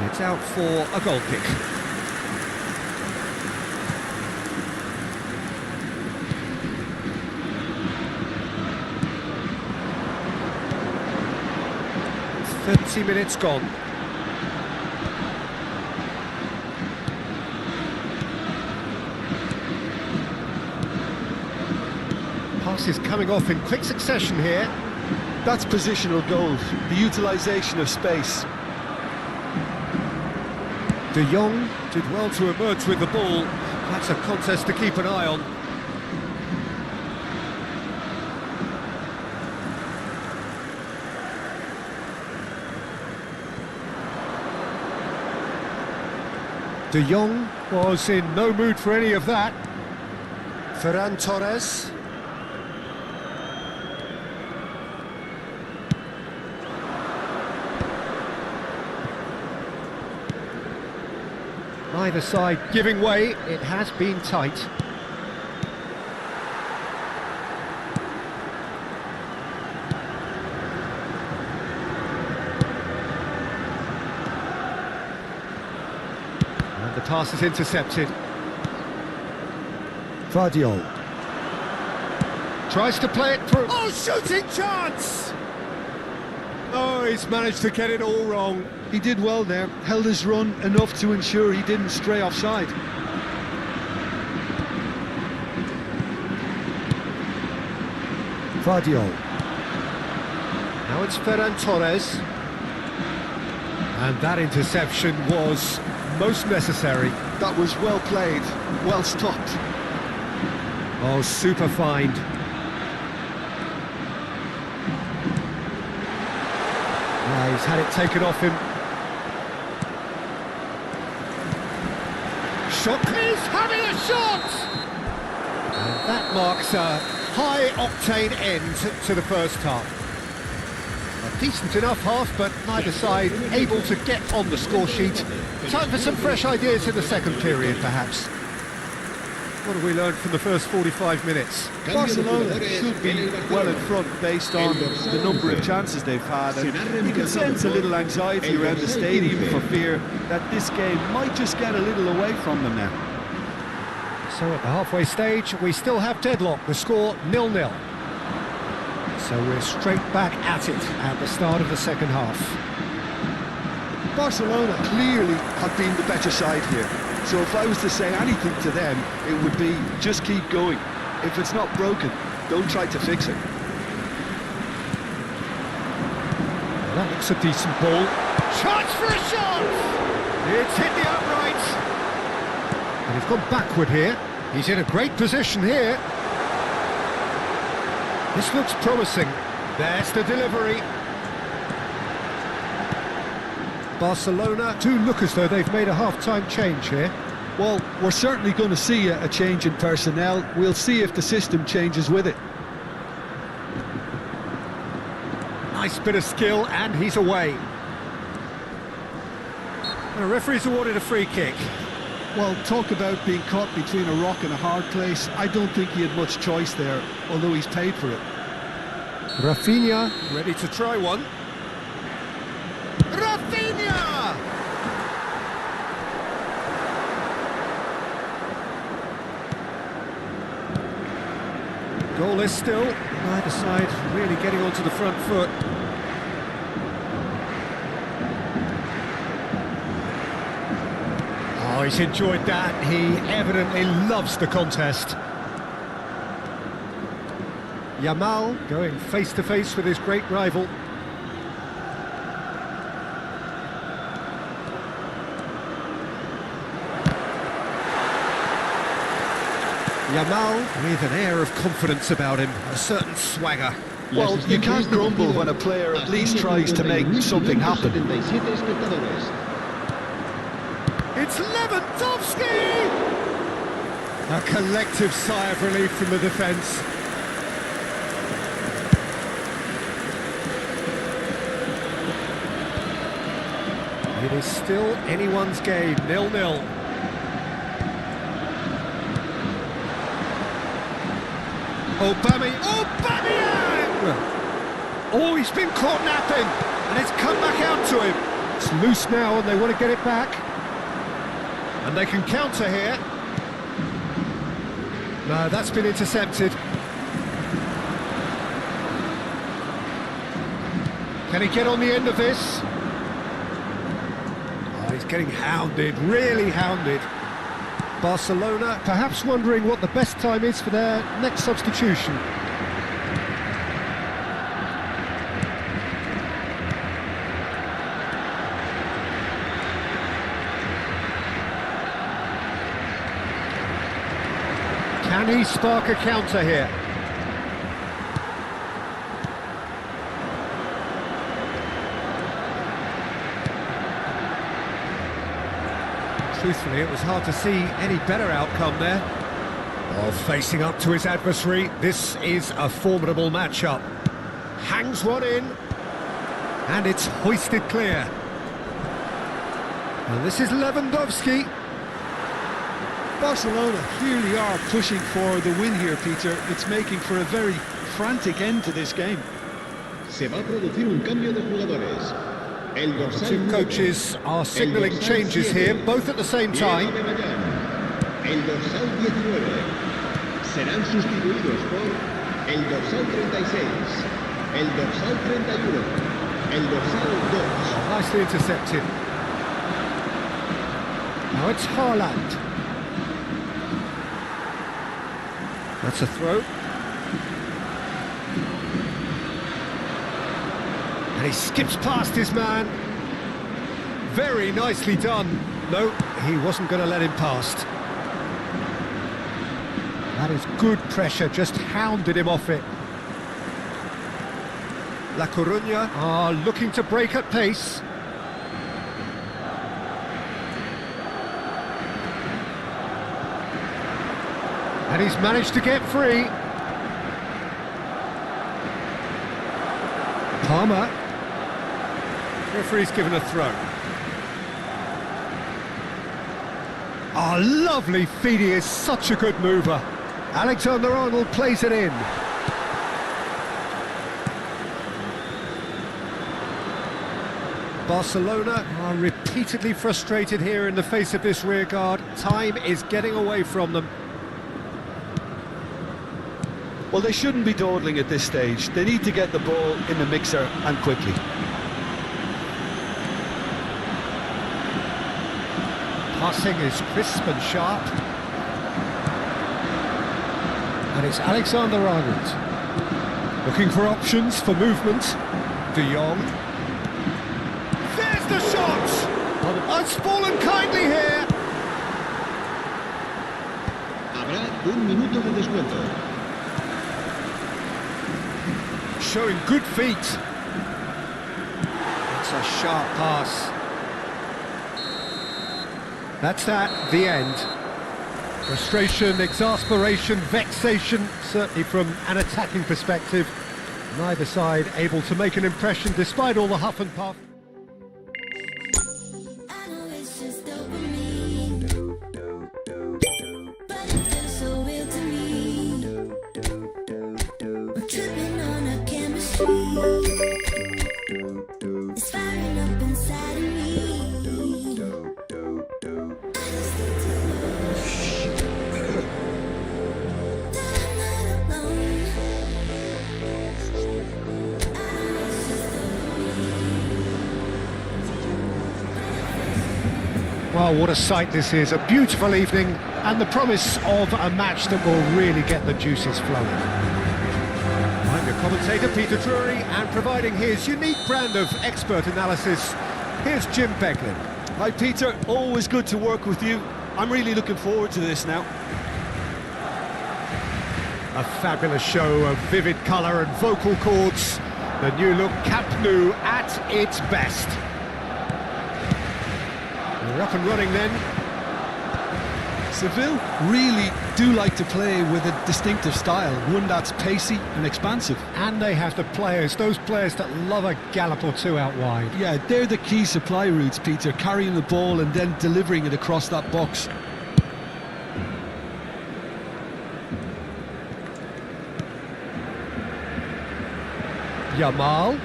It's out for a goal kick. "30 minutes gone." Passes coming off in quick succession here. That's positional goal, the utilisation of space. De Jong did well to emerge with the ball. That's a contest to keep an eye on. De Jong was in no mood for any of that. Ferran Torres. Either side giving way, it has been tight. And the pass is intercepted. Vardiol tries to play it through. Oh, shooting chance! Oh, he's managed to get it all wrong. He did well there, held his run enough to ensure he didn't stray offside. Vardiol. Now it's Ferran Torres. And that interception was most necessary. That was well played, well stopped. Oh, super find. He's had it taken off him. Shot, he's having a shot! And that marks a high-octane end to the first half. A decent enough half, but neither side able to get on the score sheet. Time for some fresh ideas in the second period, perhaps. What have we learned from the first 45 minutes? Barcelona should be well in front based on the number of chances they've had, and you can sense a little anxiety around the stadium for fear that this game might just get a little away from them now. So at the halfway stage, we still have deadlock, the score 0-0. So we're straight back at it at the start of the second half. Barcelona clearly have been the better side here. So if I was to say anything to them, it would be just keep going. If it's not broken, don't try to fix it. Well, that looks a decent ball. Chance for a shot! It's hit the upright. And he's gone backward here. He's in a great position here. This looks promising. There's the delivery. Barcelona do look as though they've made a half-time change here. Well, we're certainly going to see a change in personnel. We'll see if the system changes with it. Nice bit of skill, and he's away. The referee's awarded a free kick. Well, talk about being caught between a rock and a hard place. I don't think he had much choice there, although he's paid for it. Rafinha ready to try one. Rafinha! Goalless still, neither side really getting onto the front foot. Oh, he's enjoyed that. He evidently loves the contest. Yamal going face-to-face with his great rival. Yamal with an air of confidence about him, a certain swagger. Well, you can't grumble when a player at least tries to make something happen. It's Lewandowski! A collective sigh of relief from the defence. It is still anyone's game, 0-0. Aubameyang! Oh, he's been caught napping, and it's come back out to him. It's loose now and they want to get it back. And they can counter here. No, that's been intercepted. Can he get on the end of this? Oh, he's getting hounded, really hounded. Barcelona perhaps wondering what the best time is for their next substitution. Can he spark a counter here? Truthfully, it was hard to see any better outcome there. Oh, facing up to his adversary, this is a formidable matchup. Hangs one in, and it's hoisted clear. And this is Lewandowski. Barcelona clearly are pushing for the win here, Peter. It's making for a very frantic end to this game. Se va a producir un cambio de jugadores. El The dorsal two 9, coaches are signalling dorsal changes 7, here, both at the same Diego time. Bebellán. El dorsal 19 serán sustituidos por el dorsal 36, el dorsal 31, el dorsal 2. Nicely intercepted. Now it's Haaland. That's a throw. And he skips past his man. Very nicely done. No, he wasn't going to let him past. That is good pressure, just hounded him off it. La Coruña are looking to break at pace. And he's managed to get free. Palmer. Referee's given a throw. Oh, lovely feed, he is such a good mover. Alexander-Arnold plays it in. Barcelona are repeatedly frustrated here in the face of this rearguard. Time is getting away from them. Well, they shouldn't be dawdling at this stage. They need to get the ball in the mixer and quickly. Passing is crisp and sharp. And it's Alexander-Arnold. Looking for options for movement. De Jong. There's the shot! Oh, it's fallen kindly here. Habrá un minuto de descuento. Showing good feet. It's a sharp pass. That's that, the end. Frustration, exasperation, vexation, certainly from an attacking perspective. Neither side able to make an impression despite all the huff and puff. I know it's just dopamine, but it feels so real to me. I'm tripping on our chemistry. It's firing up inside of me. I just need to know that I'm not alone. I know it's just dopamine. Well, what a sight this is. A beautiful evening and the promise of a match that will really get the juices flowing. I'm your commentator, Peter Drury, and providing his unique brand of expert analysis, here's Jim Beglin. Hi, Peter. Always good to work with you. I'm really looking forward to this now. A fabulous show of vivid colour and vocal cords. The new look Camp Nou at its best. We're up and running then. Seville really do like to play with a distinctive style, one that's pacey and expansive. And they have the players, those players that love a gallop or two out wide. Yeah, they're the key supply routes, Peter, carrying the ball and then delivering it across that box. Yamal.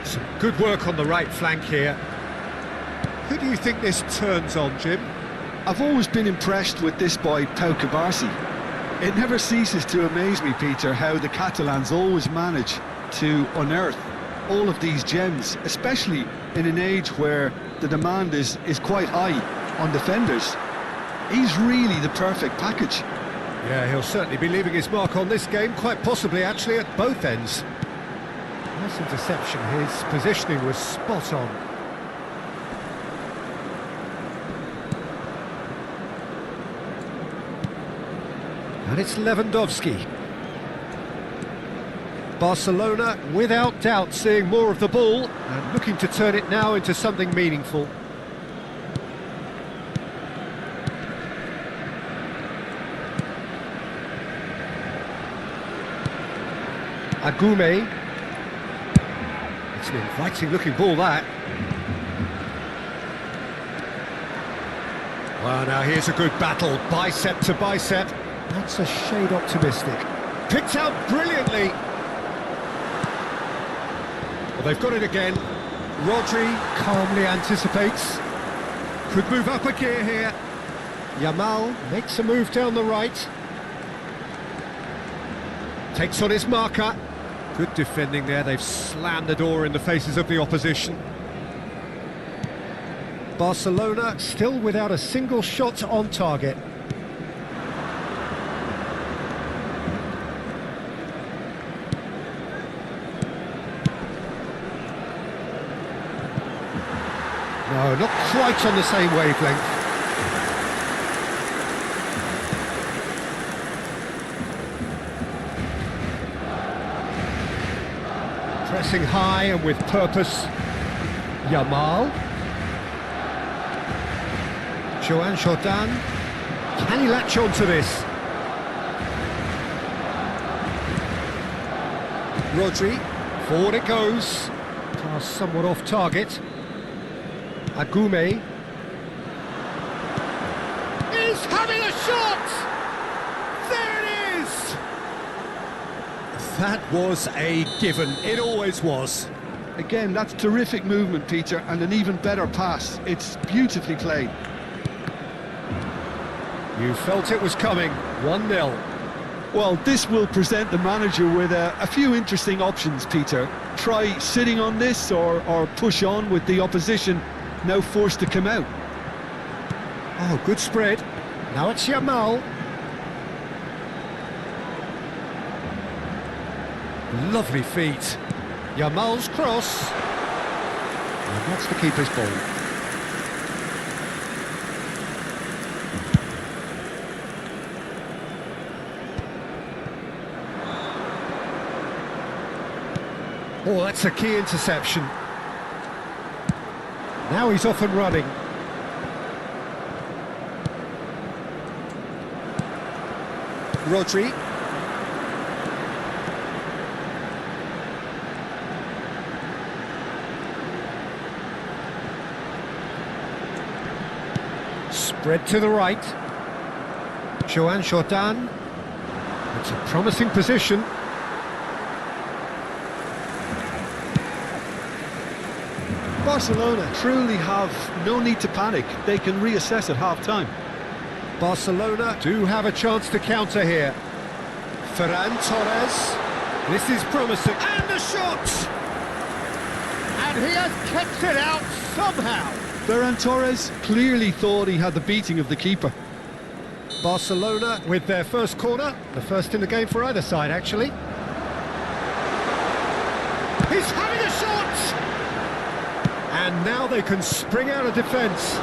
Some good work on the right flank here. Who do you think this turns on, Jim? I've always been impressed with this boy, Pau Cubarsí. It never ceases to amaze me, Peter, how the Catalans always manage to unearth all of these gems, especially in an age where the demand is quite high on defenders. He's really the perfect package. Yeah, he'll certainly be leaving his mark on this game, quite possibly actually at both ends. Nice interception, his positioning was spot on. And it's Lewandowski. Barcelona, without doubt, seeing more of the ball and looking to turn it now into something meaningful. Agume. It's an inviting looking ball, that. Well, now here's a good battle, bicep to bicep. That's a shade optimistic. Picked out brilliantly. Well, they've got it again. Rodri calmly anticipates. Could move up a gear here. Yamal makes a move down the right. Takes on his marker. Good defending there, they've slammed the door in the faces of the opposition. Barcelona still without a single shot on target. No, not quite on the same wavelength. Pressing high and with purpose. Yamal. Joan Jordan. Can he latch on to this? Rodri. Forward it goes. Pass somewhat off target. Agume. He's having a shot! There it is! That was a given. It always was. Again, that's terrific movement, Peter, and an even better pass. It's beautifully played. You felt it was coming. 1-0. Well, this will present the manager with a few interesting options, Peter. Try sitting on this or push on with the opposition now forced to come out. Oh, good spread. Now it's Yamal. Lovely feet. Yamal's cross. And that's the keeper's ball. Oh, that's a key interception. Now he's off and running. Rodri. Spread to the right. Joan Jordan. It's a promising position. Barcelona truly have no need to panic. They can reassess at half-time. Barcelona do have a chance to counter here. Ferran Torres. This is promising. And the shot! And he has kept it out somehow. Ferran Torres clearly thought he had the beating of the keeper. Barcelona with their first corner. The first in the game for either side, actually. He's having a shot! And now they can spring out of defence.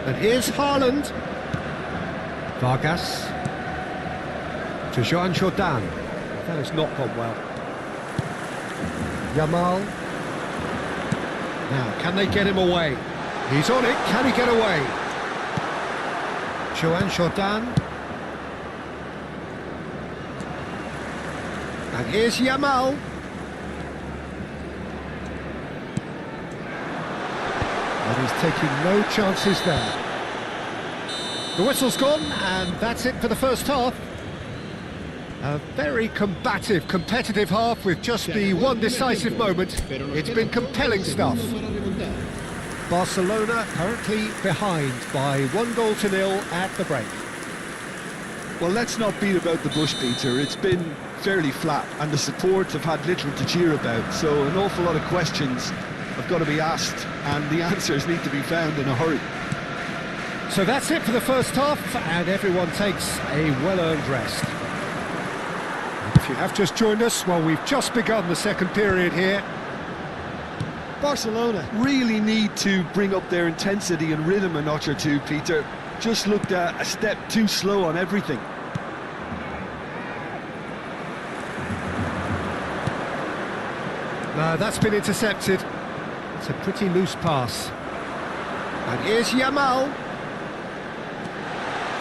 And here's Haaland. Vargas. To Joan Jordan. That has not gone well. Yamal. Now, can they get him away? He's on it. Can he get away? Joan Jordan. And here's Yamal. And he's taking no chances there. The whistle's gone, and that's it for the first half. A very combative, competitive half with just the one decisive moment. It's been compelling stuff. Barcelona currently behind by 1-0 at the break. Well, let's not beat about the bush, Peter. It's been fairly flat, and the support have had little to cheer about, so an awful lot of questions have got to be asked, and the answers need to be found in a hurry. So that's it for the first half, and everyone takes a well-earned rest. If you have just joined us, well, we've just begun the second period here. Barcelona really need to bring up their intensity and rhythm a notch or two, Peter. Just looked a step too slow on everything. No, that's been intercepted. It's a pretty loose pass. And here's Yamal.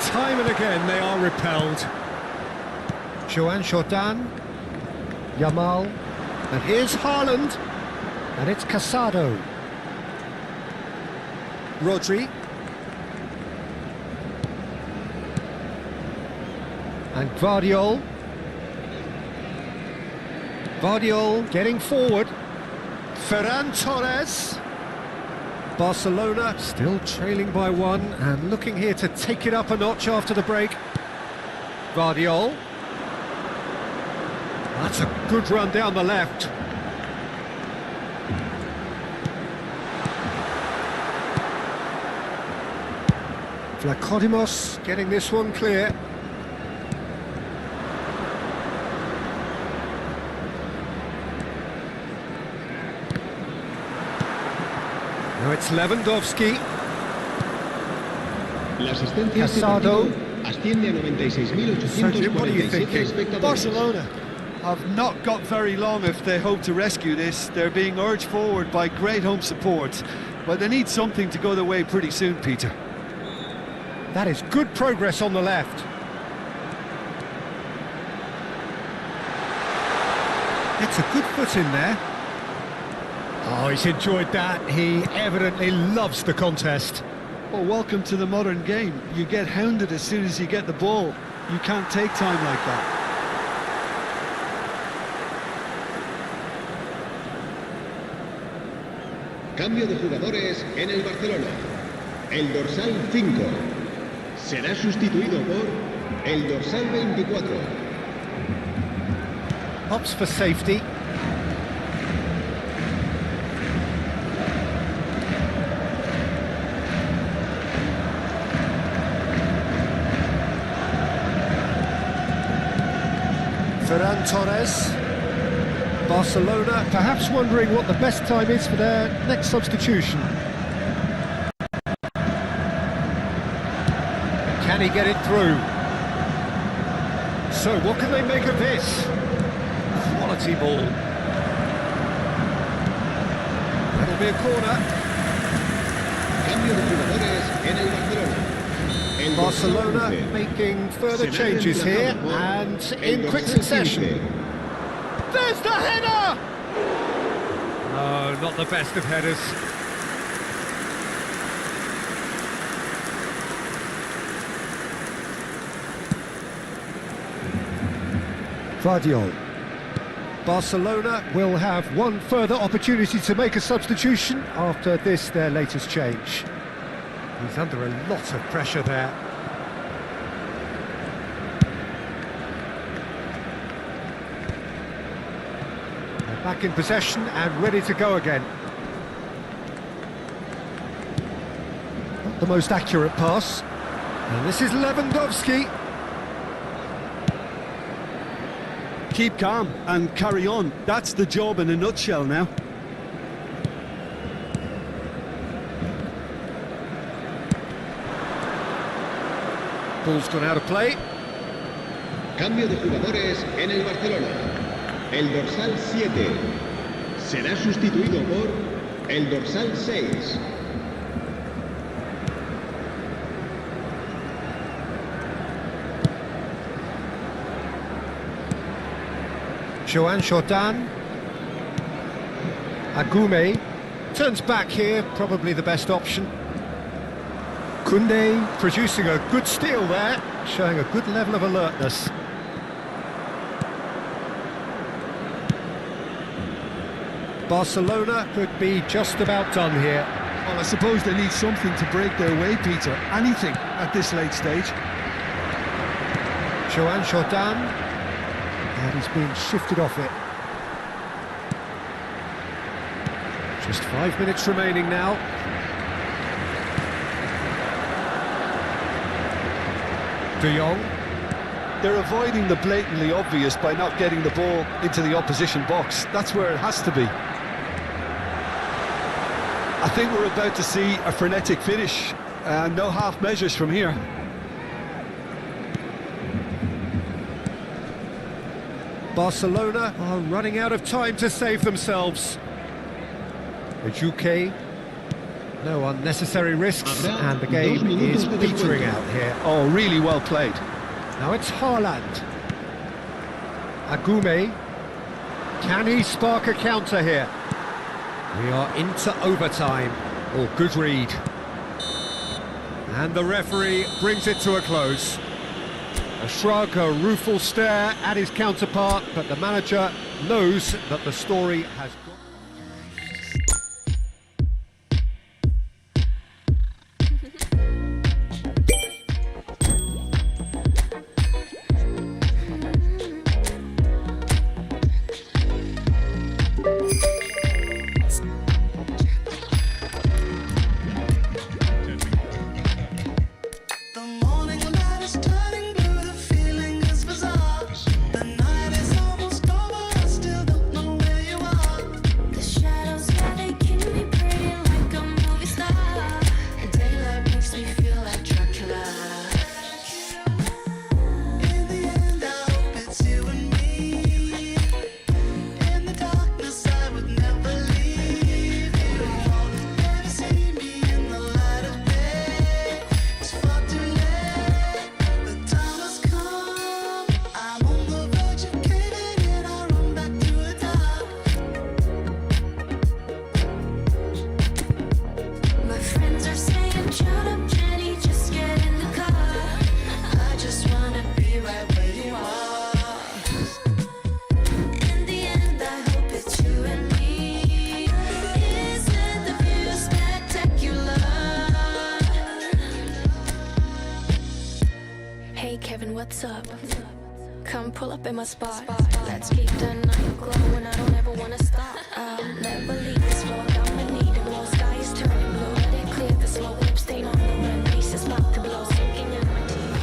Time and again they are repelled. Joan Jordan. Yamal. And here's Haaland. And it's Casado. Rodri. And Guardiol. Guardiol getting forward. Ferran Torres. Barcelona still trailing by one and looking here to take it up a notch after the break. Guardiol. That's a good run down the left. Vlachodimos getting this one clear. Now it's Lewandowski. La asistencia Casado. asciende a 96.847 espectadores. Barcelona have not got very long if they hope to rescue this. They're being urged forward by great home support, but they need something to go their way pretty soon, Peter. That is good progress on the left. It's a good foot in there. Oh, he's enjoyed that. He evidently loves the contest. Well, welcome to the modern game. You get hounded as soon as you get the ball. You can't take time like that. Cambio de jugadores en el Barcelona. El dorsal 5 será sustituido por el dorsal 24. Opts for safety. Ferran Torres. Barcelona perhaps wondering what the best time is for their next substitution. Can he get it through? So what can they make of this? Quality ball. That'll be a corner. Cambio de jugadores en el Barcelona. El Barcelona dorsal 11 making further será changes here reemplazado por and el in quick dorsal succession. 15. There's the header! No, not the best of headers. Guardiol. Barcelona will have one further opportunity to make a substitution after this, their latest change. He's under a lot of pressure there. They're back in possession and ready to go again. Not the most accurate pass. And this is Lewandowski. Keep calm and carry on. That's the job in a nutshell now. Ball's gone out of play. Cambio de jugadores en el Barcelona. El dorsal 7 será sustituido por el dorsal 6. Joan Jordan. Agume turns back here, probably the best option. Koundé producing a good steal there, showing a good level of alertness. Barcelona could be just about done here. Well, I suppose they need something to break their way, Peter. Anything at this late stage. Joan Jordan, and he's being shifted off it. Just 5 minutes remaining now. De Jong. They're avoiding the blatantly obvious by not getting the ball into the opposition box. That's where it has to be. I think we're about to see a frenetic finish. No half measures from here. Barcelona are running out of time to save themselves. Ejuke. No unnecessary risks, and the game is petering out here. Oh, really well played. Now it's Haaland. Agume. Can he spark a counter here? We are into overtime. Oh, good read. And the referee brings it to a close. A shrug, a rueful stare at his counterpart, but the manager knows that the story has gone. What's up? Come pull up in my spot. Let's keep the night glowing. I don't ever wanna stop. I'll never leave this floor. Down my knee, the blue sky is turning blue. Let it clear the slow lip stain on the rim. Ace is about to blow, sinking in my teeth.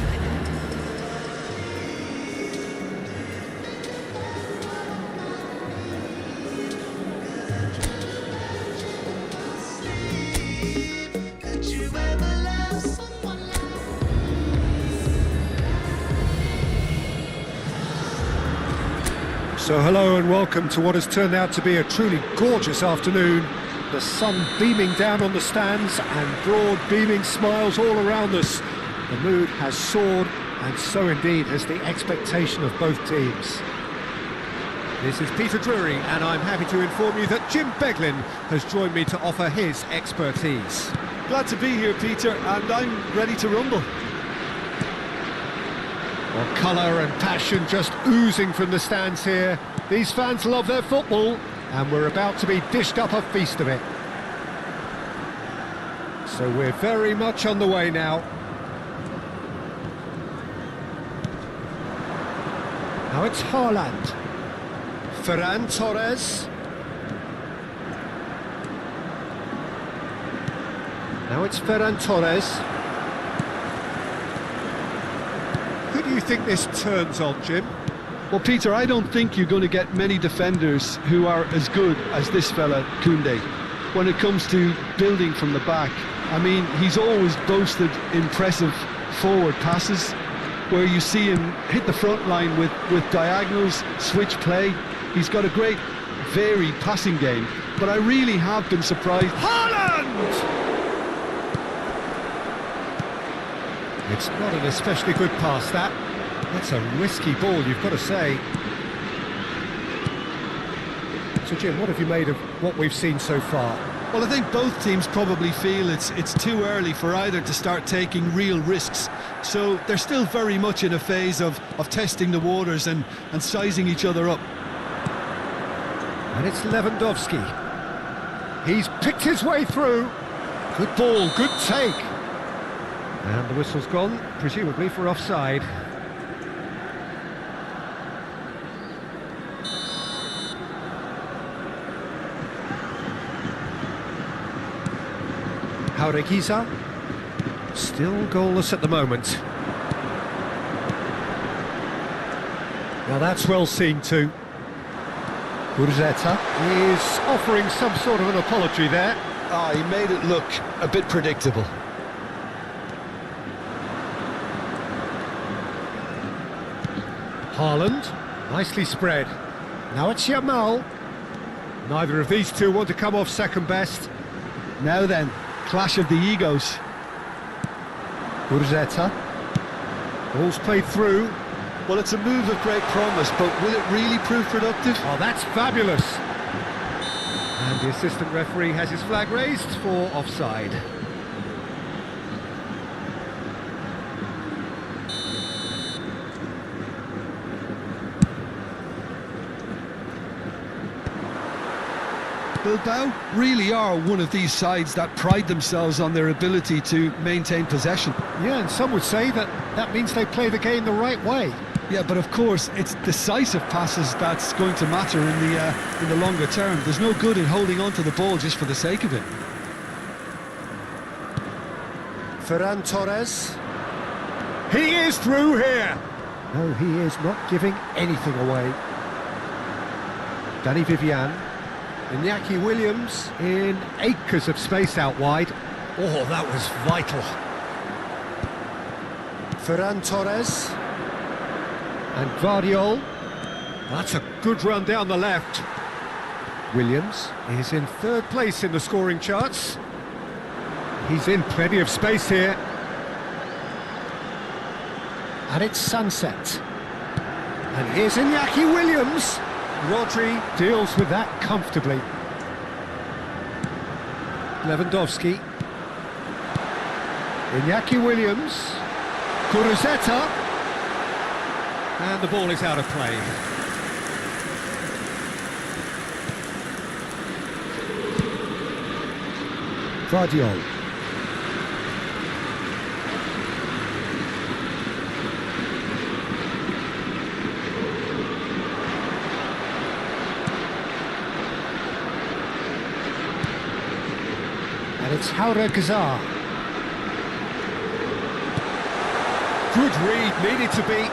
Could you ever love someone like So hello and welcome to what has turned out to be a truly gorgeous afternoon. The sun beaming down on the stands and broad beaming smiles all around us. The mood has soared, and so indeed has the expectation of both teams. This is Peter Drury, and I'm happy to inform you that Jim Beglin has joined me to offer his expertise. Glad to be here, Peter, and I'm ready to rumble. Well, colour and passion just oozing from the stands here. These fans love their football, and we're about to be dished up a feast of it. So we're very much on the way now. Now it's Haaland. Ferran Torres. Now it's Ferran Torres. Who do you think this turns on, Jim? Well, Peter, I don't think you're going to get many defenders who are as good as this fella, Koundé, when it comes to building from the back. I mean, he's always boasted impressive forward passes, where you see him hit the front line with diagonals, switch play. He's got a great, varied passing game, but I really have been surprised. Haaland! It's not an especially good pass, that. That's a risky ball, you've got to say. So, Jim, what have you made of what we've seen so far? Well, I think both teams probably feel it's too early for either to start taking real risks. So they're still very much in a phase of testing the waters and sizing each other up. And it's Lewandowski. He's picked his way through. Good ball, good take. And the whistle's gone, presumably for offside. Jaureguiza. Still goalless at the moment. Now that's well seen too. Gurzeta is offering some sort of an apology there. He made it look a bit predictable. Haaland, nicely spread. Now it's Yamal. Neither of these two want to come off second best. Now then, clash of the egos. Gurzeta. Ball's played through. Well, it's a move of great promise, but will it really prove productive? Oh, that's fabulous. And the assistant referee has his flag raised for offside. Bilbao really are one of these sides that pride themselves on their ability to maintain possession. Yeah, and some would say that that means they play the game the right way. Yeah, but of course, it's decisive passes that's going to matter in the longer term. There's no good in holding on to the ball just for the sake of it. Ferran Torres. He is through here. No, he is not giving anything away. Danny Vivian. Iñaki Williams in acres of space out wide. Oh, that was vital. Ferran Torres. And Guardiol. That's a good run down the left. Williams is in third place in the scoring charts. He's in plenty of space here. And it's sunset. And here's Iñaki Williams. Rodri deals with that comfortably. Lewandowski. Iñaki Williams. Gurzeta. And the ball is out of play. Guardiol. And it's Jaureguiza. Good read, needed to be.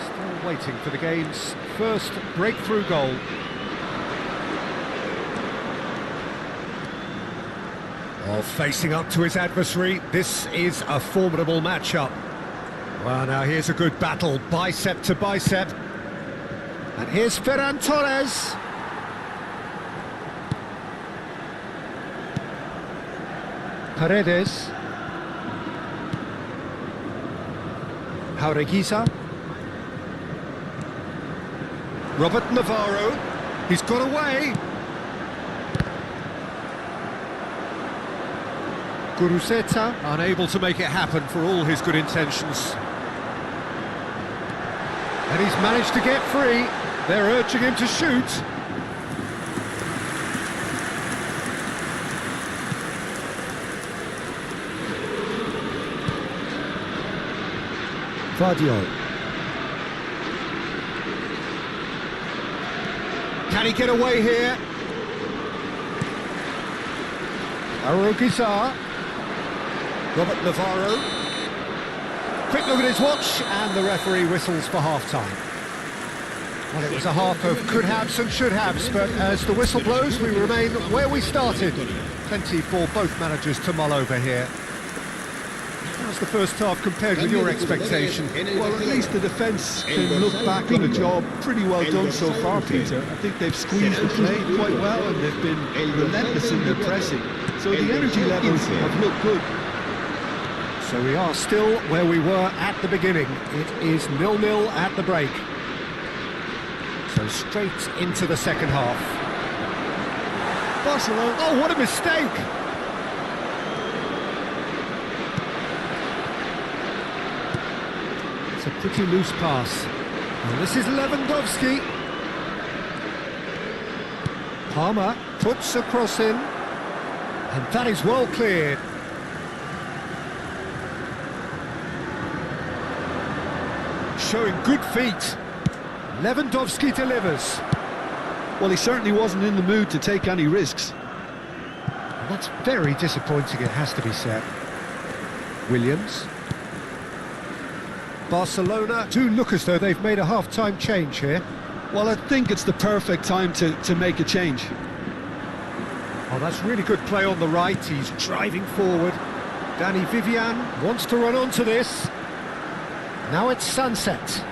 Still waiting for the game's first breakthrough goal. Oh, facing up to his adversary, this is a formidable matchup. Well, now here's a good battle, bicep to bicep. And here's Ferran Torres. Paredes. Jaureguiza. Robert Navarro. He's got away. Gurzeta unable to make it happen for all his good intentions. And he's managed to get free. They're urging him to shoot. Guardiol. Can he get away here? Jaureguiza. Robert Navarro. Quick look at his watch, and the referee whistles for half-time. Well, it was a half of could-haves and should-haves, but as the whistle blows, we remain where we started. Plenty for both managers to mull over here. How's the first half compared with your expectation? Well, at least the defence can look back on a job pretty well done so far, Peter. I think they've squeezed the play quite well, and they've been relentless in their pressing. So the energy levels have looked good. So we are still where we were at the beginning. It is 0-0 at the break. So straight into the second half. Barcelona. Oh, what a mistake! It's a pretty loose pass. And this is Lewandowski. Palmer puts a cross in, and that is well cleared. Showing good feet. Lewandowski delivers. Well, he certainly wasn't in the mood to take any risks. And that's very disappointing, it has to be said. Williams. Barcelona do look as though they've made a half-time change here. Well, I think it's the perfect time to make a change. Oh, that's really good play on the right. He's driving forward. Danny Vivian wants to run onto this. Now it's Sunset.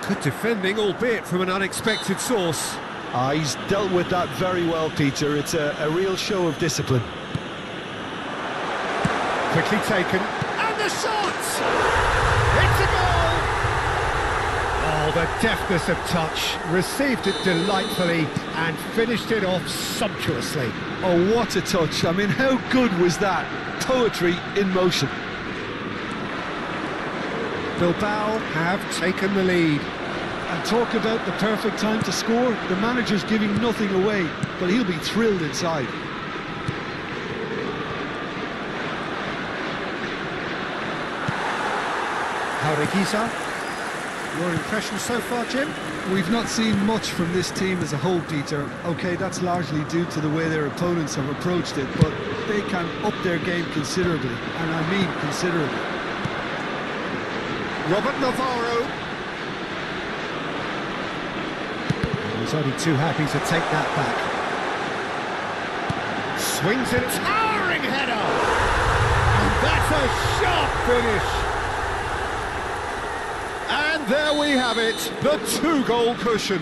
Good defending, albeit from an unexpected source. He's dealt with that very well, Peter. It's a real show of discipline. Quickly taken. And the shot! It's a goal! Oh, the deftness of touch. Received it delightfully and finished it off sumptuously. Oh, what a touch. I mean, how good was that? Poetry in motion. Bilbao have taken the lead. And talk about the perfect time to score. The manager's giving nothing away, but he'll be thrilled inside. Jaureguiza. Your impression so far, Jim? We've not seen much from this team as a whole, Peter. OK, that's largely due to the way their opponents have approached it, but they can up their game considerably, and I mean considerably. Robert Navarro. He's only too happy to take that back. Swings it, towering header! And that's a sharp finish! And there we have it, the 2-goal cushion.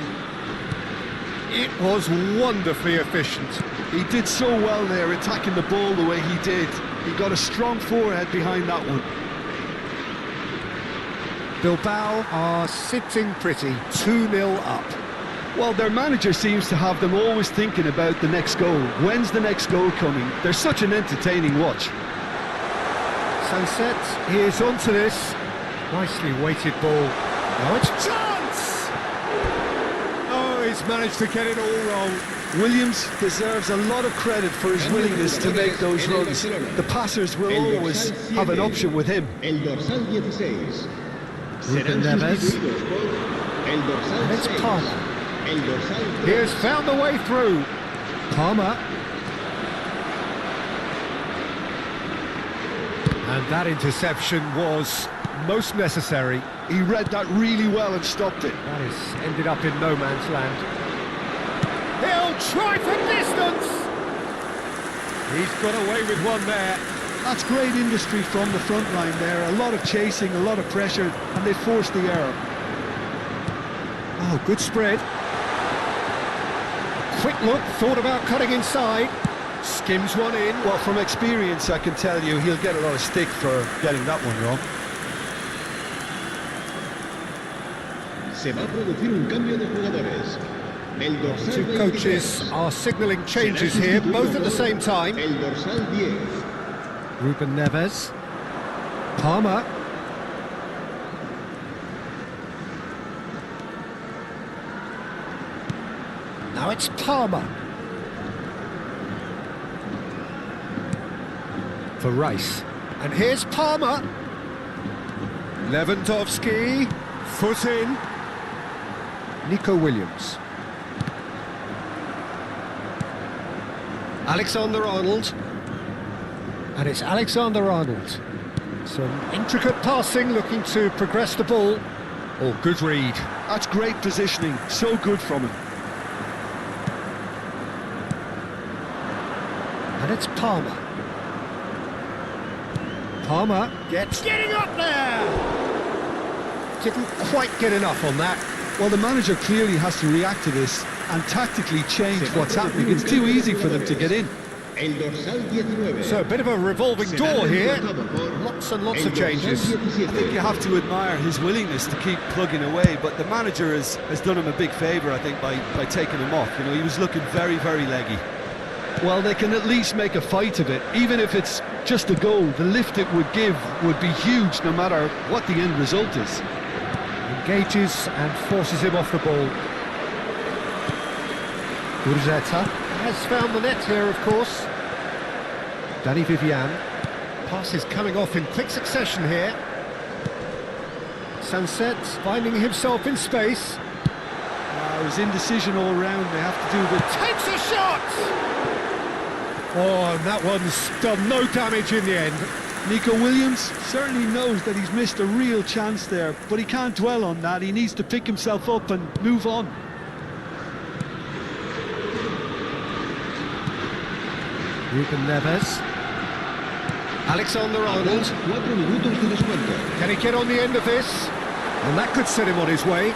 It was wonderfully efficient. He did so well there, attacking the ball the way he did. He got a strong forehead behind that one. Bilbao are sitting pretty, 2-0 up. Well, their manager seems to have them always thinking about the next goal. When's the next goal coming? They're such an entertaining watch. Sunset, here's onto this. Nicely weighted ball. Now it's chance! Oh, he's managed to get it all wrong. Williams deserves a lot of credit for his willingness to make those runs. The passers will always have an option with him. El dorsal 16. Ruben Neves. And it's Palmer. He has found the way through. Palmer. And that interception was most necessary. He read that really well and stopped it. That has ended up in no man's land. He'll try from distance! He's got away with one there. That's great industry from the front line there. A lot of chasing, a lot of pressure, and they forced the error. Oh, good spread. A quick look, thought about cutting inside. Skims one in. Well, from experience, I can tell you he'll get a lot of stick for getting that one wrong. Se va a producir un cambio de jugadores. El dorsal Two coaches are signalling changes here, both at the same time. El dorsal 10. Ruben Neves. Palmer. Now it's Palmer. For Rice. And here's Palmer. Lewandowski. Foot in. Nico Williams. Alexander-Arnold. And it's Alexander-Arnold. Some intricate passing, looking to progress the ball. Oh, good read. That's great positioning. So good from him. And it's Palmer. Palmer getting up there! Didn't quite get enough on that. Well, the manager clearly has to react to this and tactically change what's happening. It's too easy for them to get in. El dorsal 19. So a bit of a revolving door here. Lots and lots of changes. I think you have to admire his willingness to keep plugging away, but the manager has done him a big favour, I think, by taking him off. You know, he was looking very, very leggy. Well, they can at least make a fight of it. Even if it's just a goal, the lift it would give would be huge no matter what the end result is. Engages and forces him off the ball. Gurzeta has found the net here, of course. Danny Vivian. Pass is coming off in quick succession here. Sunset finding himself in space. There's indecision all round. They have to do the... Takes a shot! Oh, and that one's done no damage in the end. Nico Williams certainly knows that he's missed a real chance there, but he can't dwell on that. He needs to pick himself up and move on. Ruben Neves. Alexander-Arnold. 4 minutos de descuento. Can he get on the end of this? And that could set him on his way.